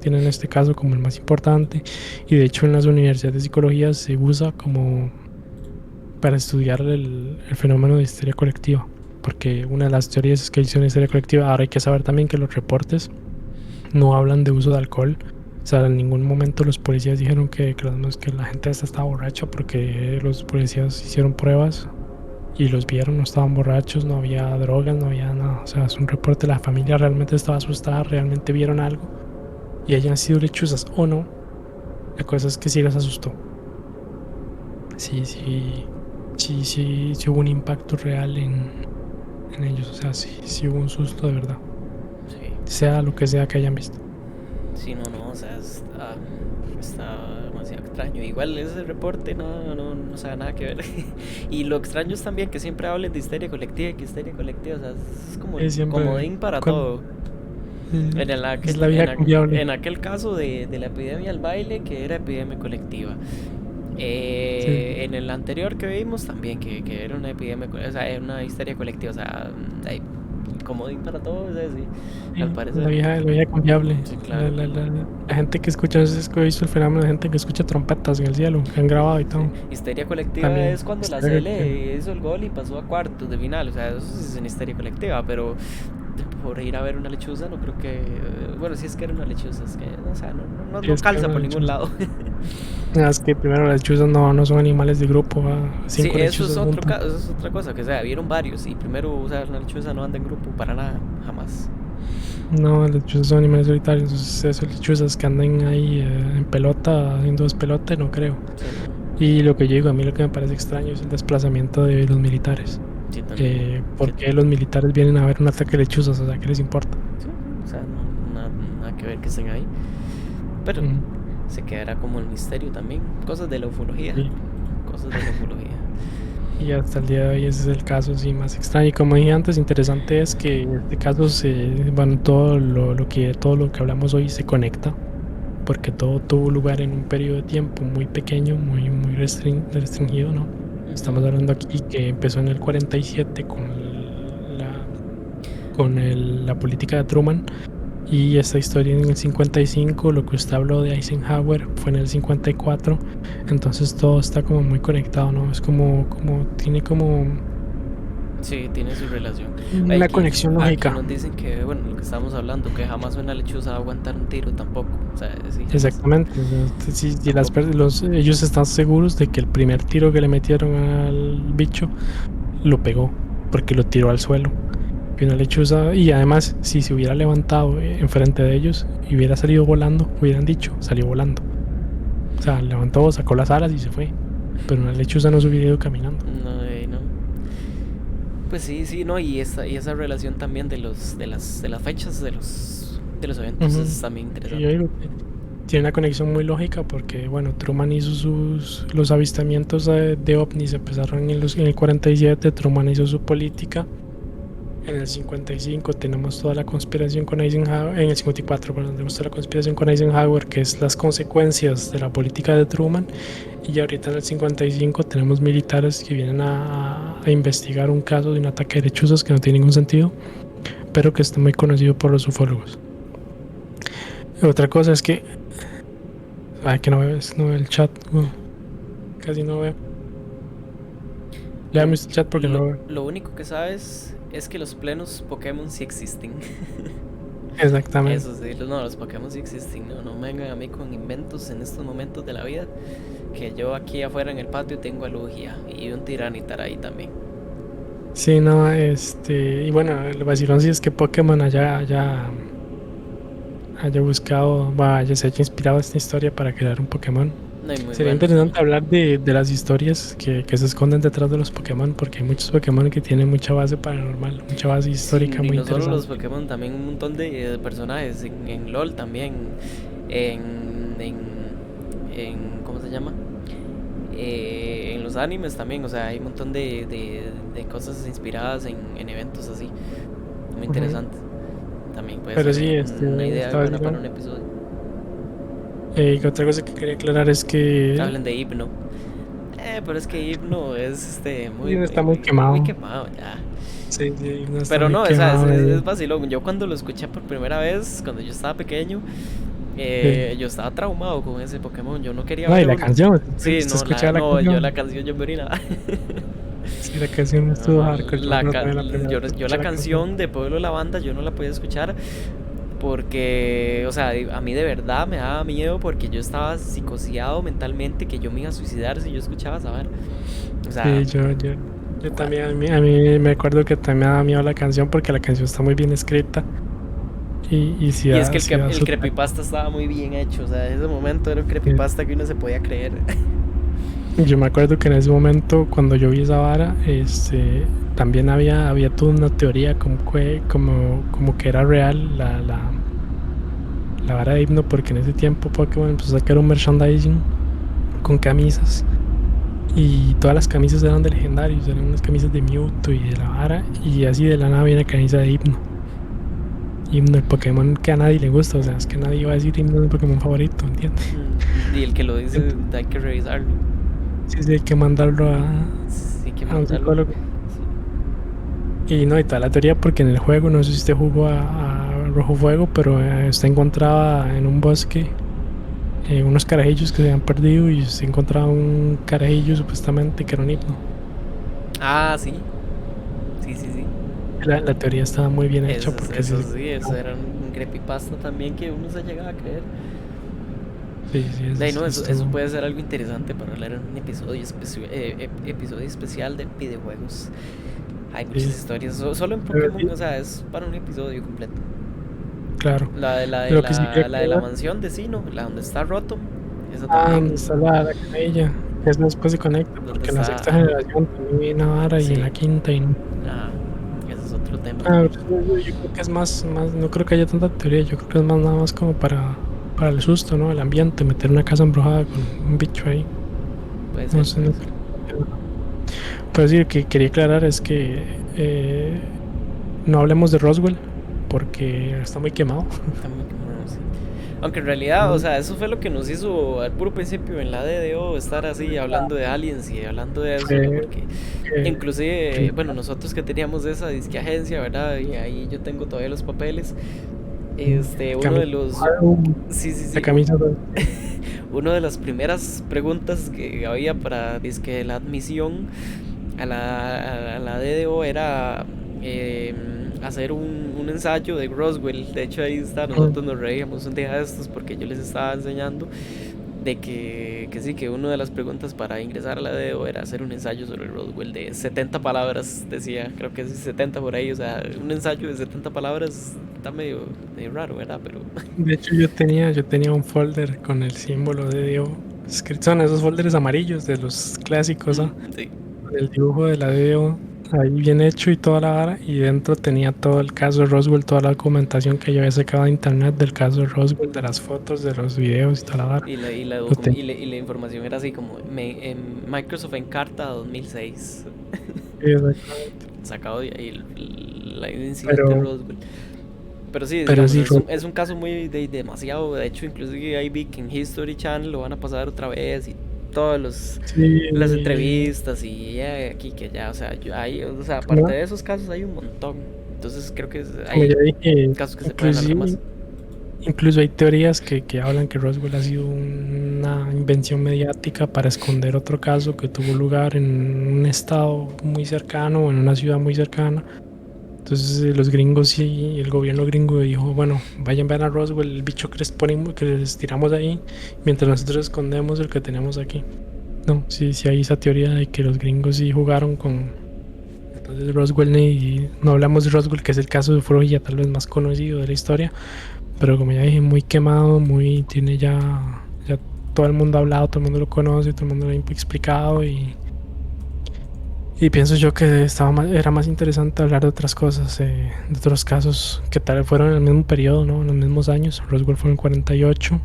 tienen este caso como el más importante. Y de hecho en las universidades de psicología se usa como para estudiar el fenómeno de histeria colectiva. Porque una de las teorías es que hay una histeria colectiva. Ahora hay que saber también que los reportes no hablan de uso de alcohol. O sea, en ningún momento los policías dijeron que la gente esta estaba borracha, porque los policías hicieron pruebas y los vieron, no estaban borrachos, no había drogas, no había nada. O sea, es un reporte, la familia realmente estaba asustada, realmente vieron algo. Y hayan sido lechuzas o no, la cosa es que sí les asustó. Sí hubo un impacto real en ellos. O sea, sí hubo un susto de verdad. Sí. Sea lo que sea que hayan visto. Sí, no, o sea, está demasiado extraño. Igual ese reporte no, o sea, nada que ver. Y lo extraño es también que siempre hablen de histeria colectiva y que histeria colectiva, o sea, es como el Siempre comodín para con, todo. es la vieja confiable. En aquel caso de la epidemia del baile, que era epidemia colectiva. Sí. En el anterior que vimos también, que era una epidemia, o sea, era una histeria colectiva, o sea, hay comodín para todo, o sea, sí, al Sí, parecer. la vieja confiable. Sí, La, claro. la, la, la gente que escucha, no sé si es que he visto el fenómeno de gente que escucha trompetas en el cielo, que han grabado y Sí. todo. Histeria colectiva También, es cuando la historia colectiva. CL hizo el gol y pasó a cuartos de final. O sea, eso sí es una histeria colectiva, pero por ir a ver una lechuza no creo que... Bueno, si es que era una lechuza, es que, o sea, Sí, no es que calza una por ningún lechuza. lado. Es que primero las lechuzas no son animales de grupo, Sí, 5 eso es lechuzas otro juntas. eso es otra cosa, que o sea, vieron varios y primero, o sea, una lechuza no anda en grupo para nada, jamás. No, las lechuzas son animales solitarios, entonces esas lechuzas que andan ahí en pelota, haciendo despelote, no creo. Sí, no, Y lo que yo digo, a mí lo que me parece extraño es el desplazamiento de los militares. sí también. ¿Por Sí, qué los militares vienen a ver un ataque de lechuzas? O sea, ¿qué les importa? sí, o sea, no, nada que ver que estén ahí. Pero Ujú. se quedará como el misterio también. Cosas de la ufología. Y, Cosas de la ufología. y hasta el día de hoy ese es el caso sí, más extraño. Y como dije antes, interesante es que en este caso bueno, todo lo que hablamos hoy se conecta, porque todo tuvo lugar en un periodo de tiempo muy pequeño, muy restringido, ¿no? Estamos Ujú. hablando aquí que empezó en el 47 la política de Truman, y esta historia en el 55, lo que usted habló de Eisenhower fue en el 54. Entonces todo está como muy conectado, ¿no? Es tiene como Sí, tiene su relación. una conexión Aquí lógica. nos dicen que, bueno, lo que estábamos hablando, que jamás una lechuza va a aguantar un tiro tampoco. O sea, sí, jamás. Exactamente. O sea, si Tampoco. ellos están seguros de que el primer tiro que le metieron al bicho lo pegó, porque lo tiró al suelo. Y una lechuza, y además, si se hubiera levantado enfrente de ellos y hubiera salido volando, hubieran dicho, salió volando. O sea, levantó, sacó las alas y se fue. Pero una lechuza no se hubiera ido caminando. No, no. Pues sí, sí, no, y esa relación también de las fechas de los eventos Ujú. es también Y yo interesante. digo que tiene una conexión muy lógica porque, bueno, Truman hizo los avistamientos de ovnis, empezaron en el 47. Truman hizo su política. En el 55 tenemos toda la conspiración con Eisenhower, en el 54, perdón, tenemos toda la conspiración con Eisenhower, que es las consecuencias de la política de Truman. Y ahorita en el 55 tenemos militares que vienen a investigar un caso de un ataque de lechuzas que no tiene ningún sentido, pero que está muy conocido por los ufólogos. Otra cosa es que, ay, que no veo el chat, casi no veo. Lo, Léame el chat porque no lo veo. lo único que sabes es que los plenos Pokémon sí existen. Exactamente. Eso sí, no, los Pokémon sí existen. No, no me vengan a mí con inventos en estos momentos de la vida. Que yo aquí afuera en el patio tengo a Lugia y un Tiranitar ahí también. Sí, no, y bueno, el vacilón sí es que Pokémon haya buscado, se haya inspirado esta historia para crear un Pokémon. No, y muy Sería buenos también. interesante hablar de las historias que se esconden detrás de los Pokémon, porque hay muchos Pokémon que tienen mucha base paranormal, mucha base Sí, histórica y muy no solo los interesante. Pokémon, también un montón de personajes en LOL también. En, en, ¿cómo se llama? En los animes también, o sea, hay un montón de cosas inspiradas en eventos así. Muy Ujú. interesantes. También puede Pero ser sí, una idea esta buena para vacilón. un episodio. Y otra cosa que quería aclarar es que Hablen de Hypno. Pero es que Hypno es está muy muy quemado. quemado ya. Sí, sí, no está Pero muy no, o sea, quemado. es vacilón. Yo cuando lo escuché por primera vez, cuando yo estaba pequeño, yo estaba traumado con ese Pokémon. Yo no quería No, y la verlo. canción, Sí, usted escuchaba la no, yo la canción. canción yo me orinaba. Sí, la canción No, estuvo no, hardcore. Yo me acuerdo también la primera vez que yo escuché la la canción. canción de Pueblo de la Banda yo no la podía escuchar porque, o sea, a mí de verdad me daba miedo porque yo estaba psicoseado mentalmente que yo me iba a suicidar si yo escuchaba esa vara. O sea, Sí, yo también, a mí me acuerdo que también me daba miedo la canción porque la canción está muy bien escrita y y es que sí da el su creepypasta estaba muy bien hecho, o sea, en ese momento era un eh, creepypasta que uno se podía creer. Yo me acuerdo que en ese momento, cuando yo vi esa vara, también había toda una teoría como que era real la vara de himno, porque en ese tiempo Pokémon empezó a sacar un merchandising con camisas. Y todas las camisas eran de legendarios, eran unas camisas de Mewtwo y de la vara. Y así de la nada viene camisa de himno. Himno, el Pokémon que a nadie le gusta, o sea, es que nadie va a decir himno es mi Pokémon favorito, ¿entiendes? Y el que lo dice hay que revisarlo. Sí, sí, hay que mandarlo Sí, hay que a un mandarlo. psicólogo. Sí. Y no, y toda la teoría, porque en el juego, no sé si usted jugó a Rojo Fuego, pero usted encontraba en un bosque unos carajillos que se habían perdido y se encontraba un carajillo supuestamente que era un himno. Ah, sí. Sí, sí, sí. La teoría estaba muy bien hecha porque Eso sí, sí, eso era un creepypasta también que uno se llegaba a creer. Sí, sí, De ahí no, es eso todo. puede ser algo interesante para hablar en un episodio especial de videojuegos. Hay muchas Sí, historias, solo en pero Pokémon, sí, o sea, es para un episodio completo. claro. La de Lo que sí que la de la mansión de Sino, la donde está Rotom, esa donde también, está la canilla, que eso después se conecta, donde porque en la está, sexta generación también viene Vara y en sí, la quinta y no. ajá, ese es otro tema Pero también. yo creo que es más, no creo que haya tanta teoría, yo creo que es más nada más como para el susto, ¿no? El ambiente, meter una casa embrujada con un bicho ahí. Puede No ser, sé, puede no ser. creo. Pero sí, lo que quería aclarar es que no hablemos de Roswell, porque está muy quemado. También que no, sí. Aunque en realidad, o sea, eso fue lo que nos hizo al puro principio en la DDO estar así hablando de aliens y hablando de eso, Que, porque que inclusive, bueno, nosotros que teníamos esa disque agencia, ¿verdad? Y ahí yo tengo todavía los papeles. Uno de camisa, los, sí, sí, la sí, camisa una de las primeras preguntas que había para disque la admisión a la DDO era eh, hacer un ensayo de Roswell. De hecho, ahí está, nosotros nos reíamos un día de estos porque yo les estaba enseñando de que sí, que una de las preguntas para ingresar a la DEO era hacer un ensayo sobre Roswell de 70 palabras, decía, creo que es 70 por ahí, o sea, un ensayo de 70 palabras está medio raro, ¿verdad? Pero de hecho, yo tenía un folder con el símbolo de Dio escrito. Son esos folders amarillos de los clásicos, ¿ah? sí. Con el dibujo de la Dio ahí bien hecho y toda la vara. Y dentro tenía todo el caso de Roswell, toda la documentación que yo había sacado de internet del caso de Roswell, de las fotos, de los videos y toda la vara. Lo tenía. Y la información era así como en Microsoft Encarta 2006, Sí, exactamente. sacado de ahí el incidente Pero, Roswell. Pero sí, pero digamos, sí, es un caso muy demasiado. De hecho, inclusive ahí vi que en History Channel lo van a pasar otra vez y todas las sí, entrevistas y aquí que ya, o sea, o sea, aparte como, de esos casos hay un montón. Entonces creo que como hay ya dije, casos que se pueden hablar más. inclusive. Incluso hay teorías que hablan que Roswell ha sido una invención mediática para esconder otro caso que tuvo lugar en un estado muy cercano o en una ciudad muy cercana. Entonces los gringos y el gobierno gringo dijo, bueno, vayan a ver a Roswell, el bicho que les tiramos ahí, mientras nosotros escondemos el que tenemos aquí. No, sí, sí hay esa teoría de que los gringos sí jugaron con. Entonces Roswell, y no hablamos de Roswell, que es el caso de ufología tal vez más conocido de la historia, pero como ya dije, muy quemado, tiene ya todo el mundo ha hablado, todo el mundo lo conoce, todo el mundo lo ha explicado y pienso yo que era más interesante hablar de otras cosas, de otros casos que tal vez fueron en el mismo periodo, ¿no? En los mismos años. Roswell fue en 48,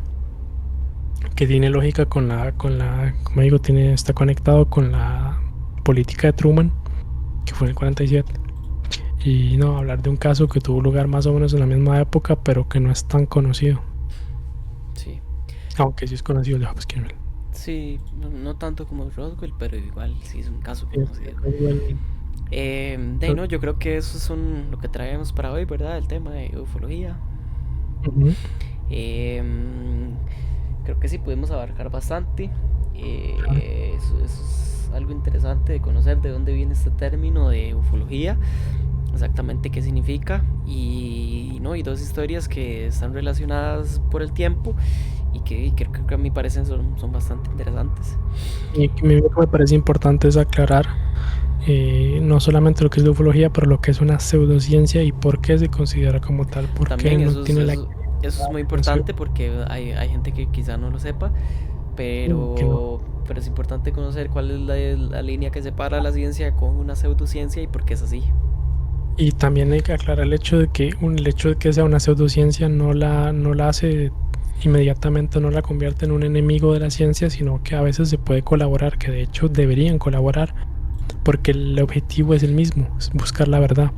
que tiene lógica como digo, está conectado con la política de Truman, que fue en el 47. Y no, hablar de un caso que tuvo lugar más o menos en la misma época, pero que no es tan conocido. Sí, Aunque sí es conocido el de Hopkins. sí, no tanto como Roswell, pero igual sí es un caso Sí, conocido. Roswell. De ahí no, yo creo que eso es lo que traemos para hoy, ¿verdad? El tema de ufología. Ujú. Em, Creo que sí pudimos abarcar bastante. Claro. Eso es algo interesante de conocer de dónde viene este término de ufología, exactamente qué significa y no, y dos historias que están relacionadas por el tiempo y que creo que a mí parecen son bastante interesantes. Y que me parece importante es aclarar no solamente lo que es la ufología, pero lo que es una pseudociencia y por qué se considera como tal, por qué También no tiene la eso es muy credibilidad importante porque hay gente que quizá no lo sepa, que no. pero es importante conocer cuál es la línea que separa la ciencia con una pseudociencia y por qué es así. Y también hay que aclarar el hecho de que sea una pseudociencia no la hace inmediatamente, no la convierte en un enemigo de la ciencia, sino que a veces se puede colaborar, que de hecho deberían colaborar, porque el objetivo es el mismo, es buscar la verdad.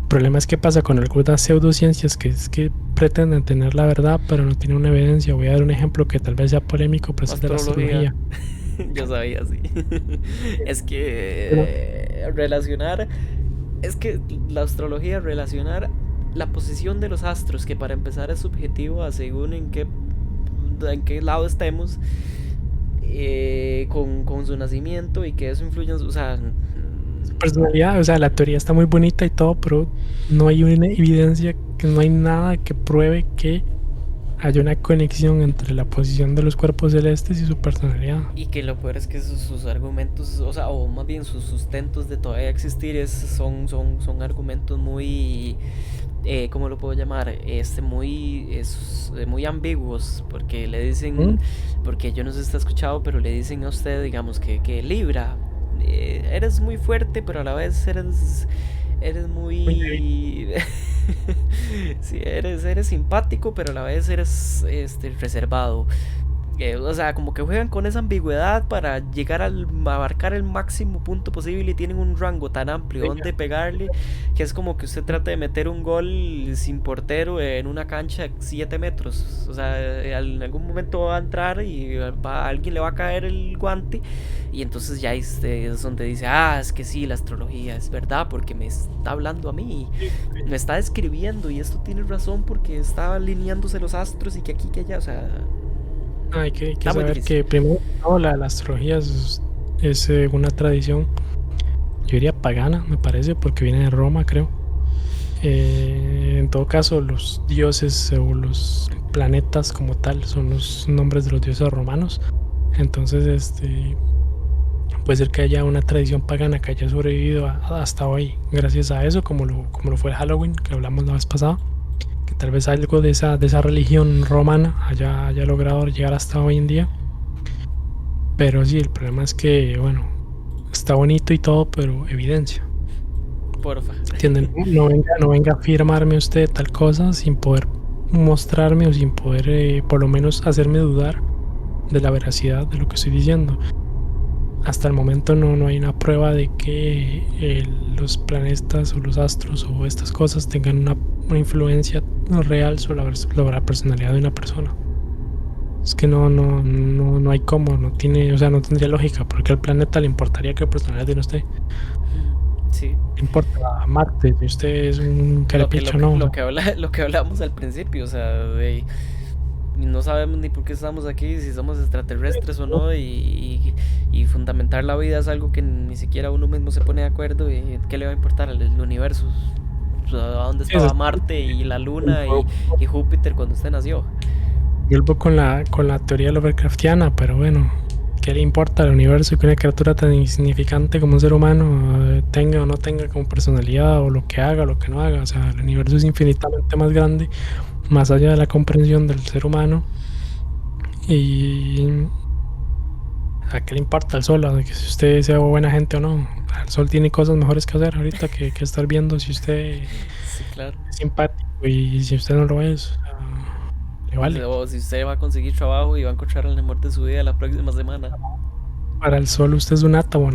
El problema es que pasa con algunas pseudociencias que es que pretenden tener la verdad, pero no tienen una evidencia. Voy a dar un ejemplo que tal vez sea polémico, pero es el de la Astrología, astrología. yo sabía, sí. Es Pero, que es que la astrología relacionar la posición de los astros, que para empezar es subjetivo a según en qué lado estemos, con su nacimiento y que eso influye en su, o sea, su personalidad, o sea, la teoría está muy bonita y todo, pero no hay una evidencia, que no hay nada que pruebe que hay una conexión entre la posición de los cuerpos celestes y su personalidad. Y que lo peor es que sus argumentos, o sea, o más bien sus sustentos de todavía existir son argumentos muy, ¿cómo lo puedo llamar? Muy ambiguos, porque le dicen, ¿Mm? porque yo no sé si está escuchado, pero le dicen a usted, digamos, que Libra, eres muy fuerte, pero a la vez eres Muy débil. muy... sí, eres simpático, pero a la vez eres reservado. O sea, como que juegan con esa ambigüedad para llegar a abarcar el máximo punto posible y tienen un rango tan amplio donde pegarle que es como que usted trate de meter un gol sin portero en una cancha de 7 metros. O sea, en algún momento va a entrar y alguien le va a caer el guante y entonces ya es donde dice, ah, es que sí, la astrología es verdad porque me está hablando a mí, me está describiendo y esto tiene razón porque está alineándose los astros y que aquí, que allá, o sea, Hay que está muy saber difícil. que primero no, la astrología es una tradición, yo diría pagana, me parece, porque viene de Roma, creo. En todo caso, los dioses o los planetas como tal son los nombres de los dioses romanos. Entonces, puede ser que haya una tradición pagana que haya sobrevivido hasta hoy gracias a eso, como lo fue el Halloween que hablamos la vez pasada, que tal vez algo de esa religión romana haya logrado llegar hasta hoy en día. Pero sí, el problema es que, bueno, está bonito y todo, pero evidencia. Porfa. ¿Entienden? No venga a afirmarme usted tal cosa sin poder mostrarme o sin poder, por lo menos, hacerme dudar de la veracidad de lo que estoy diciendo. Hasta el momento no hay una prueba de que los planetas o los astros o estas cosas tengan una influencia real sobre la personalidad de una persona. Es que no hay cómo, no tiene, o sea, no tendría lógica, porque al planeta le importaría que personalidad tiene usted. Sí. Le importa a Marte, si usted es un Lo que, carepicho o no. O sea, lo que hablamos al principio, o sea, no sabemos ni por qué estamos aquí, si somos extraterrestres o no, y fundamentar la vida es algo que ni siquiera uno mismo se pone de acuerdo, y qué le va a importar al universo. O sea, ¿a dónde sí, eso estaba es- Marte y la Luna y Júpiter cuando usted nació? vuelvo con la teoría Lovecraftiana, pero bueno, ¿qué le importa al universo que una criatura tan insignificante como un ser humano tenga o no tenga como personalidad o lo que haga o lo que no haga? O sea, el universo es infinitamente más grande, más allá de la comprensión del ser humano. Y ¿a qué le importa el sol? ¿A que si usted sea buena gente o no? El sol tiene cosas mejores que hacer ahorita que estar viendo si usted Sí, claro. es simpático y si usted no lo es, o sea, le vale. O si usted va a conseguir trabajo y va a encontrar el amor de su vida la próxima semana. Para el sol usted es un átomo,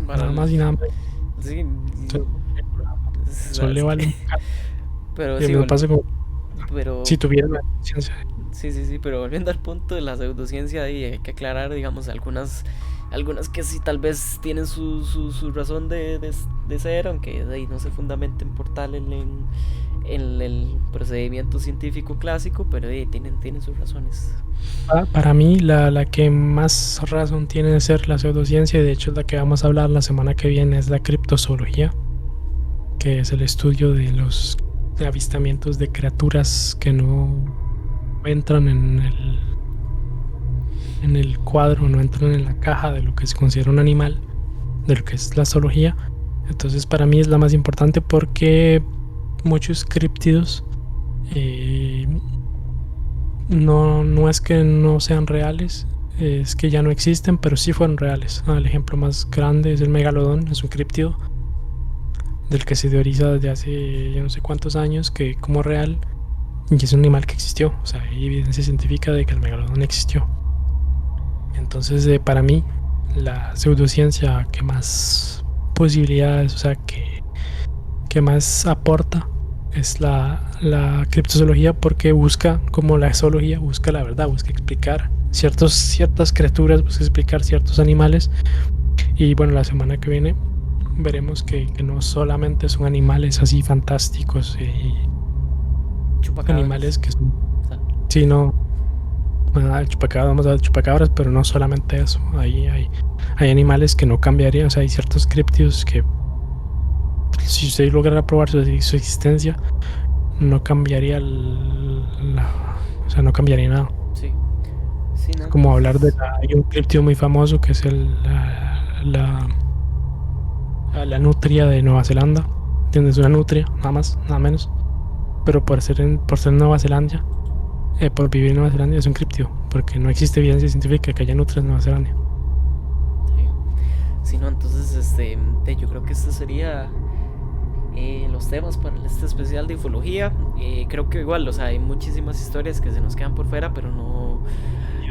Para nada el, más y nada más. sí, Entonces, el sol le es vale que, un caco. pero Y sí, me pasa como pero si tuviera la conciencia. sí, sí, sí, pero volviendo al punto de la pseudociencia, ahí hay que aclarar, digamos, algunas que sí tal vez tienen su razón de ser, aunque de ahí no se fundamenten por tal en el procedimiento científico clásico, pero tienen sus razones. Para mí, la que más razón tiene de ser la pseudociencia, y de hecho es la que vamos a hablar la semana que viene, es la criptozoología, que es el estudio de los avistamientos de criaturas que no entran en el cuadro, no entran en la caja de lo que se considera un animal, de lo que es la zoología. Entonces para mí es la más importante porque muchos críptidos eh, no es que no sean reales, es que ya no existen, pero sí fueron reales. El ejemplo más grande es el megalodón, es un críptido del que se teoriza desde hace ya no sé cuántos años que como real y es un animal que existió. O sea, hay evidencia científica de que el megalodón existió. Entonces, para mí, la pseudociencia que más posibilidades, o sea, que más aporta es la criptozoología porque busca, como la zoología, busca la verdad, busca explicar ciertas criaturas, busca explicar ciertos animales. Y bueno, la semana que viene veremos que no solamente son animales así fantásticos y animales Chupacabras. que son, O sea, sino el chupacabras, vamos a ver chupacabras, pero no solamente eso. Hay animales que no cambiarían, o sea, hay ciertos críptidos que si usted lograra probar su existencia, no cambiaría O sea, no cambiaría nada. Sí, sí, no. Como hablar de hay un criptido muy famoso que es la nutria de Nueva Zelanda. ¿Entiendes? Una nutria, nada más, nada menos. Pero por ser Nueva Zelanda, por vivir en Nueva Zelanda es un criptido, porque no existe evidencia científica que haya nutrias en Nueva Zelanda. Sí. Sí, no, entonces, yo creo que este sería los temas para este especial de ufología. Creo que igual, o sea, hay muchísimas historias que se nos quedan por fuera, pero no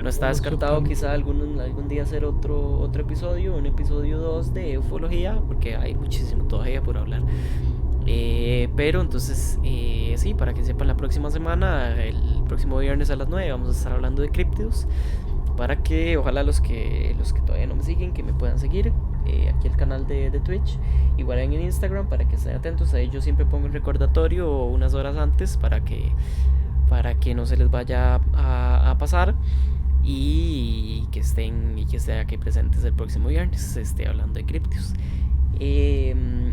está descartado quizá algún día hacer otro episodio, un episodio 2 de ufología, porque hay muchísimo todavía por hablar. Pero entonces, sí, para que sepan, la próxima semana, el próximo viernes a las 9, vamos a estar hablando de críptidos. Para que ojalá los que todavía no me siguen, que me puedan seguir. Aquí el canal de Twitch, igual en Instagram, para que estén atentos. Ahí yo siempre pongo el recordatorio unas horas antes para que no se les vaya a pasar. Y que estén aquí presentes el próximo viernes, hablando de críptidos.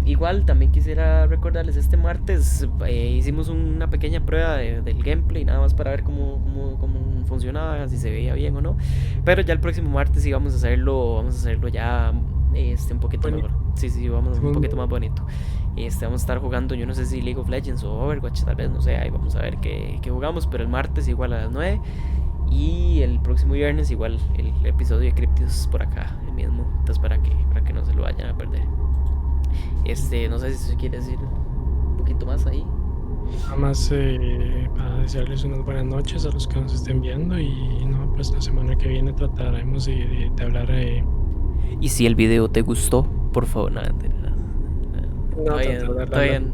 Igual también quisiera recordarles, este martes hicimos una pequeña prueba del gameplay, nada más para ver cómo funcionaba, si se veía bien o no. Pero ya el próximo martes sí vamos a hacerlo ya un poquito mejor. Sí, vamos un poquito más bonito. Vamos a estar jugando, yo no sé si League of Legends o Overwatch, tal vez, no sé, ahí vamos a ver qué jugamos. Pero el martes igual a las 9. Y el próximo viernes igual el episodio de Cryptids por acá, el mismo. Entonces para que no se lo vayan a perder. No sé si se quiere decir un poquito más ahí. Nada más para desearles unas buenas noches a los que nos estén viendo. Y no, pues la semana que viene trataremos de hablar. Y si el video te gustó, por favor, nada. Está bien.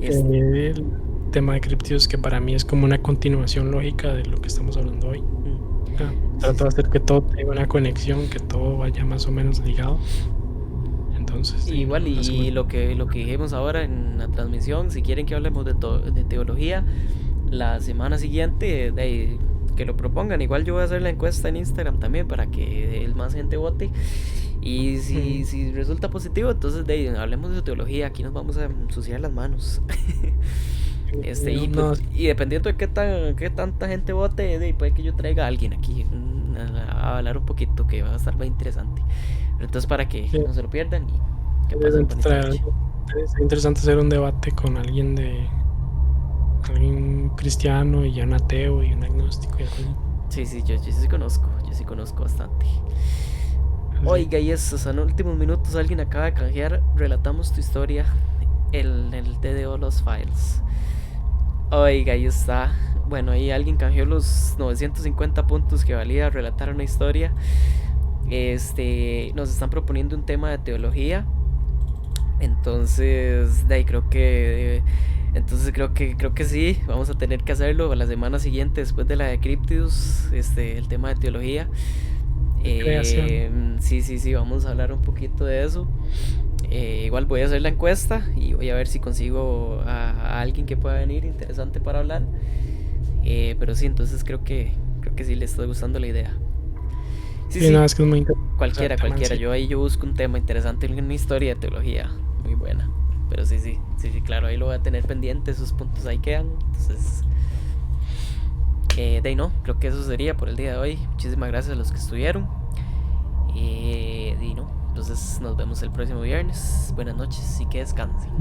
El tema de criptidos, que para mí es como una continuación lógica de lo que estamos hablando hoy. Trato de hacer que todo tenga una conexión, que todo vaya más o menos ligado. Entonces, igual, y lo que dijimos ahora en la transmisión, si quieren que hablemos de teología la semana siguiente, que lo propongan. Igual yo voy a hacer la encuesta en Instagram también para que más gente vote. Y si resulta positivo, entonces hablemos de teología. Aquí nos vamos a ensuciar las manos. Y dependiendo de qué tanta gente vote, puede que yo traiga a alguien aquí a hablar un poquito, que va a estar muy interesante. Pero entonces, para que no se lo pierdan y que pasen bonita noche. Es interesante hacer un debate con alguien cristiano y un ateo y un agnóstico y así. Sí, yo sí conozco bastante. Oiga, y eso, en últimos minutos alguien acaba de canjear Relatamos tu historia, el TDO Los Files. Oiga, ahí está. Bueno, ahí alguien canjeó los 950 puntos que valía relatar una historia. Nos están proponiendo un tema de teología. Entonces, creo que sí, vamos a tener que hacerlo la semana siguiente, después de la de Cryptids, el tema de teología. Sí, vamos a hablar un poquito de eso. Igual voy a hacer la encuesta y voy a ver si consigo a alguien que pueda venir interesante para hablar. Pero sí, entonces creo que sí le está gustando la idea. Sí. No, es que es muy interesante. Cualquiera. Yo busco un tema interesante, una historia de teología muy buena. Pero sí, claro, ahí lo voy a tener pendiente, esos puntos ahí quedan. Entonces, creo que eso sería por el día de hoy. Muchísimas gracias a los que estuvieron. Entonces nos vemos el próximo viernes. Buenas noches y que descansen.